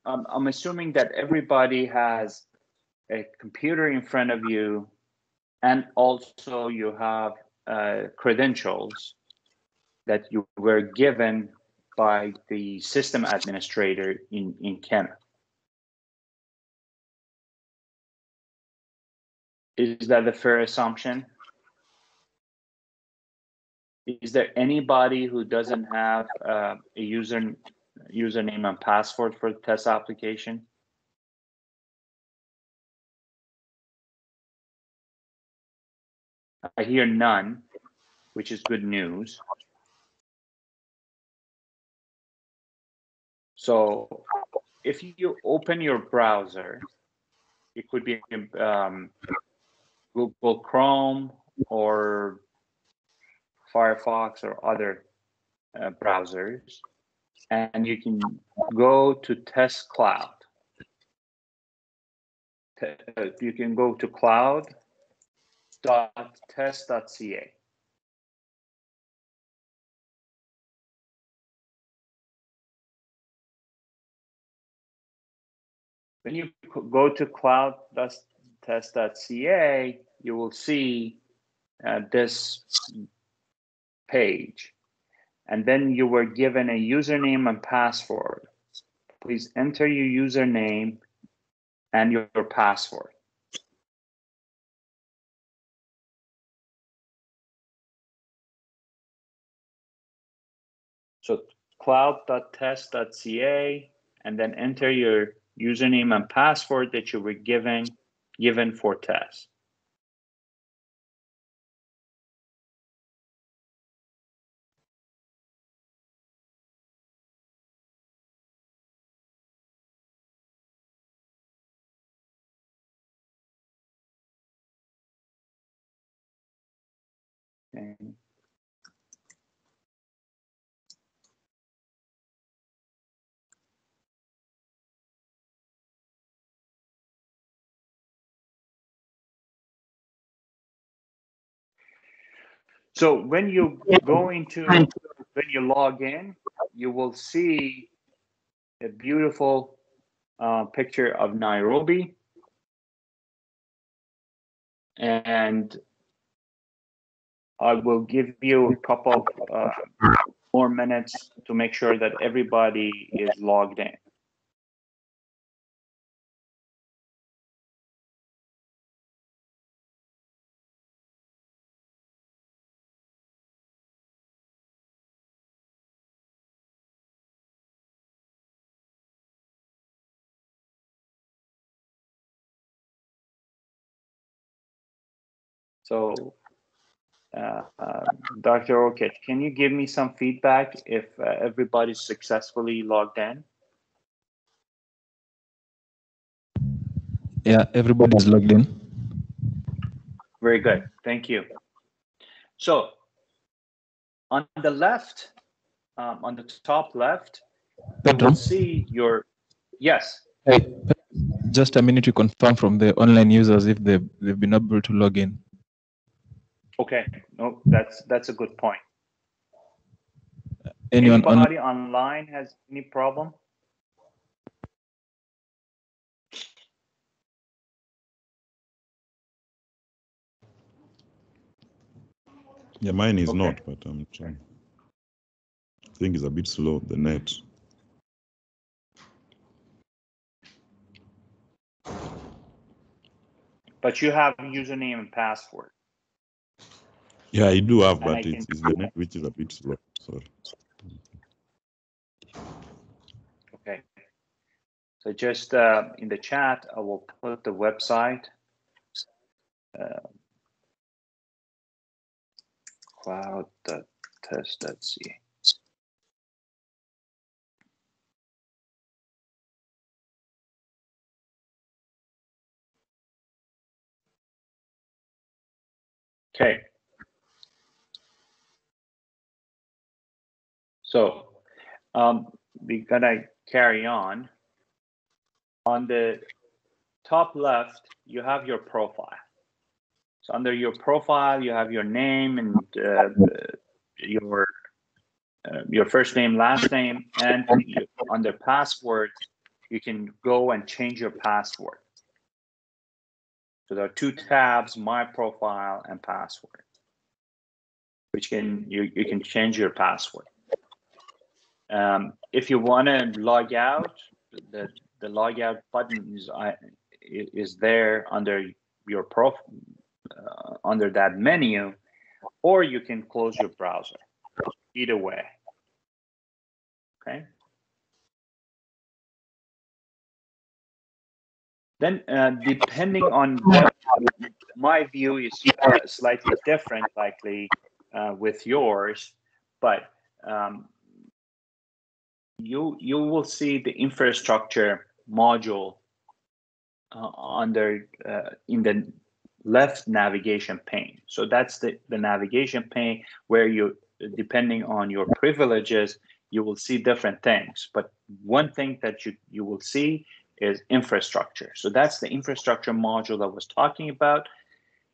I'm assuming that everybody has a computer in front of you, and also you have credentials that you were given by the system administrator in KeNHA. Is that a fair assumption? Is there anybody who doesn't have a username and password for the TES application? I hear none, which is good news. So if you open your browser, it could be Google Chrome or Firefox or other browsers, and you can go to TES Cloud. You can go to cloud.tes.ca. When you go to cloud.tes.ca, you will see this page. And then you were given a username and password please enter your username and your password. So cloud.test.ca, and then enter your username and password that you were given for test. Okay. So when you log in, you will see a beautiful picture of Nairobi. And I will give you a couple of more minutes to make sure that everybody is logged in. So, Dr. Orchid, can you give me some feedback if everybody's successfully logged in? Yeah, everybody's logged in. Very good, thank you. So, on the left, on the top left, you will see your, yes. Hey, just a minute to confirm from the online users if they've been able to log in. Okay, no, that's a good point. Anyone Anybody online has any problem? Yeah, mine is not, but I'm trying. I think it's a bit slow, the net. But you have username and password. Yeah, I do have, And but it's the net which is a bit slow. Sorry. Okay. So just in the chat, I will put the website. Cloud.test.ca. Okay. So we're gonna carry on. On the top left, you have your profile. So under your profile, you have your name and your first name, last name, and under password, you can go and change your password. So there are two tabs: My Profile and Password, which you can change your password. If you want to log out, the log out button is there under your under that menu, or you can close your browser. Either way. Okay. Then, depending on what my view is, slightly different, likely with yours, but you will see the infrastructure module under in the left navigation pane. So that's the navigation pane where you, depending on your privileges, you will see different things. But one thing that you will see is infrastructure. So that's the infrastructure module I was talking about,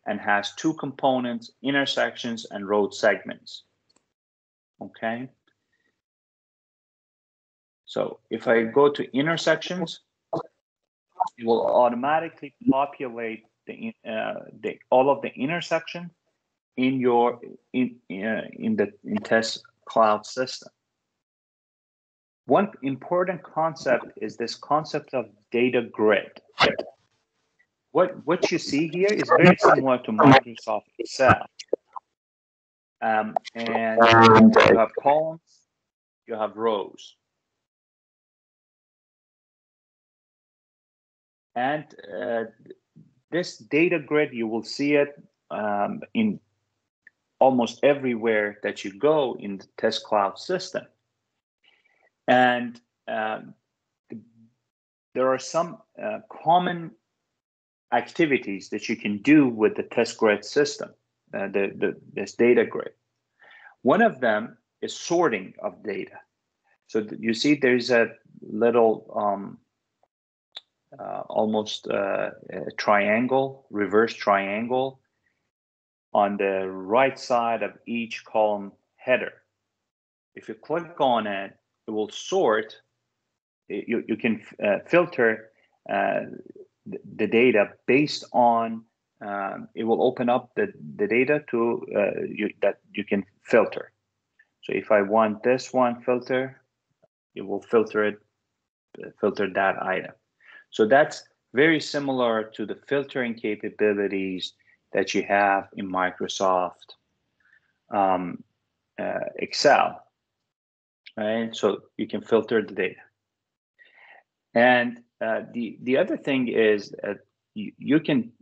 and has two components: intersections and road segments. Okay. So if I go to intersections, it will automatically populate all of the intersection in your in TES cloud system. One important concept is this concept of data grid. What you see here is very similar to Microsoft Excel. And you have columns, you have rows. And this data grid, you will see it in almost everywhere that you go in the TES Cloud system. And there are some common activities that you can do with the TES grid system, this data grid. One of them is sorting of data. So you see there's a little almost a triangle, reverse triangle on the right side of each column header. If you click on it, it will sort. You can filter the data based on, it will open up the data to that you can filter. So if I want this one filter, it will filter that item. So that's very similar to the filtering capabilities that you have in Microsoft Excel, right? So you can filter the data. And the other thing is you can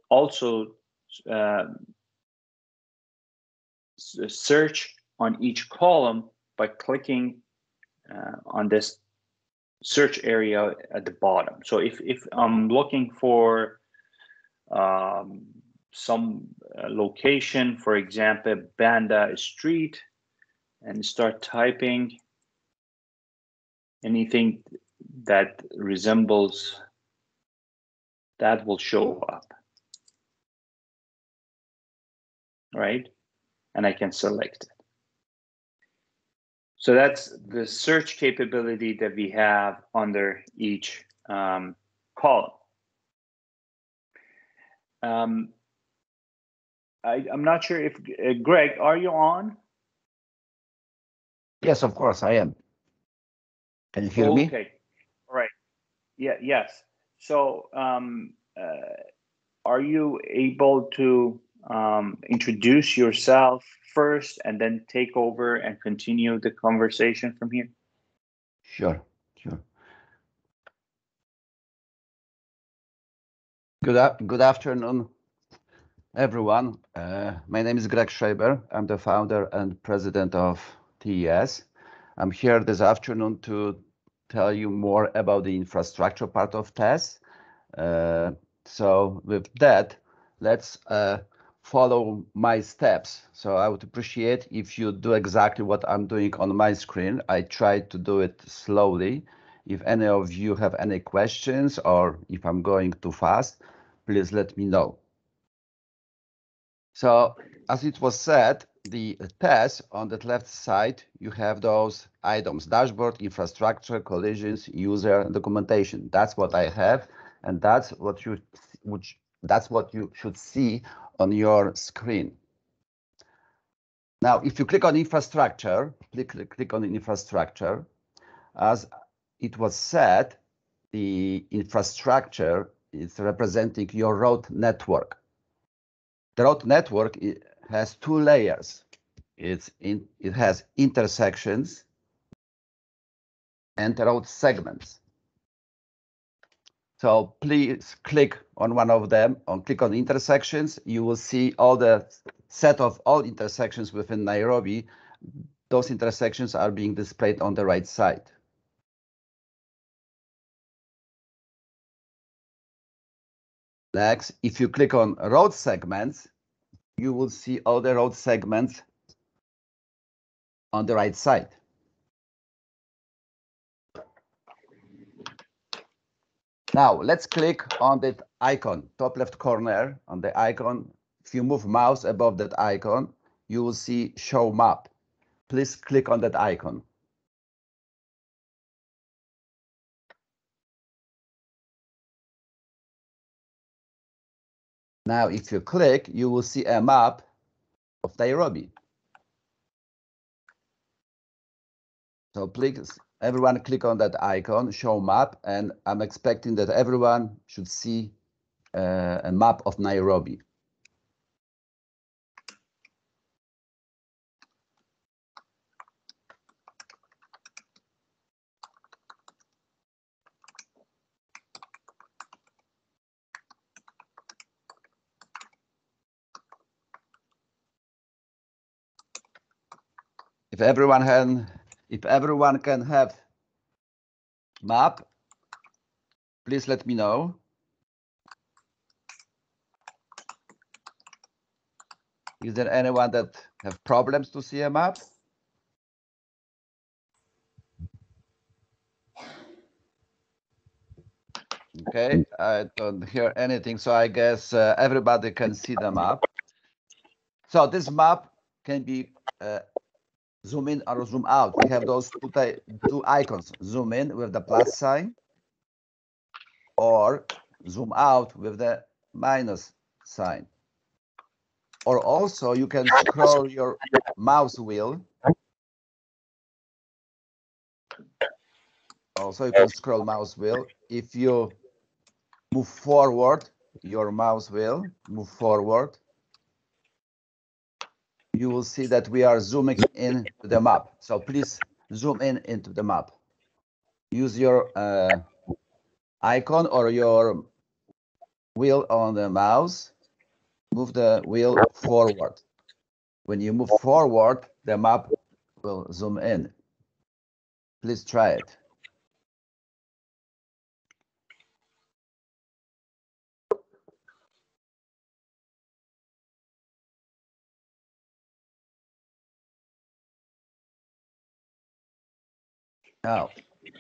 also search on each column by clicking on this search area at the bottom. So if I'm looking for some location, for example, Banda Street, and start typing anything that resembles, that will show up, right? And I can select it. So that's the search capability that we have under each column. I'm not sure if, Greg, are you on? Yes, of course I am. Can you hear me? Okay, all right. Yeah, yes. So are you able to introduce yourself first and then take over and continue the conversation from here? Sure. Good afternoon, everyone. My name is Greg Schreiber. I'm the founder and president of TES. I'm here this afternoon to tell you more about the infrastructure part of TES. So with that, let's follow my steps. So I would appreciate if you do exactly what I'm doing on my screen. I try to do it slowly. If any of you have any questions or if I'm going too fast, please let me know. So as it was said, the TES on the left side, you have those items: dashboard, infrastructure, collisions, user, documentation. That's what I have, and that's what you should see on your screen. Now, if you click on infrastructure, click on infrastructure. As it was said, the infrastructure is representing your road network. The road network has two layers. It has intersections and road segments. So please click on one of them. Click on intersections. You will see all the set of all intersections within Nairobi. Those intersections are being displayed on the right side. Next, if you click on road segments, you will see all the road segments on the right side. Now let's click on that icon, top left corner on the icon. If you move mouse above that icon, you will see show map. Please click on that icon. Now, if you click, you will see a map of Nairobi. So please Everyone click on that icon, show map, and I'm expecting that everyone should see a map of Nairobi. If everyone can have map, please let me know. Is there anyone that have problems to see a map? Okay, I don't hear anything, so I guess everybody can see the map. So this map can be zoom in or zoom out. We have those two icons, zoom in with the plus sign or zoom out with the minus sign. Or also you can scroll your mouse wheel. Also you can scroll mouse wheel. If you move forward your mouse wheel, move forward, you will see that we are zooming in to the map. So please zoom in into the map. Use your icon or your wheel on the mouse. Move the wheel forward. When you move forward, the map will zoom in. Please try it. Now,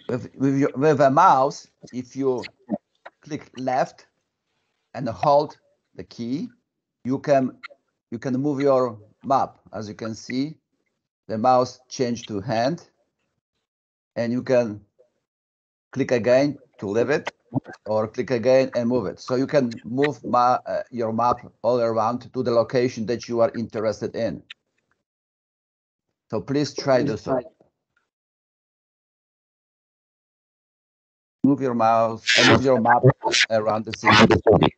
with a mouse, if you click left and hold the key, you can move your map. As you can see, the mouse changed to hand, and you can click again to leave it, or click again and move it. So you can move your map all around to the location that you are interested in. So please try this out. Move your mouse and move your map around the city.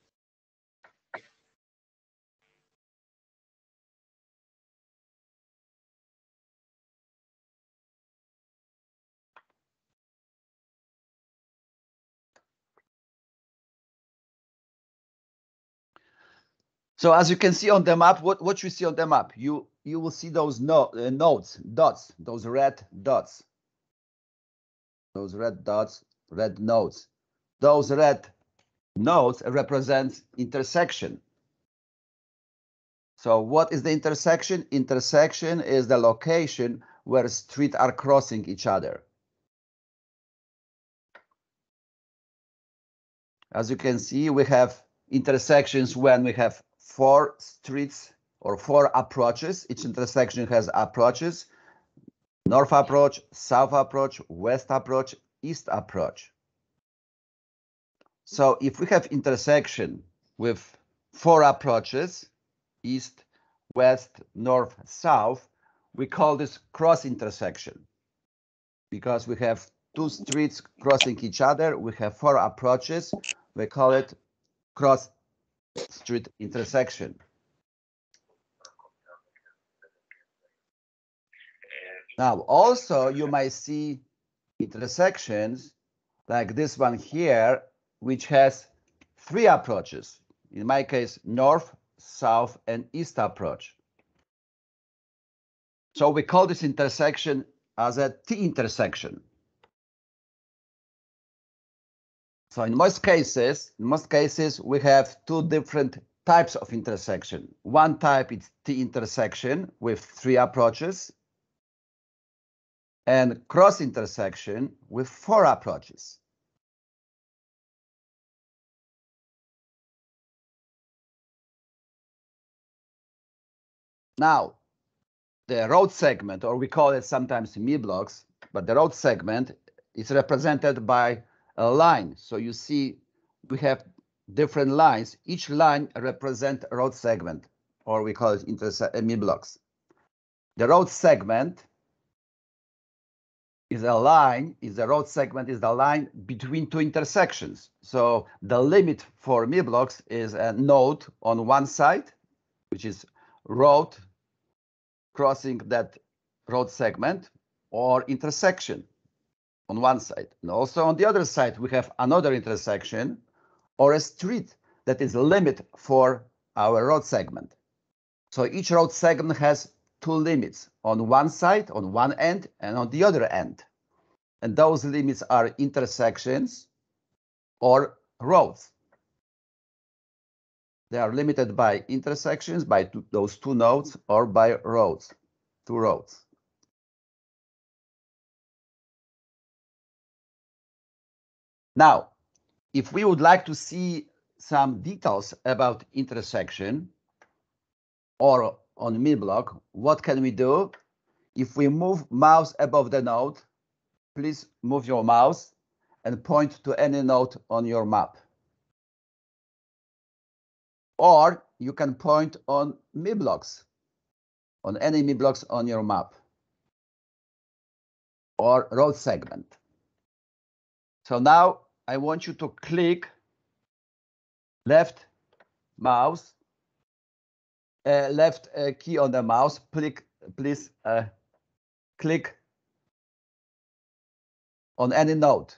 So as you can see on the map, what you see on the map, you will see those dots, those red dots. Those red dots, red nodes. Those red nodes represent intersection. So what is the intersection? Intersection is the location where streets are crossing each other. As you can see, we have intersections when we have 4 streets or 4 approaches. Each intersection has approaches: north approach, south approach, west approach, east approach. So if we have intersection with 4 approaches, east, west, north, south, we call this cross intersection. Because we have 2 streets crossing each other, we have 4 approaches, we call it cross street intersection. Now, also you might see intersections like this one here, which has 3 approaches. In my case, north, south, and east approach. So we call this intersection as a T-intersection. So in most cases, we have 2 different types of intersection. One type is T-intersection with 3 approaches, and cross intersection with 4 approaches. Now, the road segment, or we call it sometimes mi-blocks, but the road segment is represented by a line. So you see we have different lines. Each line represents a road segment, or we call it mi-blocks. The road segment is a line, is a road segment, is the line between two intersections. So the limit for me blocks is a node on one side, which is road crossing that road segment, or intersection on one side. And also on the other side, we have another intersection or a street that is a limit for our road segment. So each road segment has two limits on one side, on one end, and on the other end. And those limits are intersections or roads. They are limited by intersections, by those two nodes, or by roads, two roads. Now, if we would like to see some details about intersection or on me block, what can we do? If we move mouse above the node, please move your mouse and point to any node on your map. Or you can point on me blocks, on any me blocks on your map or road segment. So now I want you to click left mouse, left key on the mouse. Please click on any node.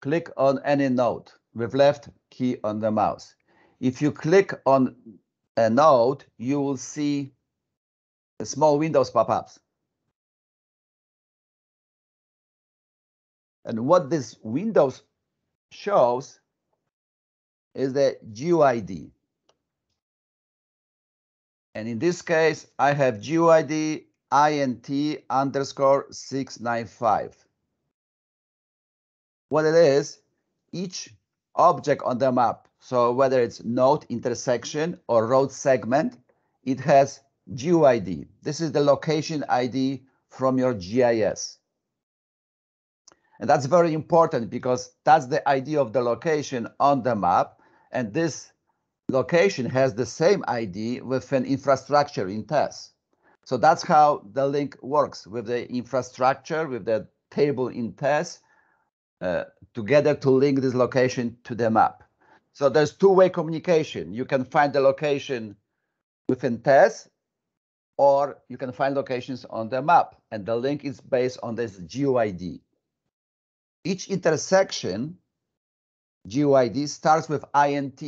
Click on any node with left key on the mouse. If you click on a node, you will see the small windows pop-ups. And what this windows shows is the GUID. And in this case, I have GUID INT_695. What it is, each object on the map, so whether it's node, intersection, or road segment, it has GUID. This is the location ID from your GIS. And that's very important because that's the ID of the location on the map. And this location has the same ID with an infrastructure in TES. So that's how the link works with the infrastructure, with the table in TES, together to link this location to the map. So there's two-way communication. You can find the location within TES, or you can find locations on the map. And the link is based on this GUID. Each intersection GUID starts with INT.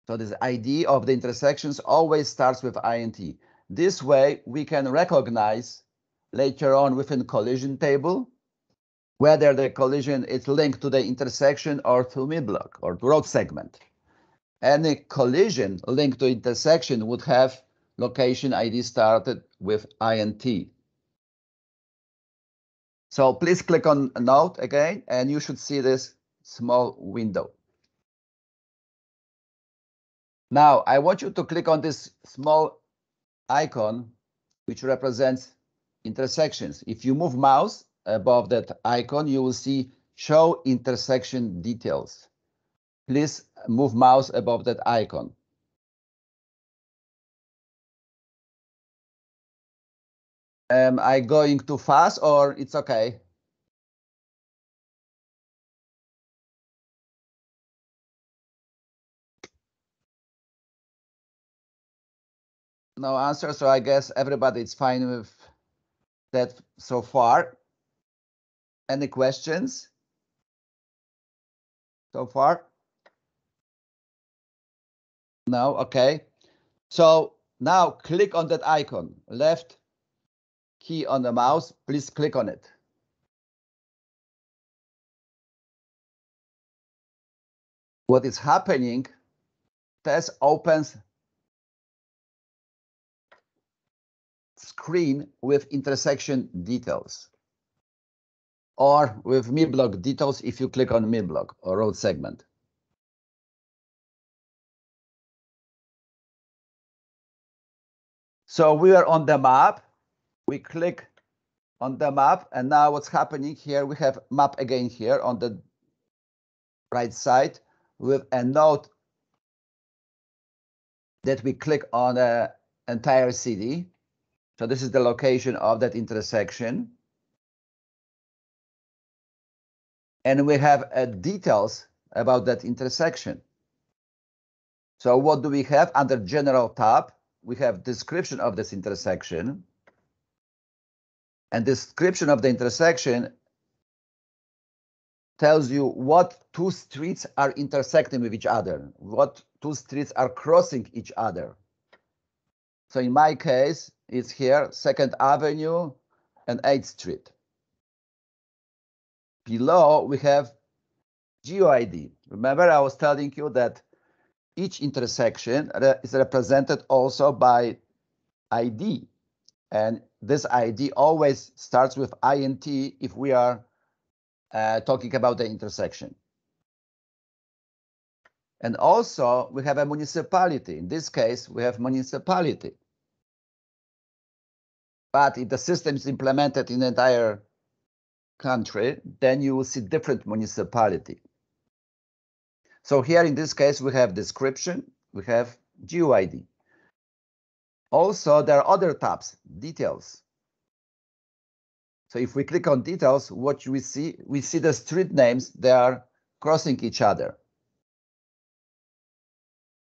So this ID of the intersections always starts with INT. This way, we can recognize later on within collision table whether the collision is linked to the intersection or to me block or to road segment. Any collision linked to intersection would have location ID started with INT. So please click on a node again, and you should see this small window. Now, I want you to click on this small icon, which represents intersections. If you move mouse above that icon, you will see Show Intersection Details. Please move mouse above that icon. Am I going too fast or it's okay? No answer, so I guess everybody is fine with that so far. Any questions so far? No, okay. So now click on that icon, left key on the mouse, please click on it. What is happening, TES opens screen with intersection details or with me block details if you click on me block or road segment. So we are on the map, we click on the map, and now what's happening here, we have map again here on the right side with a node that we click on entire city. So this is the location of that intersection. And we have details about that intersection. So what do we have under General tab? We have description of this intersection. And description of the intersection tells you what two streets are intersecting with each other, what two streets are crossing each other. So in my case, it's here, 2nd Avenue and 8th Street. Below, we have GeoID. Remember, I was telling you that each intersection is represented also by ID. And this ID always starts with INT if we are talking about the intersection. And also, we have a municipality. In this case, we have municipality. But if the system is implemented in the entire country, then you will see different municipality. So here in this case, we have description, we have GeoID. Also, there are other tabs, details. So if we click on details, what we see the street names, they are crossing each other.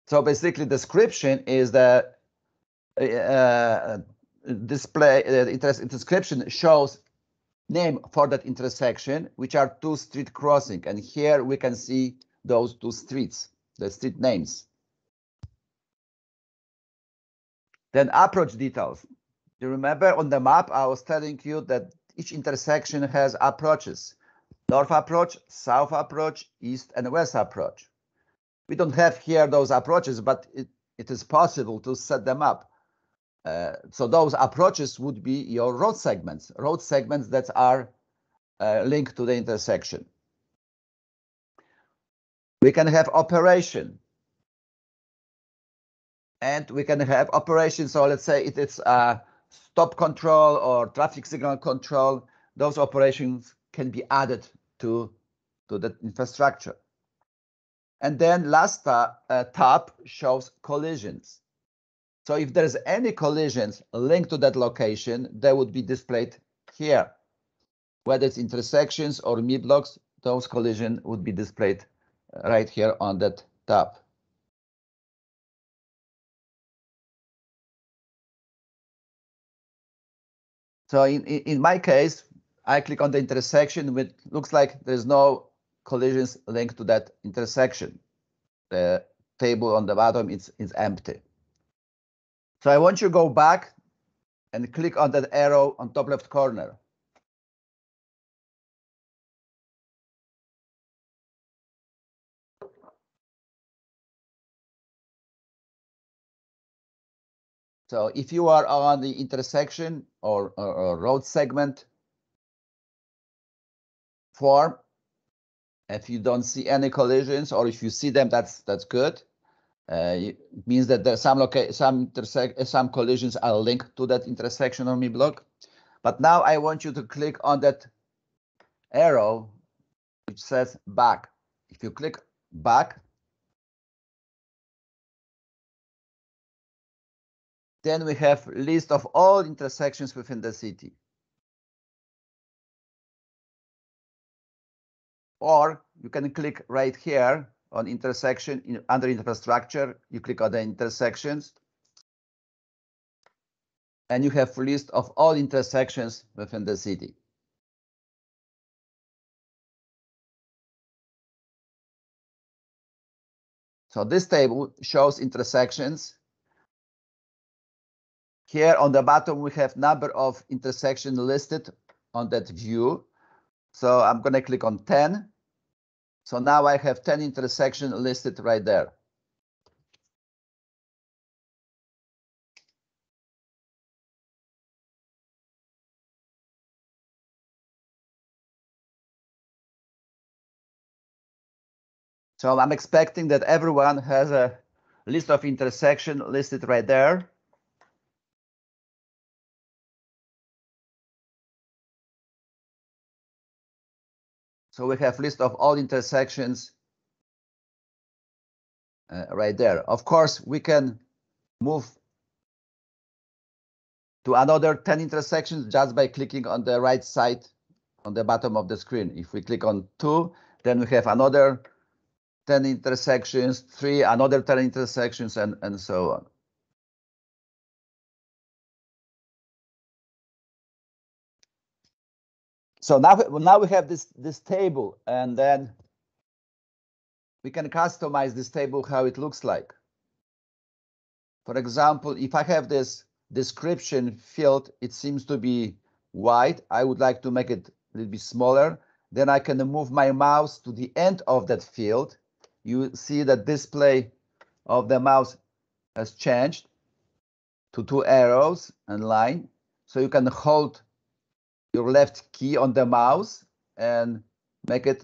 So basically, description is the description shows name for that intersection, which are two street crossing. And here we can see those two streets, the street names. Then approach details. You remember on the map, I was telling you that each intersection has approaches. North approach, south approach, east and west approach. We don't have here those approaches, but it is possible to set them up. So those approaches would be your road segments that are linked to the intersection. We can have operation. And we can have operation. So let's say it's stop control or traffic signal control. Those operations can be added to the infrastructure. And then last tab shows collisions. So if there's any collisions linked to that location, they would be displayed here. Whether it's intersections or mid-blocks, those collisions would be displayed right here on that tab. So in my case, I click on the intersection, which looks like there's no collisions linked to that intersection. The table on the bottom is empty. So I want you to go back and click on that arrow on top left corner. So if you are on the intersection or road segment form, if you don't see any collisions, or if you see them, that's good. It means that there are some collisions are linked to that intersection or mid-block. But now I want you to click on that arrow which says back. If you click back, then we have a list of all intersections within the city. Or you can click right here on intersection under infrastructure. You click on the intersections. And you have a list of all intersections within the city. So this table shows intersections. Here on the bottom, we have number of intersections listed on that view. So I'm going to click on 10. So now I have 10 intersections listed right there. So I'm expecting that everyone has a list of intersections listed right there. So we have list of all intersections right there. Of course, we can move to another 10 intersections just by clicking on the right side on the bottom of the screen. If we click on 2, then we have another 10 intersections, 3, another 10 intersections, and so on. So now we have this table, and then we can customize this table how it looks like. For example, if I have this description field, it seems to be wide. I would like to make it a little bit smaller. Then I can move my mouse to the end of that field. You see that display of the mouse has changed to 2 arrows and line. So you can hold your left key on the mouse and make it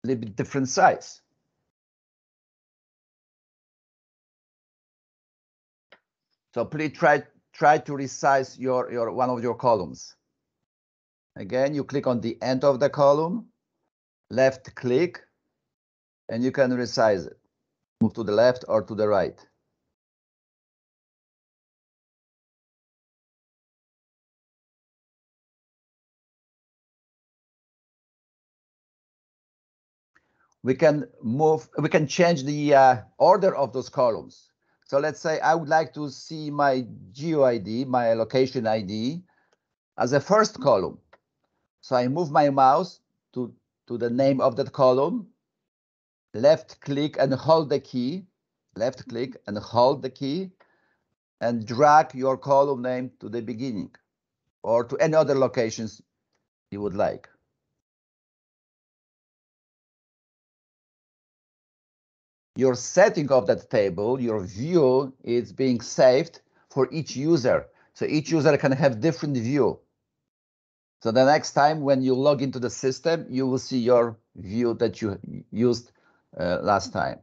a little bit different size. So please try to resize your one of your columns. Again, you click on the end of the column, left click, and you can resize it. Move to the left or to the right. We can change the order of those columns. So let's say I would like to see my GeoID, my location ID, as a first column. So I move my mouse to the name of that column, left click and hold the key, left click and hold the key, and drag your column name to the beginning or to any other locations you would like. Your setting of that table, your view, is being saved for each user. So each user can have different view. So the next time when you log into the system, you will see your view that you used last time.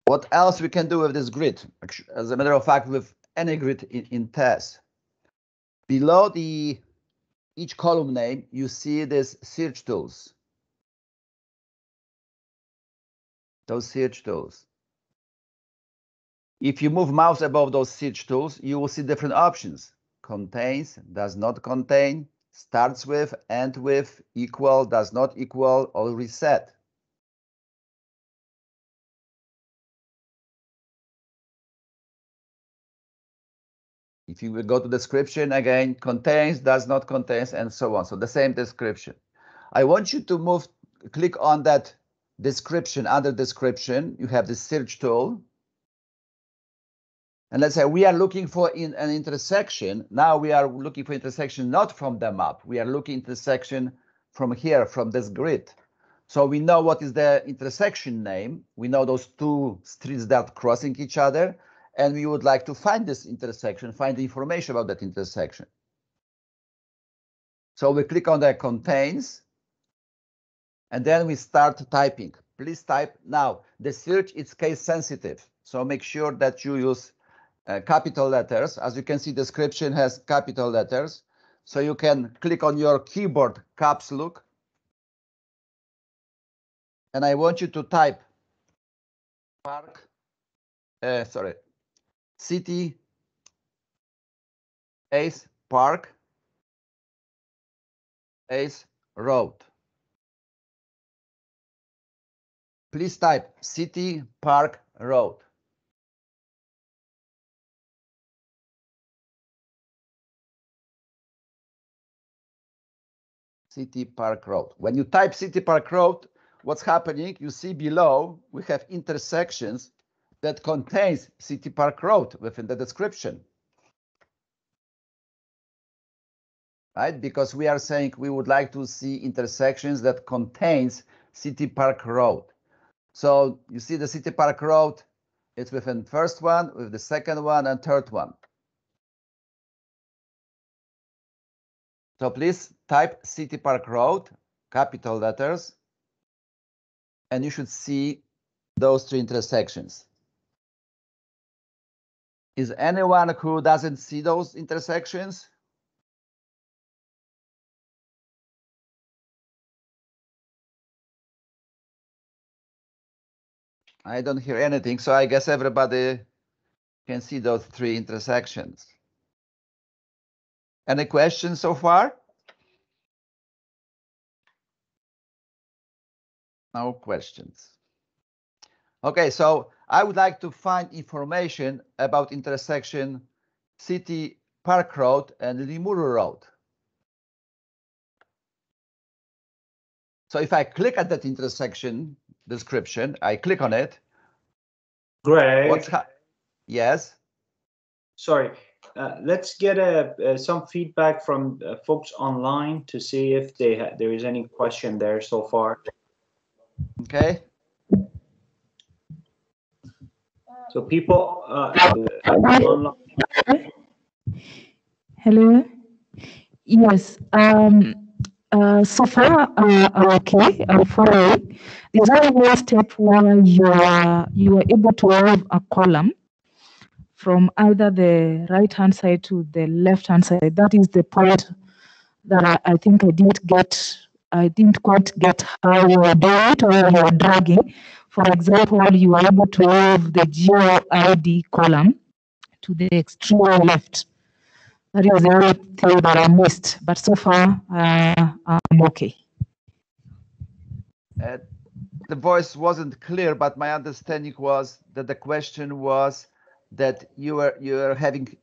What else we can do with this grid? As a matter of fact, with any grid in TES, below each column name, you see this search tools. Those search tools. If you move mouse above those search tools, you will see different options. Contains, does not contain, starts with, end with, equal, does not equal, or reset. If you will go to description, again, contains, does not contains, and so on. So the same description. I want you to click on that description. Under description, you have the search tool. And let's say we are looking for an intersection. Now we are looking for intersection not from the map. We are looking intersection from here, from this grid. So we know what is the intersection name. We know those 2 streets that are crossing each other. And we would like to find this intersection, find the information about that intersection. So we click on the contains. And then we start typing. Please type. Now, the search is case sensitive. So make sure that you use capital letters. As you can see, description has capital letters. So you can click on your keyboard caps lock. And I want you to type city, Ace, park, Ace, road. Please type city, park, road. City Park Road. When you type City Park Road, what's happening? You see below we have intersections that contains City Park Road within the description. right? Because we are saying we would like to see intersections that contains City Park Road. So you see the City Park Road, it's within first one, with the second one and third one. So please type City Park Road, capital letters, and you should see those three intersections. Is anyone who doesn't see those intersections? I don't hear anything, so I guess everybody can see those three intersections. Any questions so far? No questions. Okay, so I would like to find information about intersection City Park Road and Limuru Road. So if I click at that intersection description, I click on it. Greg. Yes. Sorry, let's get some feedback from folks online to see if there is any question there so far. Okay. So people online. Hello. Yes. So far, okay. Following. There's only one step where you are able to have a column from either the right hand side to the left hand side. That is the point that I think I didn't get. I didn't quite get how you were doing it or you were dragging. For example, you are able to have the geo ID column to the extreme left. That is the only thing that I missed, but so far I'm okay. The voice wasn't clear, but my understanding was that the question was that you are having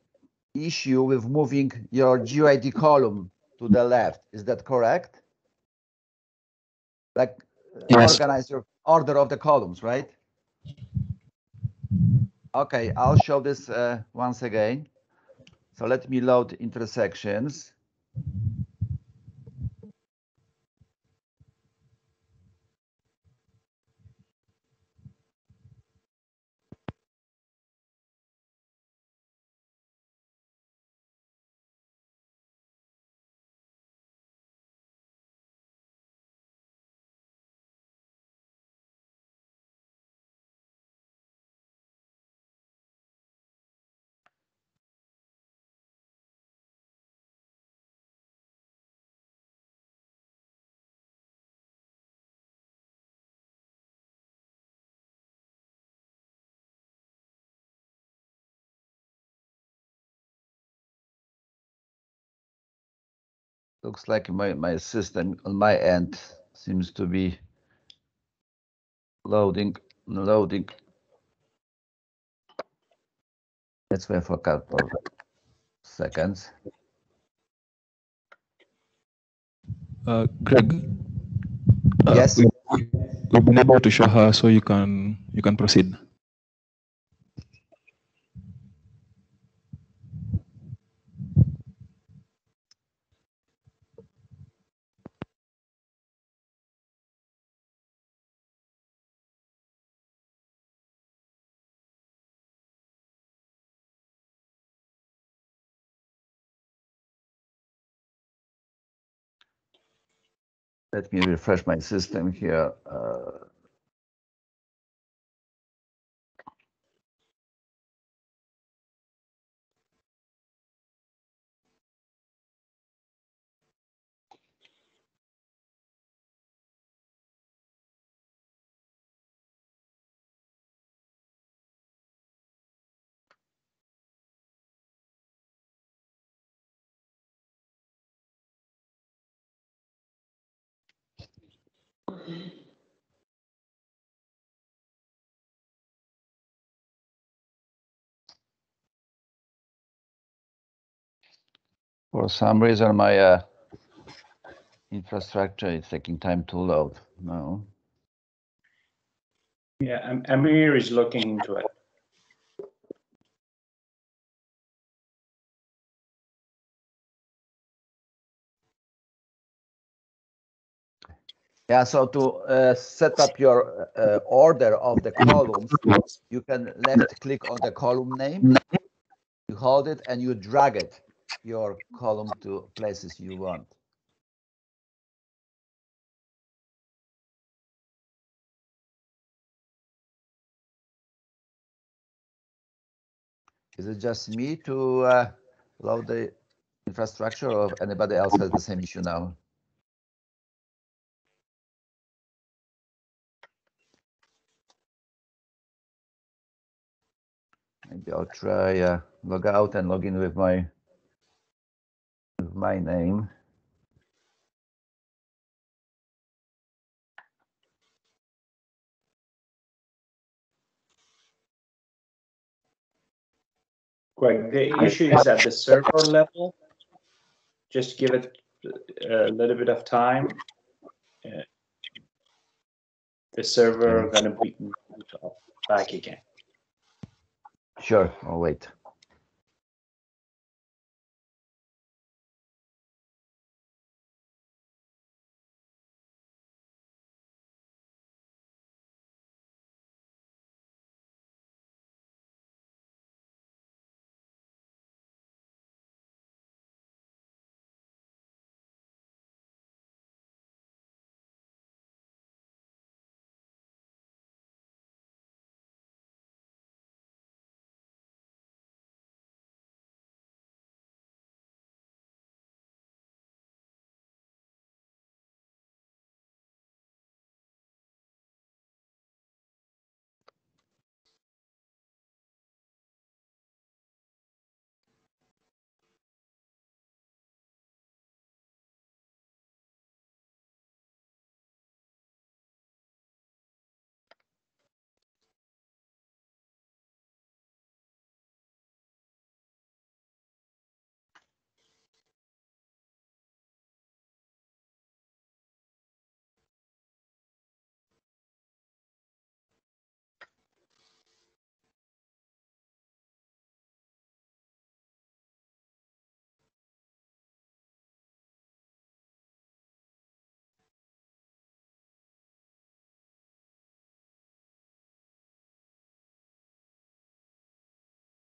issue with moving your GeoID column to the left. Is that correct? Like yes. Organize your order of the columns, right? Okay, I'll show this once again. So let me load intersections. Looks like my system on my end seems to be loading. Let's wait for a couple of seconds. Greg. Yes. We've been able to show her, so you can proceed. Let me refresh my system here. For some reason, my infrastructure is taking time to load. No. Yeah, Amir is looking into it. Yeah, so to set up your order of the columns, you can left click on the column name, you hold it and you drag it, your column to places you want. Is it just me to load the infrastructure, or anybody else has the same issue now? Maybe I'll try log out and log in with my name. Greg, the issue is at the server level. Just give it a little bit of time. The server gonna be back again. Sure, I'll wait.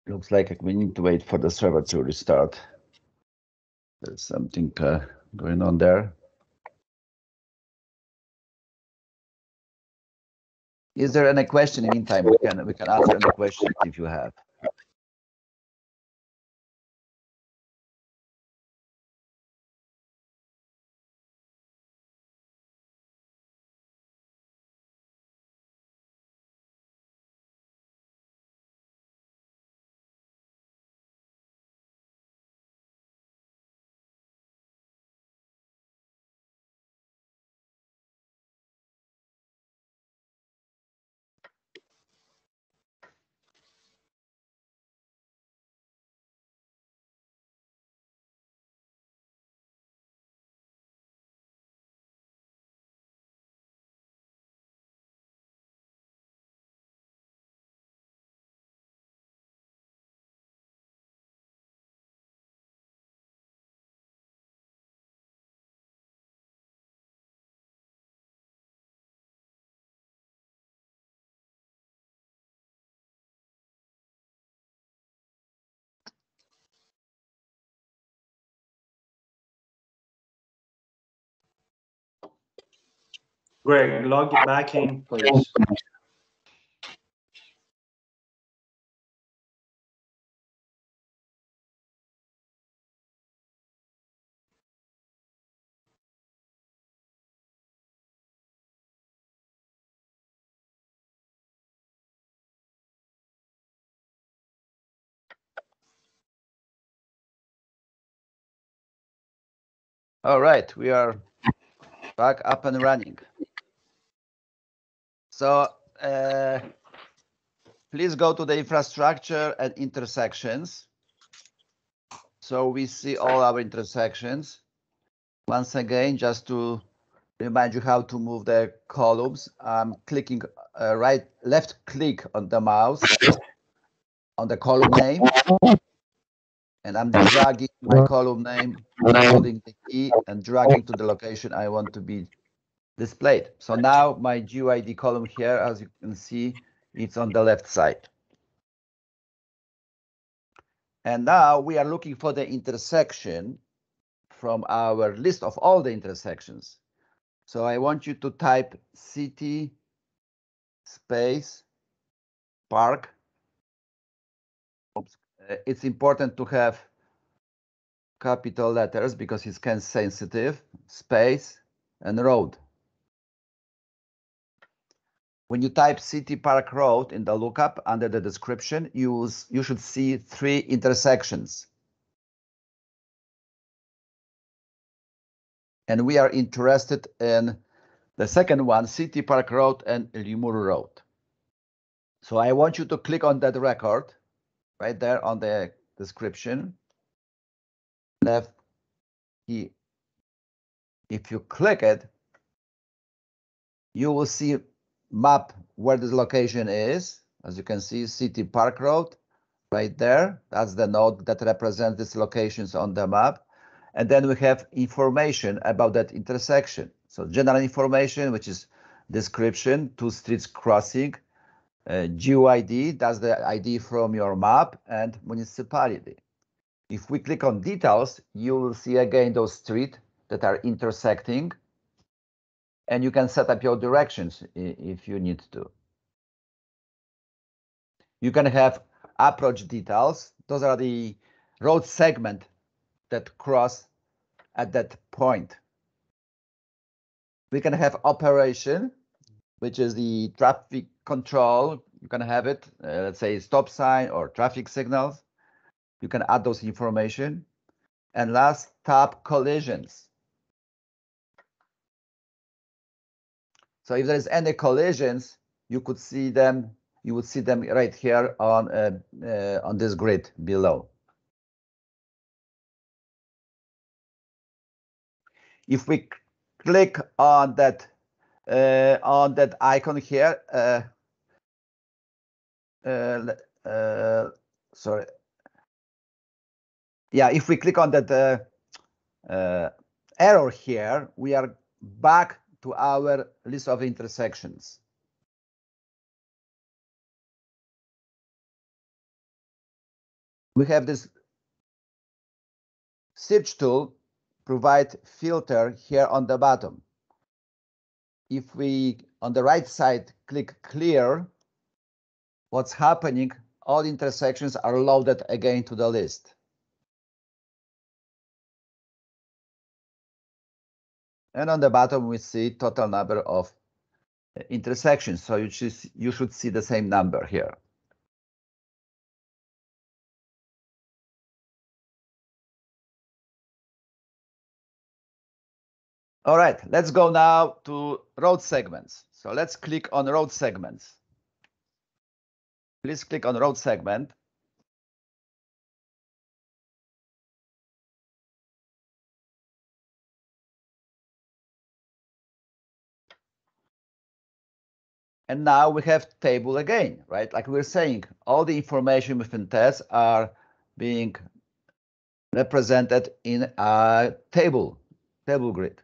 Looks like we need to wait for the server to restart. There's something going on there. Is there any question? In the meantime, we can answer any questions if you have. Greg, log it back in, please. All right, we are back up and running. So please go to the infrastructure and intersections. So we see all our intersections. Once again, just to remind you how to move the columns, I'm clicking left click on the mouse on the column name, and I'm dragging my column name, holding the key and dragging to the location I want to be displayed. So now my GUID column here, as you can see, it's on the left side. And now we are looking for the intersection from our list of all the intersections. So I want you to type city space park. Oops. It's important to have capital letters because it's scan sensitive, space, and road. When you type City Park Road in the lookup under the description, you should see 3 intersections. And we are interested in the second one, City Park Road and Limuru Road. So I want you to click on that record right there on the description. Left key. If you click it, you will see map where this location is. As you can see, City Park Road right there. That's the node that represents these locations on the map. And then we have information about that intersection. So general information, which is description, 2 streets crossing, GUID, that's the ID from your map, and municipality. If we click on details, you will see again those streets that are intersecting, and you can set up your directions if you need to. You can have approach details. Those are the road segment that cross at that point. We can have operation, which is the traffic control. You can have it, let's say stop sign or traffic signals. You can add those information. And last, tab collisions. So if there is any collisions, you could see them. You would see them right here on this grid below. If we click on that icon here, sorry. Yeah, if we click on that arrow here, we are back to our list of intersections. We have this search tool, provide filter here on the bottom. If we, on the right side, click clear, what's happening, all intersections are loaded again to the list. And on the bottom, we see total number of intersections. So you should see the same number here. All right, let's go now to road segments. So let's click on road segments. Please click on road segment. And now we have table again, right? Like we're saying, all the information within TES are being represented in a table grid.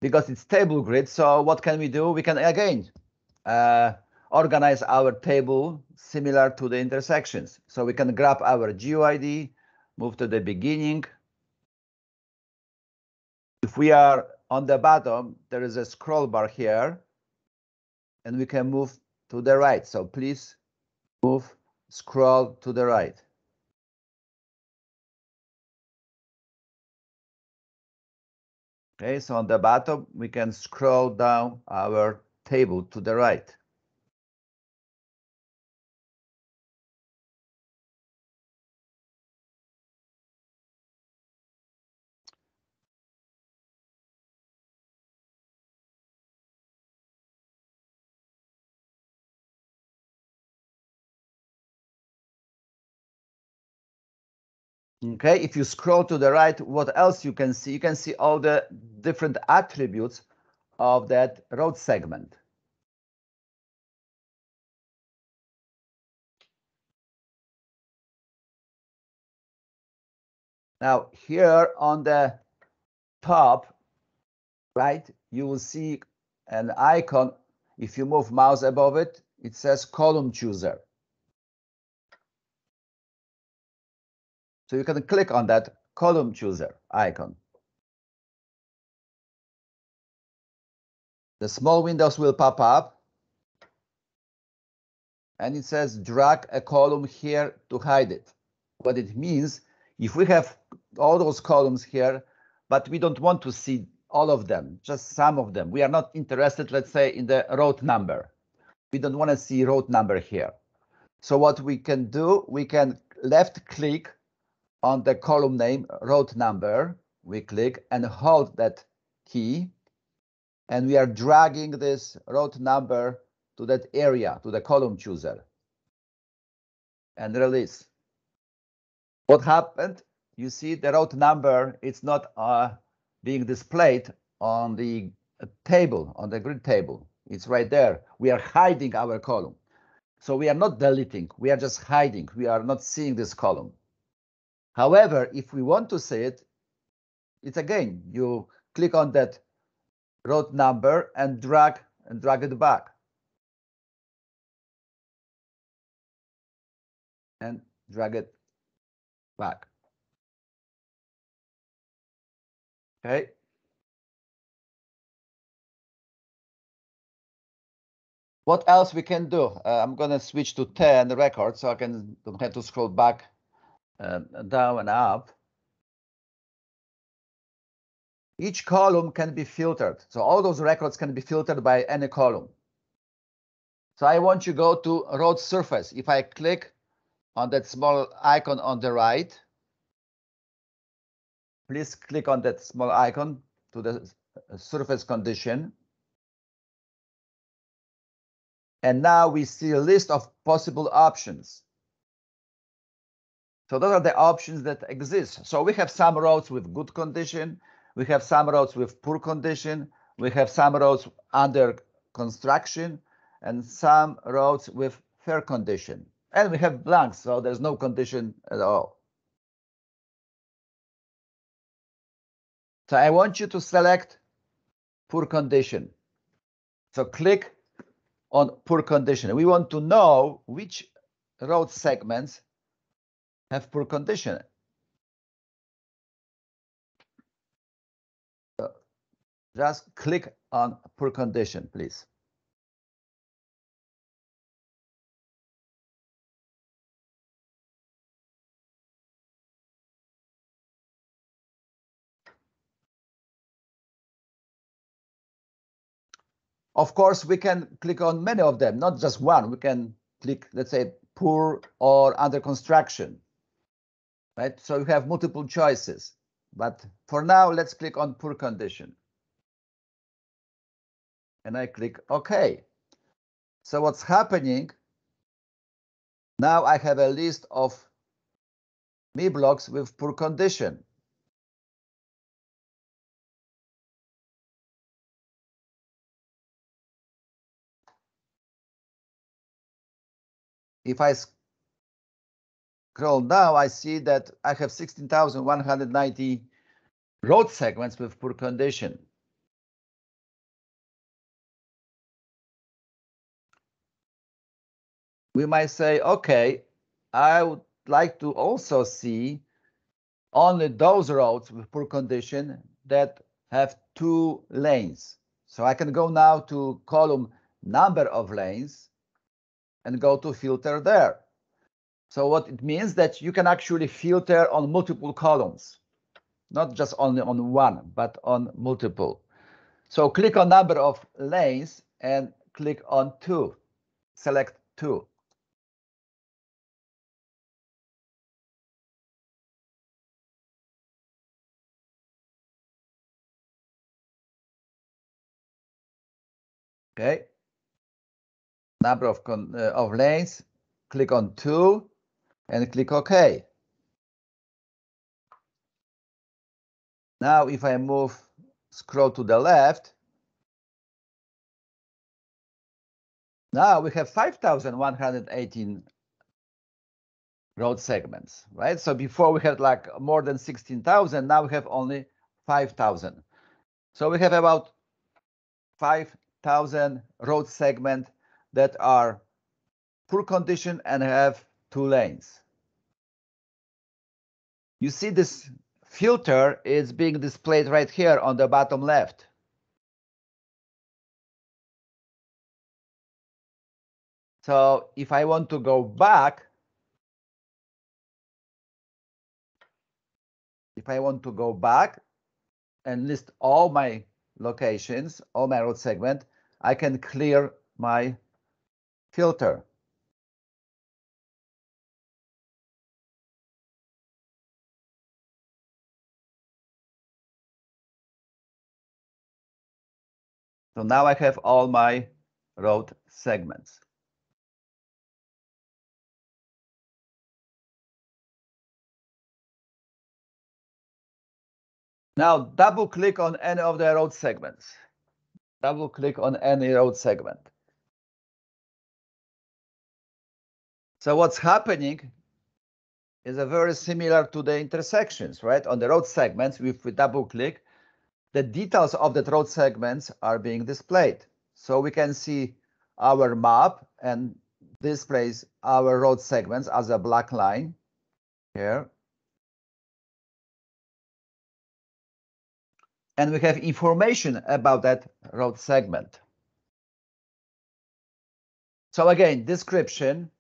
Because it's table grid, so what can we do? We can again organize our table similar to the intersections. So we can grab our GUID, move to the beginning. If we are on the bottom, there is a scroll bar here, and we can move to the right. So please move, scroll to the right. Okay, so on the bottom, we can scroll down our table to the right. Okay, if you scroll to the right, what else you can see? You can see all the different attributes of that road segment. Now here on the top, right, you will see an icon. If you move mouse above it, it says column chooser. So you can click on that column chooser icon. The small windows will pop up, and it says drag a column here to hide it. What it means, if we have all those columns here, but we don't want to see all of them, just some of them. We are not interested, let's say, in the road number. We don't want to see road number here. So what we can do, we can left click on the column name, road number. We click and hold that key, and we are dragging this road number to that area, to the column chooser, and release. What happened? You see the road number, it's not being displayed on the table, on the grid table. It's right there. We are hiding our column. So we are not deleting, we are just hiding. We are not seeing this column. However, if we want to see it, it's again, you click on that road number and drag it back. And drag it back. Okay. What else we can do? I'm going to switch to 10 record so I don't have to scroll back down and up. Each column can be filtered. So all those records can be filtered by any column. So I want you to go to road surface. If I click on that small icon on the right, please click on that small icon to the surface condition. And now we see a list of possible options. So those are the options that exist. So we have some roads with good condition. We have some roads with poor condition. We have some roads under construction and some roads with fair condition. And we have blanks, so there's no condition at all. So I want you to select poor condition. So click on poor condition. We want to know which road segments have poor condition. So just click on poor condition, please. Of course, we can click on many of them, not just one. We can click, let's say, poor or under construction, right? So you have multiple choices. But for now, let's click on poor condition. And I click OK. So what's happening? Now I have a list of ME blocks with poor condition. If I scroll down, I see that I have 16,190 road segments with poor condition. We might say, okay, I would like to also see only those roads with poor condition that have 2 lanes. So I can go now to column number of lanes and go to filter there. So what it means that you can actually filter on multiple columns, not just only on one, but on multiple. So click on number of lanes and click on 2. Select 2. Okay. Number of lanes, click on 2 and click OK. Now if I scroll to the left, now we have 5,118 road segments, right? So before we had like more than 16,000, now we have only 5,000. So we have about 5,000 road segments that are poor condition and have 2 lanes. You see this filter is being displayed right here on the bottom left. So if I want to go back, and list all my locations, all my road segment, I can clear my filter. So now I have all my road segments. Now double click on any of the road segments. Double click on any road segment. So what's happening is very similar to the intersections, right? On the road segments, if we double click, the details of the road segments are being displayed. So we can see our map and displays our road segments as a black line here. And we have information about that road segment. So again, description.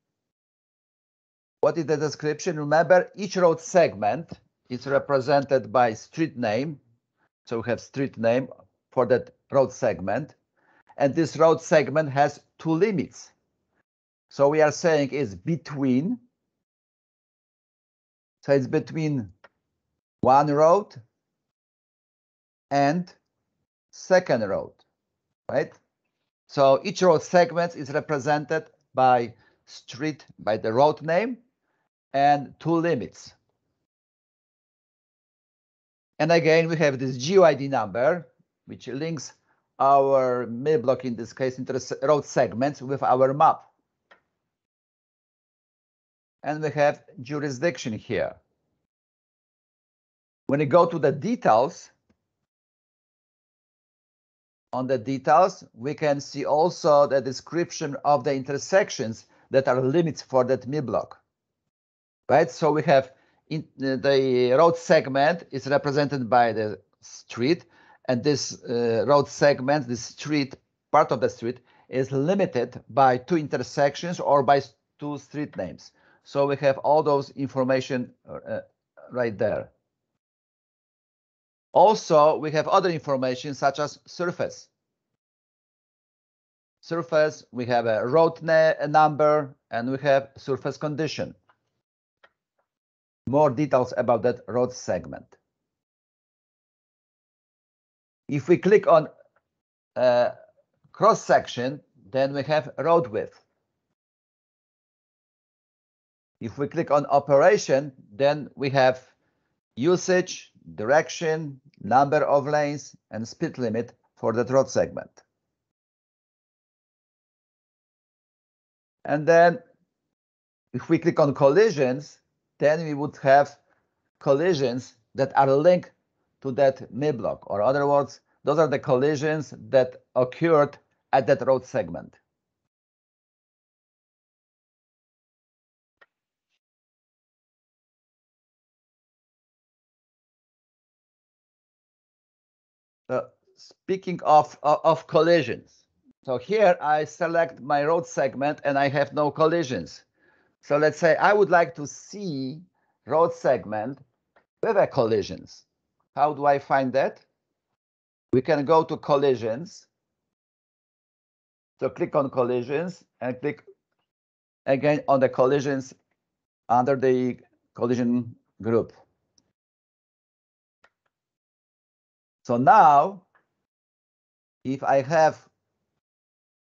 What is the description? Remember, each road segment is represented by street name. So we have street name for that road segment. And this road segment has 2 limits. So we are saying is between. So it's between one road and second road, right? So each road segment is represented by street, by the road name, and 2 limits. And again, we have this GUID number, which links our mill block, in this case, into the road segments with our map. And we have jurisdiction here. When you go to the details, on the details, we can see also the description of the intersections that are limits for that mill block. Right? So we have the road segment is represented by the street, and this road segment, this street, part of the street, is limited by 2 intersections or by 2 street names. So we have all those information right there. Also, we have other information such as surface. Surface, we have a road number, and we have surface condition. More details about that road segment. If we click on cross section, then we have road width. If we click on operation, then we have usage, direction, number of lanes, and speed limit for that road segment. And then if we click on collisions, then we would have collisions that are linked to that mill block, or in other words, those are the collisions that occurred at that road segment. Speaking of collisions, so here I select my road segment and I have no collisions. So let's say I would like to see road segment with a collisions. How do I find that? We can go to collisions. So click on collisions and click again on the collisions under the collision group. So now, if I have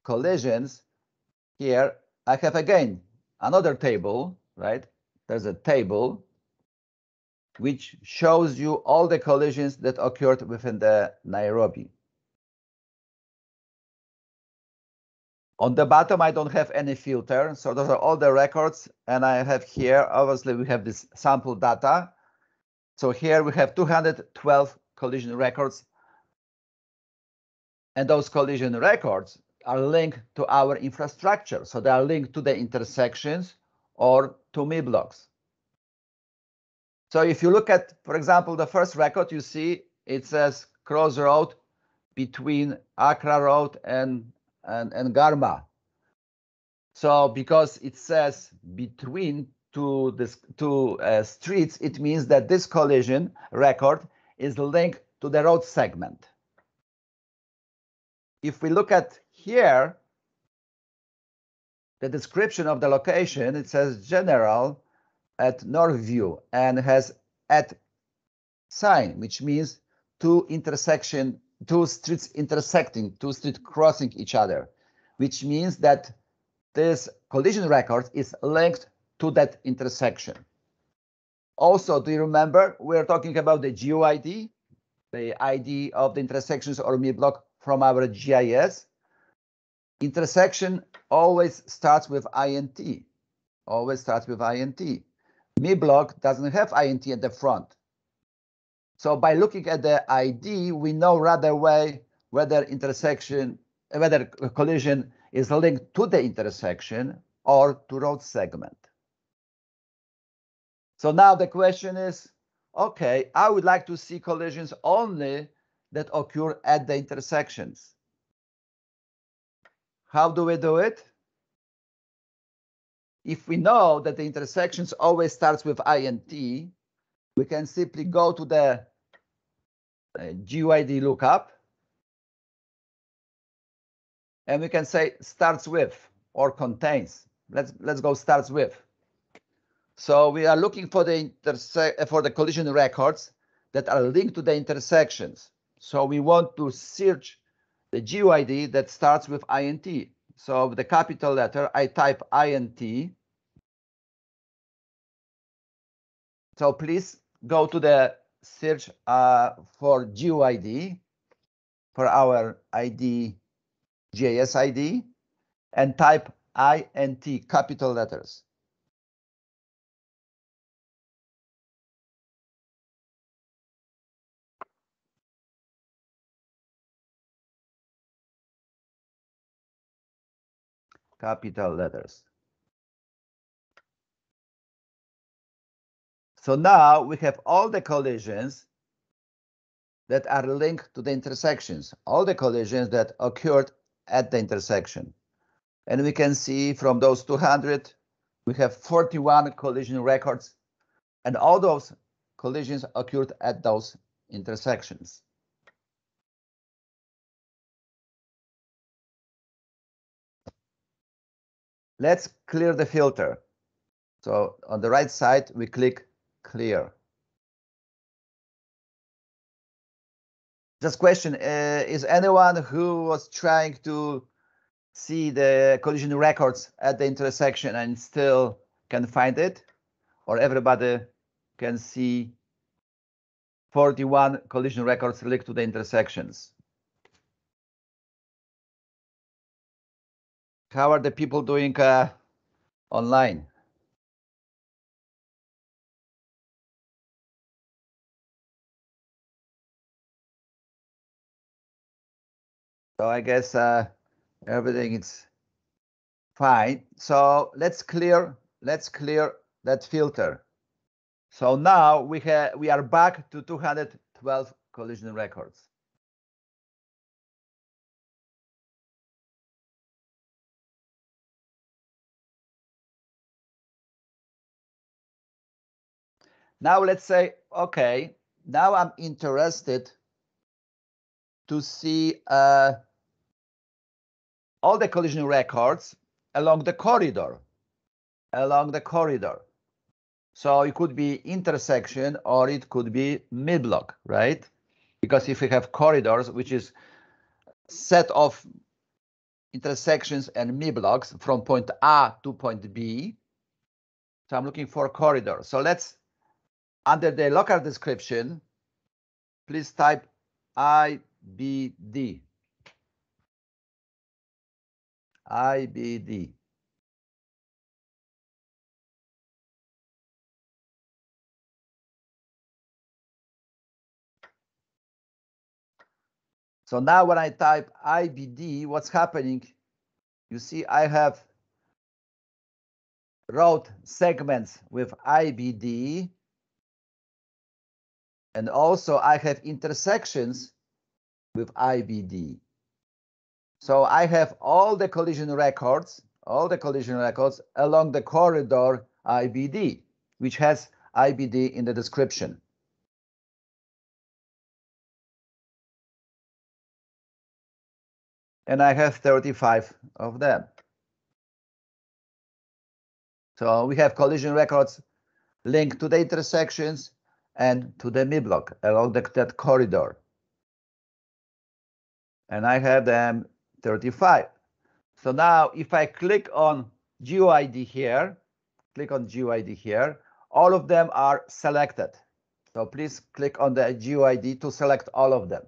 collisions here, I have again another table, right? There's a table which shows you all the collisions that occurred within the Nairobi. On the bottom, I don't have any filter. So those are all the records. And I have here, obviously, we have this sample data. So here we have 212 collision records. And those collision records are linked to our infrastructure. So they are linked to the intersections or to MI blocks. So if you look at, for example, the first record, you see it says crossroad between Accra Road and Garma. So because it says between two streets, it means that this collision record is linked to the road segment. If we look at here, the description of the location, it says general at Northview and has at sign, which means two streets intersecting, two streets crossing each other, which means that this collision record is linked to that intersection. Also, do you remember we're talking about the GUID, the ID of the intersections or MI block from our GIS? Intersection always starts with INT, always starts with INT. MI block doesn't have INT at the front. So by looking at the ID, we know right away whether collision is linked to the intersection or to road segment. So now the question is, okay, I would like to see collisions only that occur at the intersections. How do we do it? If we know that the intersections always starts with INT, we can simply go to the GUID lookup, and we can say starts with or contains. Let's go starts with. So we are looking for the collision records that are linked to the intersections. So we want to search the GUID that starts with INT. So with the capital letter, I type INT. So please go to the search for GUID for our ID, GIS ID, and type INT, capital letters. Capital letters. So now we have all the collisions that are linked to the intersections, all the collisions that occurred at the intersection. And we can see from those 200, we have 41 collision records, and all those collisions occurred at those intersections. Let's clear the filter. So on the right side, we click clear. Just question, is anyone who was trying to see the collision records at the intersection and still can find it? Or everybody can see 41 collision records linked to the intersections? How are the people doing online? So I guess everything is fine. So let's clear that filter. So now we are back to 212 collision records. Now let's say, okay, now I'm interested to see all the collision records along the corridor. So it could be intersection or it could be mid-block, right? Because if we have corridors, which is set of intersections and mid-blocks from point A to point B, so I'm looking for a corridor. So let's, under the local description, please type IBD. IBD. So now when I type IBD, what's happening? You see, I have road segments with IBD, and also I have intersections with IBD. So I have all the collision records along the corridor IBD, which has IBD in the description. And I have 35 of them. So we have collision records linked to the intersections and to the mid-block along that corridor. And I have them 35. So now if I click on GUID here, all of them are selected. So please click on the GUID to select all of them.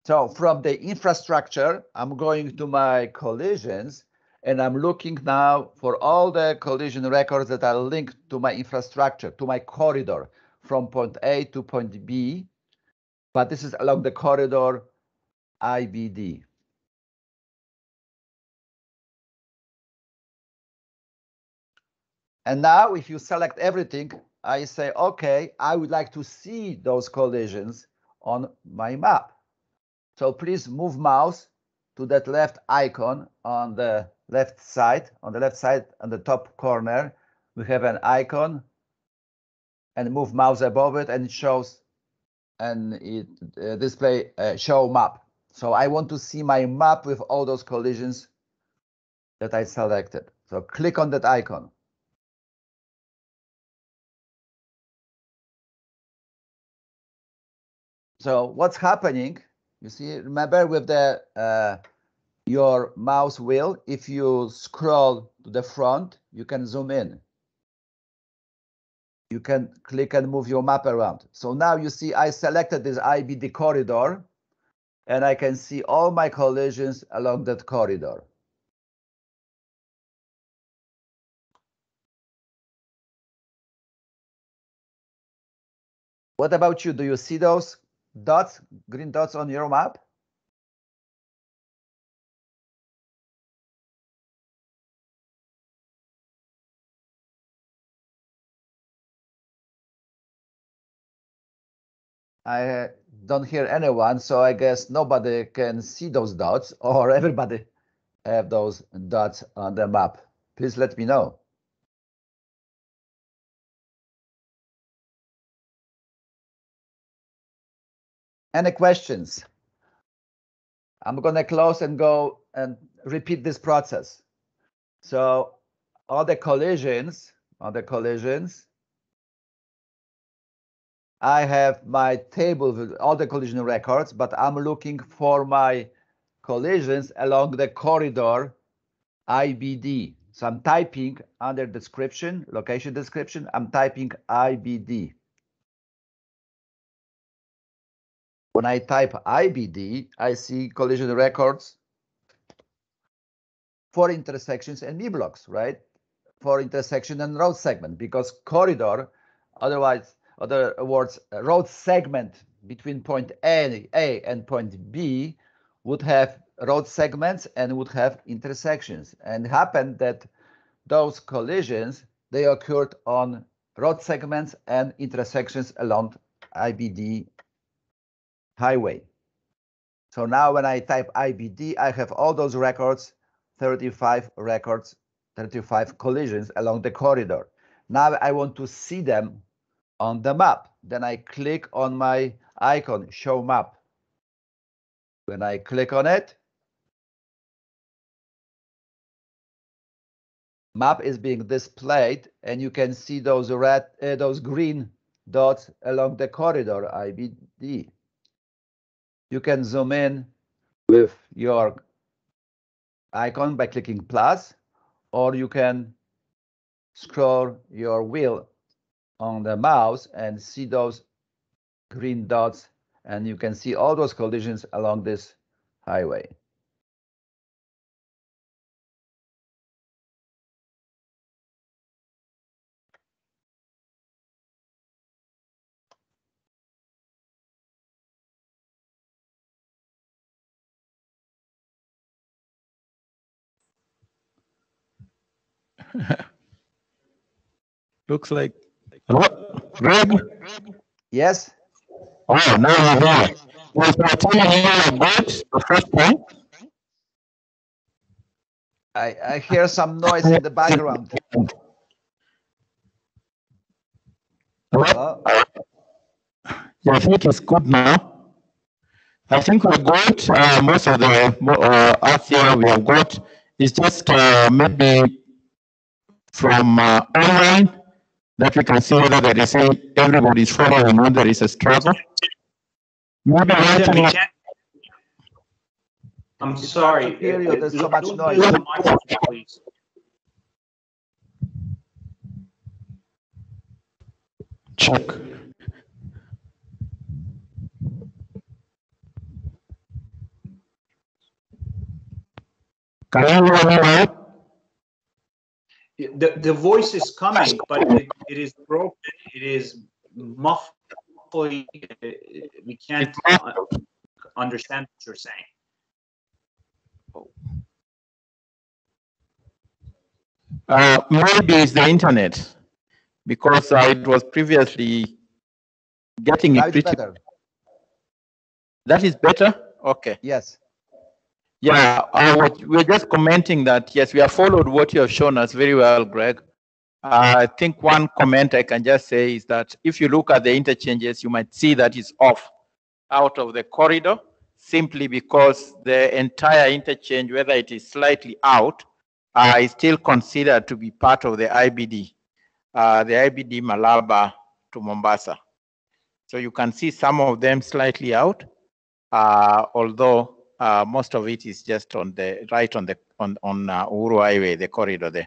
So from the infrastructure, I'm going to my collisions, and I'm looking now for all the collision records that are linked to my infrastructure, to my corridor, from point A to point B. But this is along the corridor IBD. And now if you select everything, I say, okay, I would like to see those collisions on my map. So please move mouse to that left icon on the left side. On the top corner, we have an icon, and move mouse above it, and it shows, and it display show map. So I want to see my map with all those collisions that I selected. So click on that icon. So what's happening? You see, remember with the your mouse wheel, if you scroll to the front, you can zoom in. You can click and move your map around. So now you see I selected this IBD corridor, and I can see all my collisions along that corridor. What about you? Do you see those dots, green dots on your map? I don't hear anyone, so I guess nobody can see those dots, or everybody have those dots on the map. Please let me know. Any questions? I'm going to close and go and repeat this process. So all the collisions, I have my table with all the collision records, but I'm looking for my collisions along the corridor IBD. So I'm typing under description, location description, I'm typing IBD. When I type IBD, I see collision records for intersections and B-blocks, right? For intersection and road segment, because corridor, other words, road segment between point A and point B would have road segments and would have intersections. And happened that those collisions, they occurred on road segments and intersections along IBD highway. So now when I type IBD, I have all those records, 35 records, 35 collisions along the corridor. Now I want to see them on the map. Then I click on my icon, show map. When I click on it, map is being displayed, and you can see those green dots along the corridor IBD. You can zoom in with your icon by clicking plus, or you can scroll your wheel on the mouse and see those green dots, and you can see all those collisions along this highway. Looks like. Greg? Yes? Oh, now you're there. Was my telling you about the first point? I hear some noise in the background. Hello? Yeah, I think it's good now. I think we got most of the us here we have got. It's just maybe from online that we can see whether there is everybody is following or there is a struggle. Maybe I'm sorry. Hear you. There's so much noise. The microphone, please. Check. Can you hear me now? The voice is coming, but it is broken. It is muffled. We can't understand what you're saying. Maybe it's the internet, because it was previously getting a pretty. Better. That is better? Okay. Yes. Yeah, we're just commenting that, yes, we have followed what you have shown us very well, Greg. I think one comment I can just say is that if you look at the interchanges, you might see that it's off out of the corridor, simply because the entire interchange, whether it is slightly out, is still considered to be part of the IBD Malaba to Mombasa. So you can see some of them slightly out, although most of it is just on the right on Uhuru Highway, the corridor there.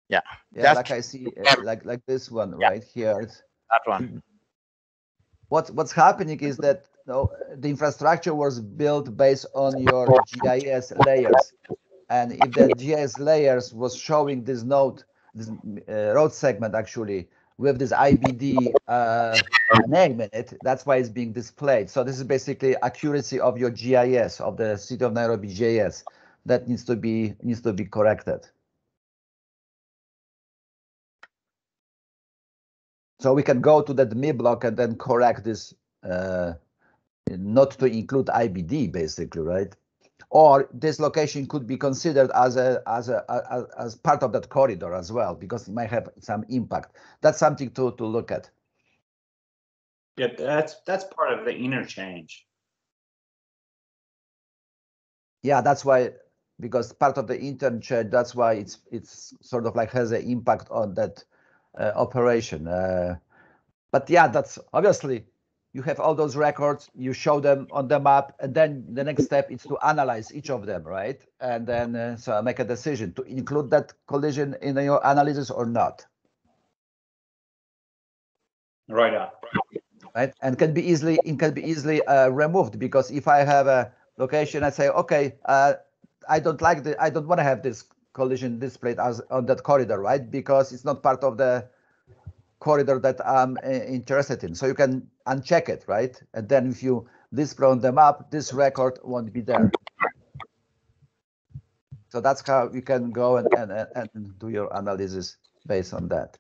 Yeah. Yeah, like I see, like this one right here. That one. What's happening is that the infrastructure was built based on your GIS layers, and if the GIS layers was showing this node, this road segment actually with this IBD name in it, that's why it's being displayed. So this is basically accuracy of your GIS of the City of Nairobi GIS that needs to be corrected. So we can go to that MI block and then correct this, not to include IBD, basically, right? Or this location could be considered as part of that corridor as well, because it might have some impact. That's something to look at. Yeah, that's part of the interchange. Yeah, that's why, because part of the interchange, that's why it's sort of like has an impact on that operation. But yeah, that's obviously you have all those records, you show them on the map, and then the next step is to analyze each of them, right? And then so make a decision to include that collision in your analysis or not. Right on. Right, and it can be easily removed, because if I have a location, I say, okay, I don't want to have this collision displayed as on that corridor, right? Because it's not part of the corridor that I'm interested in. So you can uncheck it, right? And then if you display on the map, this record won't be there. So that's how you can go and do your analysis based on that.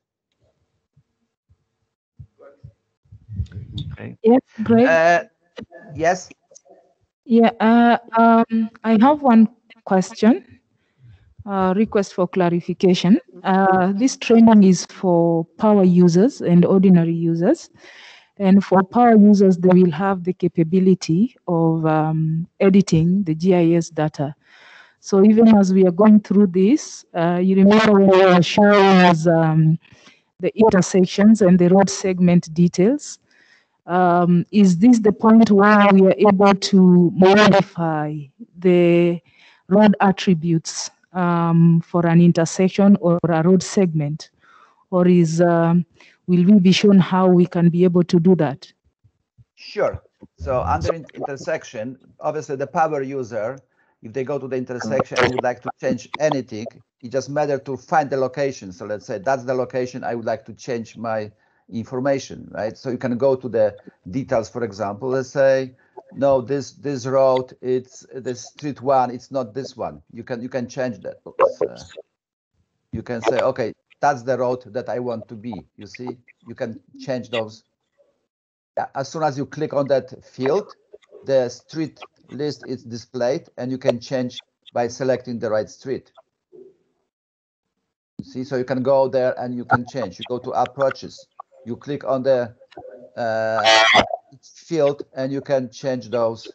Okay. Yes, Greg. Yes. Yeah, I have one question. Request for clarification. This training is for power users and ordinary users. And for power users, they will have the capability of editing the GIS data. So even as we are going through this, you remember when we were showing us the intersections and the road segment details. Is this the point where we are able to modify the road attributes for an intersection or a road segment? Or will we be shown how we can be able to do that? Sure. So under intersection, obviously the power user, if they go to the intersection and would like to change anything, it just matters to find the location. So let's say that's the location I would like to change my information, right? So you can go to the details, for example, let's say, no, this road, it's the street one, it's not this one. You can change that. You can say, okay, that's the road that I want to be. You see, you can change those. As soon as you click on that field, the street list is displayed and you can change by selecting the right street. You see, so you can go there and you can change. You go to approaches, you click on the field and you can change those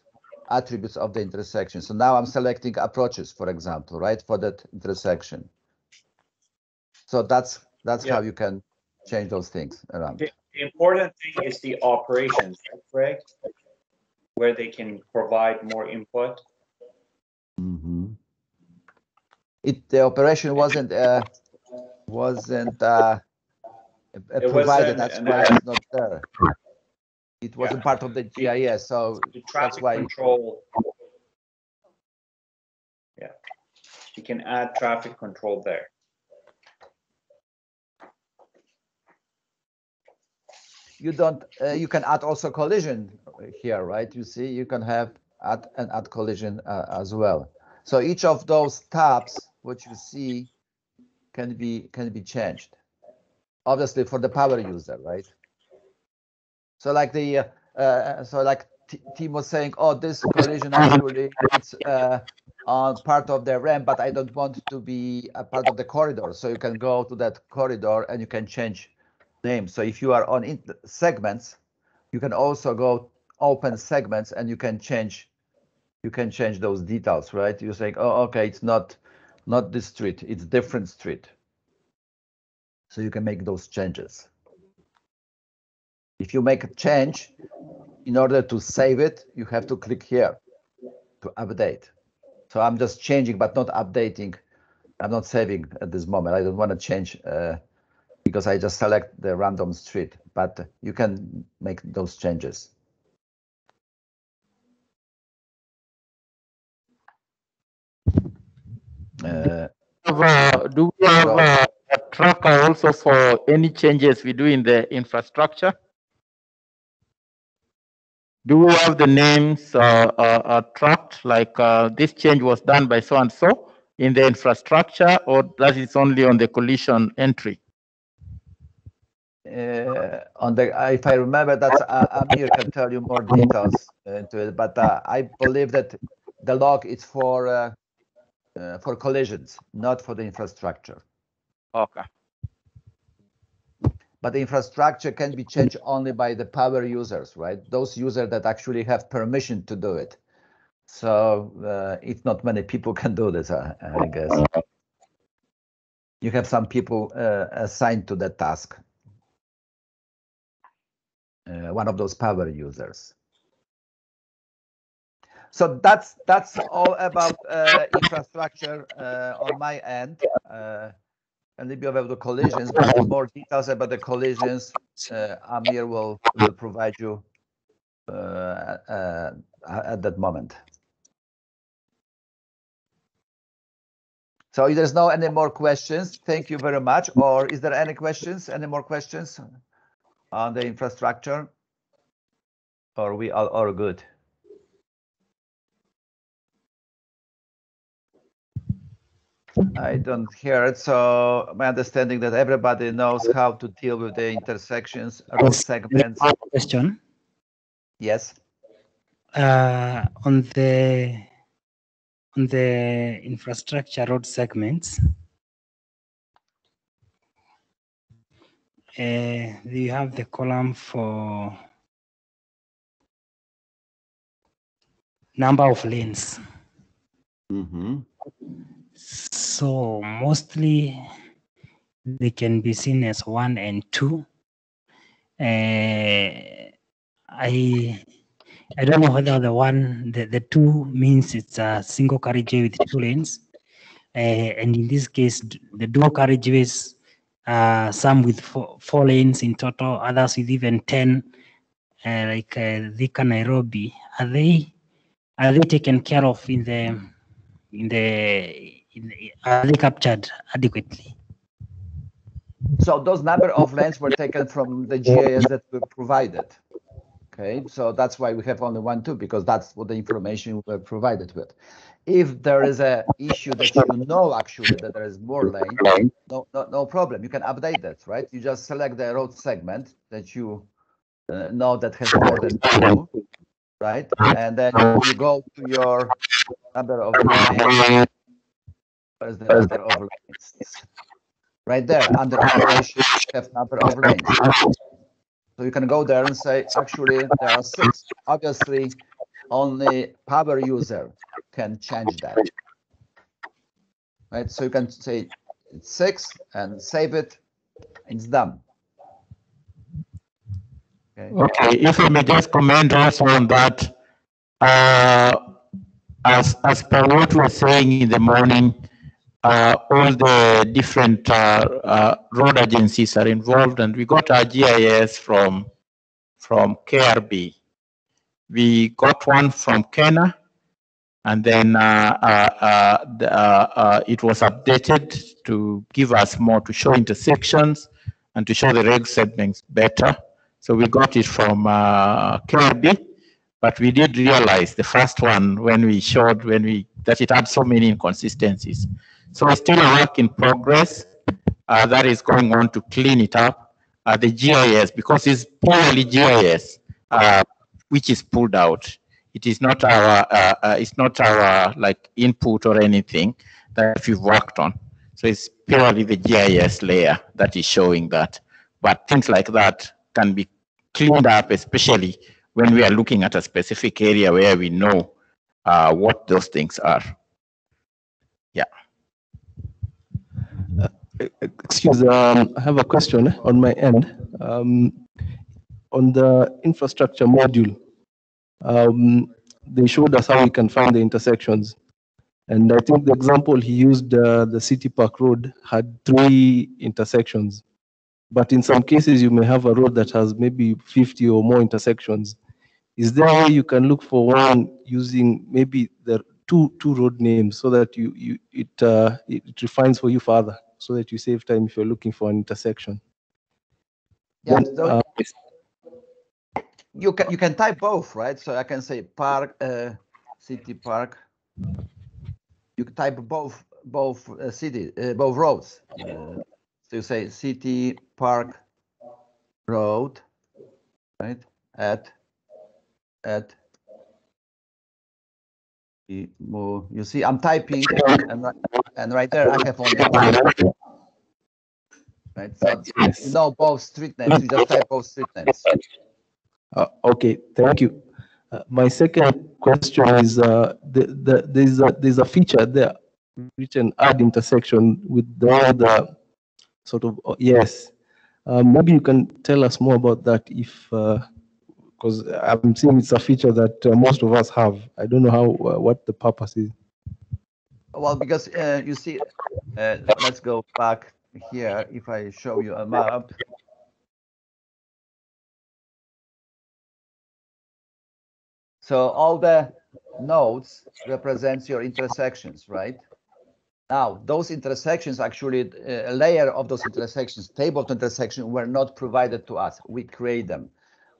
attributes of the intersection. So now I'm selecting approaches, for example, right, for that intersection. So that's how you can change those things around. The important thing is the operations, right, Greg? Where they can provide more input. Mm-hmm. The operation wasn't provided. That's why it's not there. It wasn't part of the GIS, so that's why. Control. Yeah, you can add traffic control there. You don't. You can add also collision here, right? You see, you can have add collision as well. So each of those tabs, what you see, can be changed. Obviously, for the power user, right? So like Tim was saying, oh, this collision actually it's on part of the ramp, but I don't want to be a part of the corridor. So you can go to that corridor and you can change name. So if you are on segments, you can also go open segments and you can change those details, right? You're saying, oh, okay, it's not this street, it's different street. So you can make those changes. If you make a change, in order to save it, you have to click here to update. So I'm just changing, but not updating. I'm not saving at this moment. I don't want to change because I just select the random street, but you can make those changes. Do we have a tracker also for any changes we do in the infrastructure? Do we have the names tracked, like this change was done by so and so in the infrastructure, or that is only on the collision entry? If I remember, that's Amir can tell you more details into it. But I believe that the log is for collisions, not for the infrastructure. Okay. But the infrastructure can be changed only by the power users, right? Those users that actually have permission to do it. So if not many people can do this, I guess. You have some people assigned to that task. One of those power users. So that's all about infrastructure on my end. A little bit about the collisions, but more details about the collisions, Amir will provide you at that moment. So if there's no any more questions, thank you very much. Or is there any questions? Any more questions on the infrastructure? Or we all good? I don't hear it. So my understanding that everybody knows how to deal with the intersections, road segments. Question. Yes. On the infrastructure road segments, you have the column for number of lanes. Mm-hmm. So mostly they can be seen as 1 and 2. I don't know whether the 2 means it's a single carriageway with 2 lanes. And in this case, the dual carriageways, some with 4 lanes in total, others with even 10 like Thika, Nairobi, are they taken care of are they captured adequately? So those number of lanes were taken from the GIS that were provided. Okay, so that's why we have only 1, 2, because that's what the information we were provided with. If there is a issue that you know actually that there is more lane, no problem. You can update that, right? You just select the road segment that you know that has more than 2, right? And then you go to your number of lanes. Where's the number of lanes? Right there, under operation, you have number of lanes. So you can go there and say, actually, there are 6. Obviously, only power user can change that. Right? So you can say it's 6 and save it, and it's done. Okay, if I may just comment also on that, as per what we were saying in the morning, all the different road agencies are involved, and we got our GIS from KRB. We got one from KeNHA, and then it was updated to give us more, to show intersections and to show the reg segments better. So we got it from KRB, but we did realize the first one when we showed, that it had so many inconsistencies. So it's still a work in progress that is going on to clean it up. The GIS, because it's purely GIS, which is pulled out. It is not our like input or anything that we've worked on. So it's purely the GIS layer that is showing that. But things like that can be cleaned up, especially when we are looking at a specific area where we know what those things are. Yeah. Excuse, I have a question on my end. On the infrastructure module, they showed us how we can find the intersections. And I think the example he used, the City Park Road, had 3 intersections. But in some cases, you may have a road that has maybe 50 or more intersections. Is there a way you can look for one using maybe the two road names so that it refines for you further, so that you save time if you're looking for an intersection? Yeah, then, you can type both, right? So I can say park, City Park. You can type both both roads. So you say City Park Road, right? At you see, I'm typing, and right there I have only one. Right, so you know both street names. You just type both street names. Okay, thank you. My second question is there's a feature there written add intersection with the sort of yes. Maybe you can tell us more about that, if because I'm seeing it's a feature that most of us have. I don't know how what the purpose is. Well, because you see, let's go back here. If I show you a map. So all the nodes represents your intersections, right? Now, those intersections, actually, a layer of those intersections, table of intersections, were not provided to us. We create them.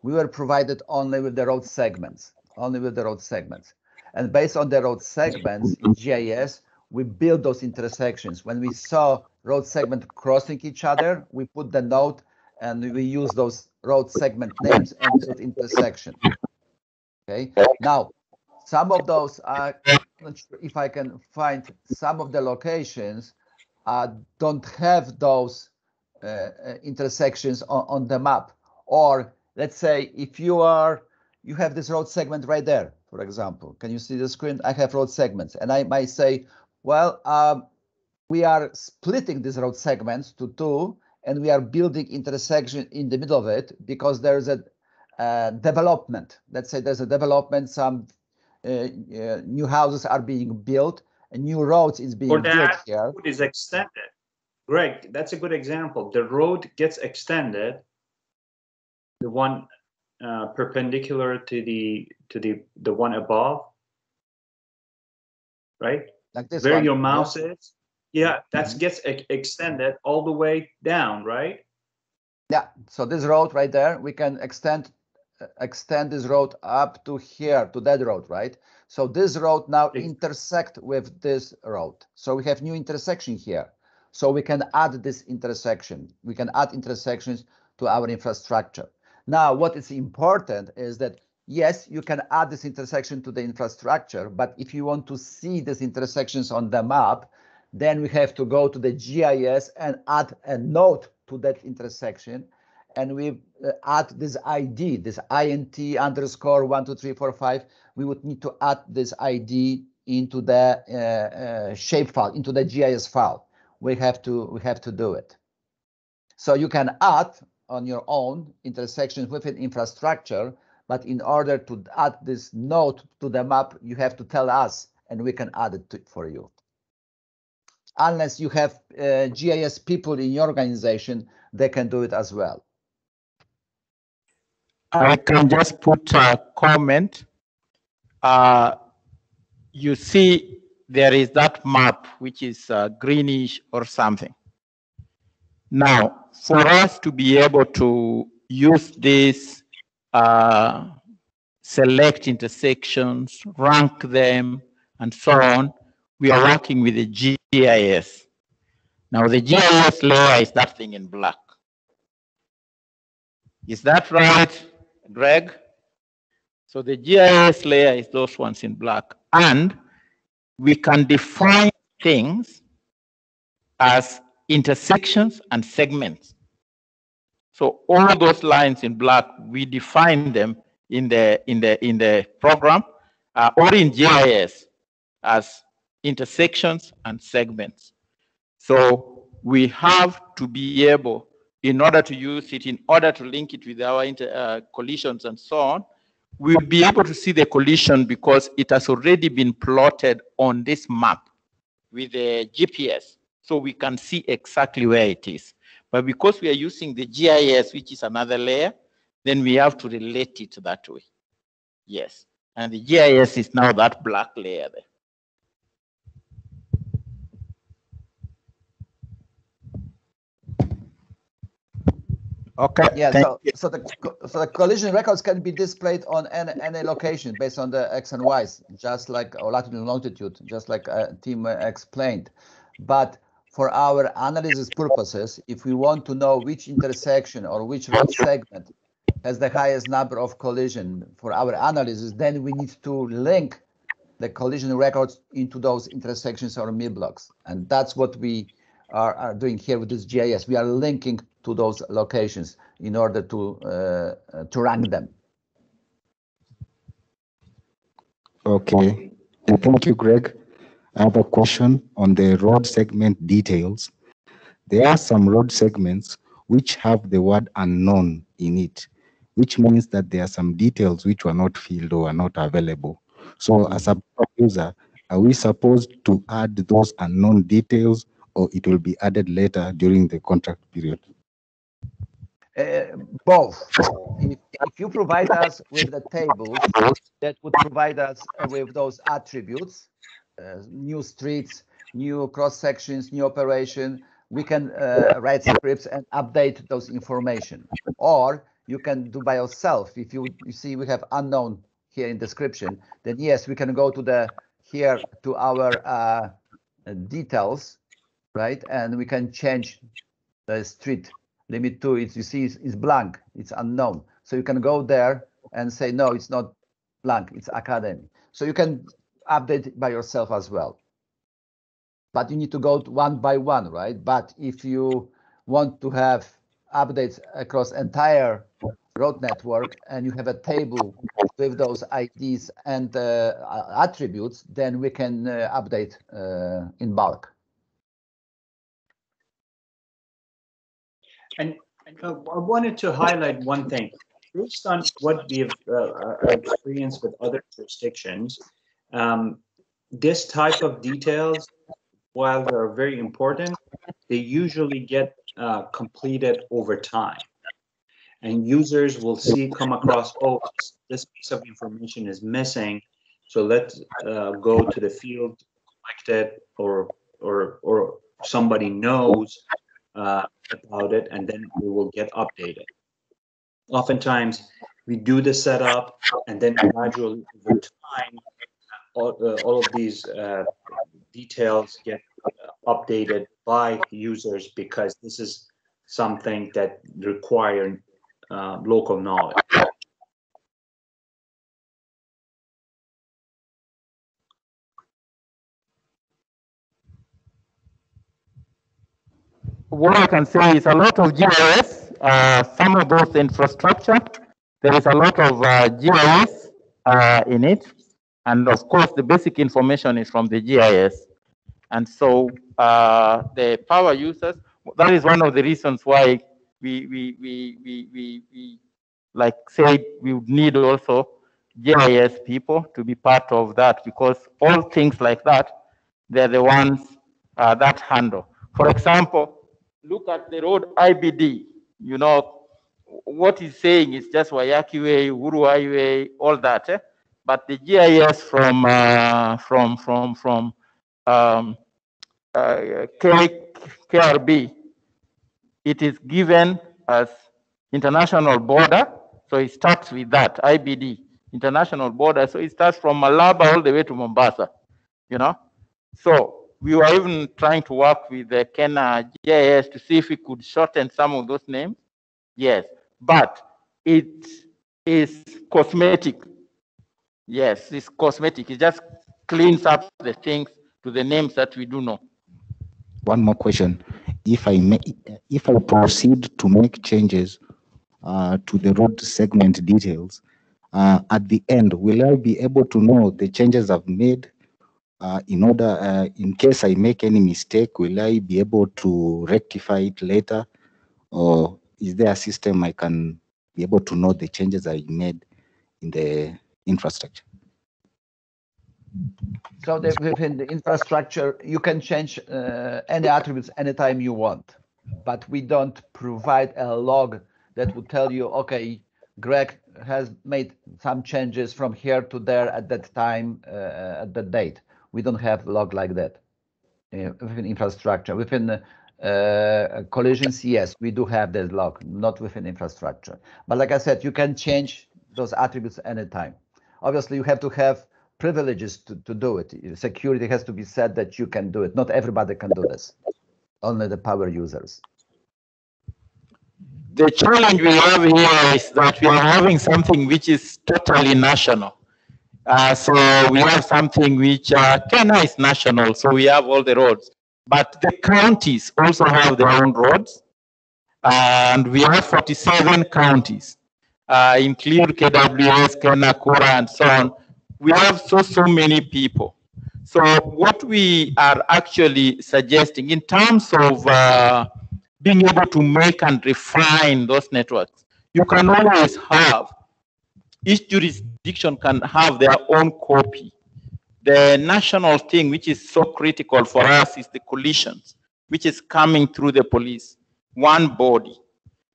We were provided only with the road segments, And based on the road segments in GIS, we build those intersections. When we saw road segment crossing each other, we put the node and we use those road segment names and build intersection. Okay. Now, some of those are, not sure if I can find some of the locations don't have those intersections on the map. Or let's say if you have this road segment right there, for example. Can you see the screen? I have road segments, and I might say, well, we are splitting these road segments to 2, and we are building intersection in the middle of it because there's a development. Let's say there's a development, some new houses are being built, and new roads is being built here. Road is extended. Greg, that's a good example. The road gets extended. The one perpendicular to the one above, right? Like this Where one, your mouse yes. is. Yeah, that gets extended all the way down, right? Yeah, so this road right there, we can extend this road up to here, to that road, right? So this road now intersect with this road. So we have new intersection here. So we can add this intersection. We can add intersections to our infrastructure. Now, what is important is that, yes, you can add this intersection to the infrastructure, but if you want to see these intersections on the map, then we have to go to the GIS and add a node to that intersection. And we add this ID, this INT underscore 12345. We would need to add this ID into the shape file, into the GIS file. We have to do it. So you can add on your own intersections within infrastructure, but in order to add this node to the map, you have to tell us, and we can add it for you. Unless you have GIS people in your organization, they can do it as well. I can just put a comment. You see, there is that map which is greenish or something. Now, for us to be able to use this, select intersections, rank them, and so on, we are working with the GIS. Now, the GIS layer is that thing in black. Is that right, Greg? So the GIS layer is those ones in black. And we can define things as intersections and segments. So all those lines in black, we define them in the program or in GIS as intersections and segments. So we have to be able, in order to use it, in order to link it with our collisions and so on, we'll be able to see the collision because it has already been plotted on this map with the GPS. So we can see exactly where it is. But because we are using the GIS, which is another layer, then we have to relate it that way. Yes. And the GIS is now that black layer there. Okay. Yeah. So the collision records can be displayed on any location based on the X and Y's, just like or latitude and longitude, just like Tim explained. But for our analysis purposes, if we want to know which intersection or which road segment has the highest number of collision for our analysis, then we need to link the collision records into those intersections or MIL blocks. And that's what we are doing here with this GIS. We are linking to those locations in order to rank them. Okay, and thank you, Greg. I have a question on the road segment details. There are some road segments which have the word unknown in it, which means that there are some details which were not filled or are not available. So as a user, are we supposed to add those unknown details, or it will be added later during the contract period? Both. If you provide us with the tables that would provide us with those attributes, new streets, new cross sections, new operation, we can write scripts and update those information. Or you can do by yourself. If you see we have unknown here in description, then yes, we can go to our details, right? And we can change the street limit to it. You see it's blank, it's unknown. So you can go there and say, no, it's not blank, it's academy. So you can update it by yourself as well. But you need to go one by one, right? But if you want to have updates across entire road network and you have a table with those IDs and attributes, then we can update in bulk. And I wanted to highlight one thing. Based on what we have experienced with other jurisdictions, this type of details, while they're very important, they usually get completed over time. and users will come across, oh, this piece of information is missing, so let's go to the field, collect it, or somebody knows about it, and then we will get updated. Oftentimes, we do the setup, and then gradually over time, all of these details get updated by users, because this is something that requires local knowledge. What I can say is a lot of GIS, some of those infrastructure, there is a lot of GIS in it. And of course, the basic information is from the GIS. And so the power users, that is one of the reasons why we like say we would need also GIS people to be part of that, because all things like that, they're the ones that handle. For example, look at the road IBD. You know, what he's saying is just Wayaki Way, Uhuru Highway, all that. But the GIS from KRB, it is given as international border. So it starts with that, IBD, international border. So it starts from Malaba all the way to Mombasa, you know. So we were even trying to work with the KeNHA GIS to see if we could shorten some of those names. Yes, but it is cosmetic. Yes, it's cosmetic. It just cleans up the things to the names that we do know. One more question. If I proceed to make changes to the road segment details, at the end, will I be able to know the changes I've made? In case I make any mistake, will I be able to rectify it later? Or is there a system I can be able to know the changes I made in the infrastructure? So within the infrastructure, you can change any attributes anytime you want, but we don't provide a log that would tell you, okay, Greg has made some changes from here to there at that time, at that date. We don't have a log like that within infrastructure. Within collisions, yes, we do have that log, not within infrastructure. But like I said, you can change those attributes anytime. Obviously, you have to have privileges to do it. Security has to be said that you can do it. Not everybody can do this, only the power users. The challenge we have here is that we are having something which is totally national. So we have something which KeNHA is national, so we have all the roads. But the counties also have their own roads, and we have 47 counties, include KWS, KeNHA, Kura, and so on. We have so many people. So what we are actually suggesting in terms of being able to make and refine those networks, you can always have, each jurisdiction can have their own copy. The national thing, which is so critical for us, is the collisions, which is coming through the police, one body.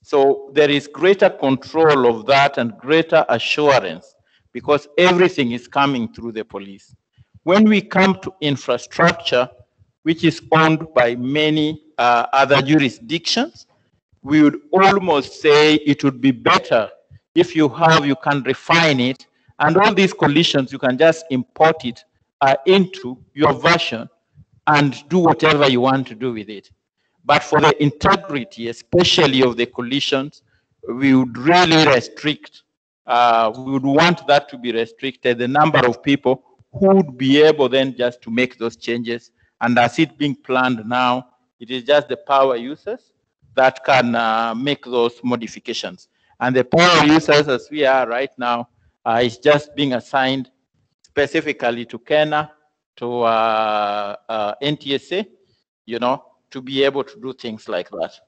So there is greater control of that and greater assurance because everything is coming through the police. When we come to infrastructure, which is owned by many other jurisdictions, we would almost say it would be better if you can refine it, and all these collisions, you can just import it into your version and do whatever you want to do with it. But for the integrity, especially of the collisions, we would really restrict, we would want that to be restricted, the number of people who would be able then just to make those changes. And as it being planned now, it is just the power users that can make those modifications. And the power users, as we are right now, is just being assigned specifically to KeNHA, to NTSA, you know, to be able to do things like that.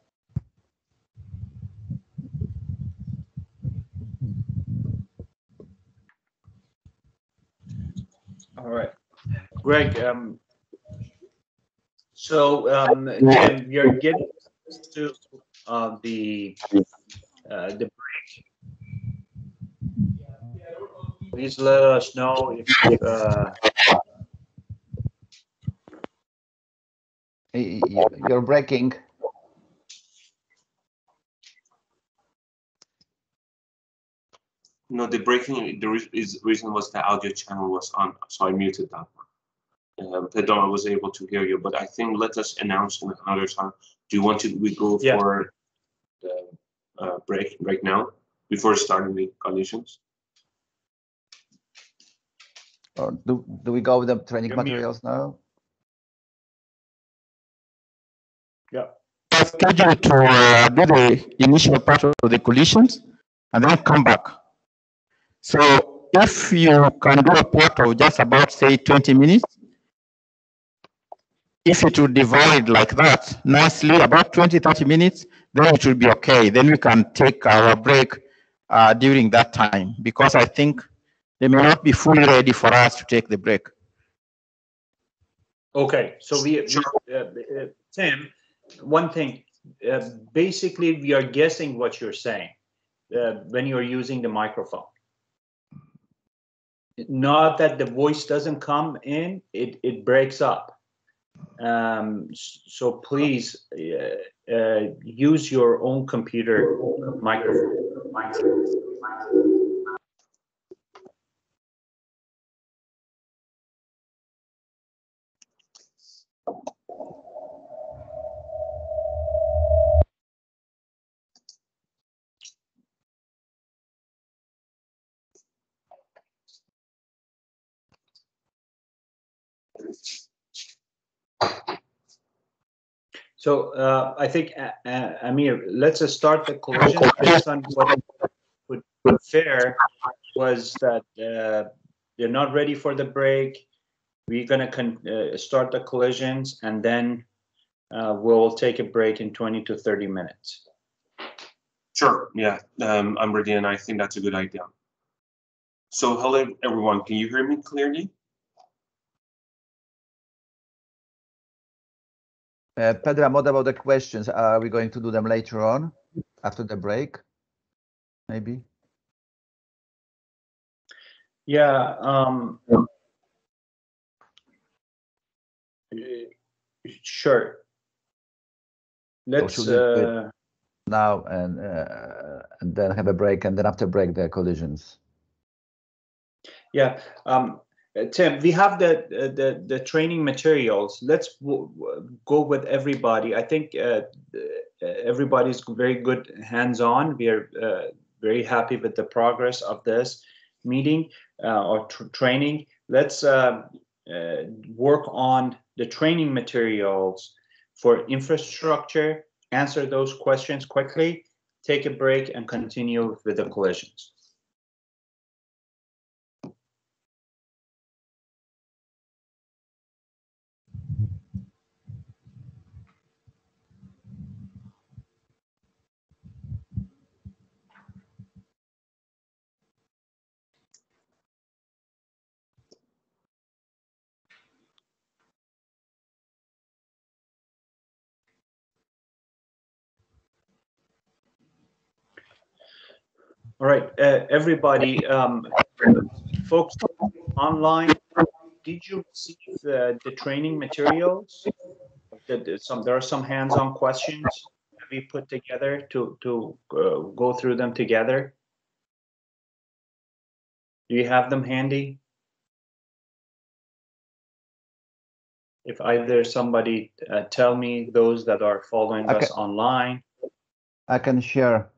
All right, Greg. Tim, we are getting to the break. Please let us know if you're breaking. No, the breaking, reason was the audio channel was on, so I muted that one. Pedro, I was able to hear you, but I think let us announce another time. Do you want we go for the break right now before starting the collisions? Or do we go with the training materials now? Yeah. We're scheduled to do the initial part of the collisions and then come back. So if you can do a part of just about, say, 20 minutes, if it would divide like that nicely, about 20, 30 minutes, then it will be okay. Then we can take our break during that time, because I think they may not be fully ready for us to take the break. Okay, so Tim, one thing, basically we are guessing what you're saying when you're using the microphone. Not that the voice doesn't come in, it breaks up. So please use your own computer microphone. So I think, Amir, let's start the collision based on what would be fair was that they're not ready for the break. We're going to start the collisions, and then we'll take a break in 20 to 30 minutes. Sure, yeah, I'm ready, and I think that's a good idea. So hello, everyone. Can you hear me clearly? Pedro, what about the questions? Are we going to do them later on, after the break? Maybe? Yeah. Sure. Let's do it now and then have a break, and then after break the collisions. Yeah. Tim, we have the training materials. Let's go with everybody. I think everybody's very good hands-on. We are very happy with the progress of this meeting or training. Let's work on the training materials for infrastructure, answer those questions quickly, take a break, and continue with the collisions. All right, everybody, folks online, did you receive the training materials? There are some hands-on questions that we put together to go through them together. Do you have them handy? If either somebody tell me, those that are following us online. I can share.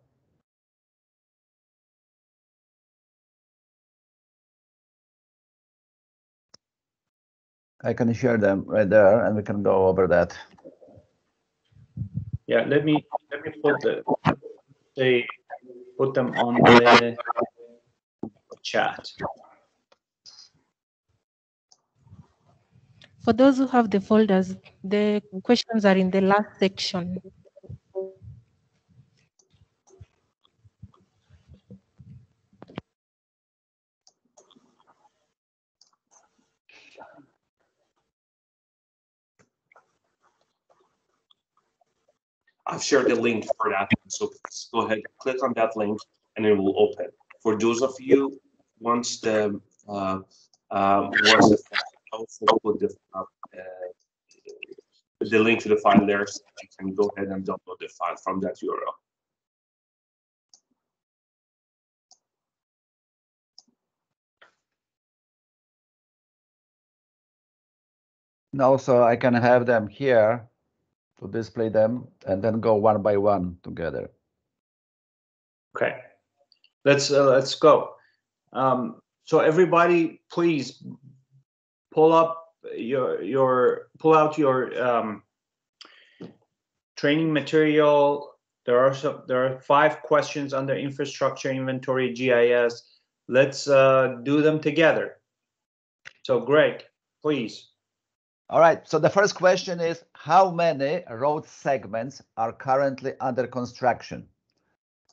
I can share them right there, and we can go over that. Yeah, let me put them on the chat. For those who have the folders, the questions are in the last section. I've shared the link for that, so please go ahead, click on that link, and it will open. For those of you once the once the file, also put the link to the file there, so you can go ahead and download the file from that URL. Now, so I can have them here to display them and then go one by one together. Okay, let's go. So everybody, please pull out your training material. There are 5 questions under infrastructure inventory GIS. Let's do them together. So Greg, please. All right, so the first question is, how many road segments are currently under construction?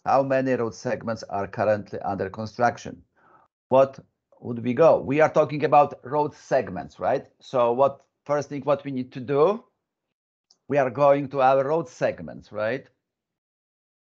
How many road segments are currently under construction? What would we go? We are talking about road segments, right? So first thing what we need to do, we are going to our road segments, right?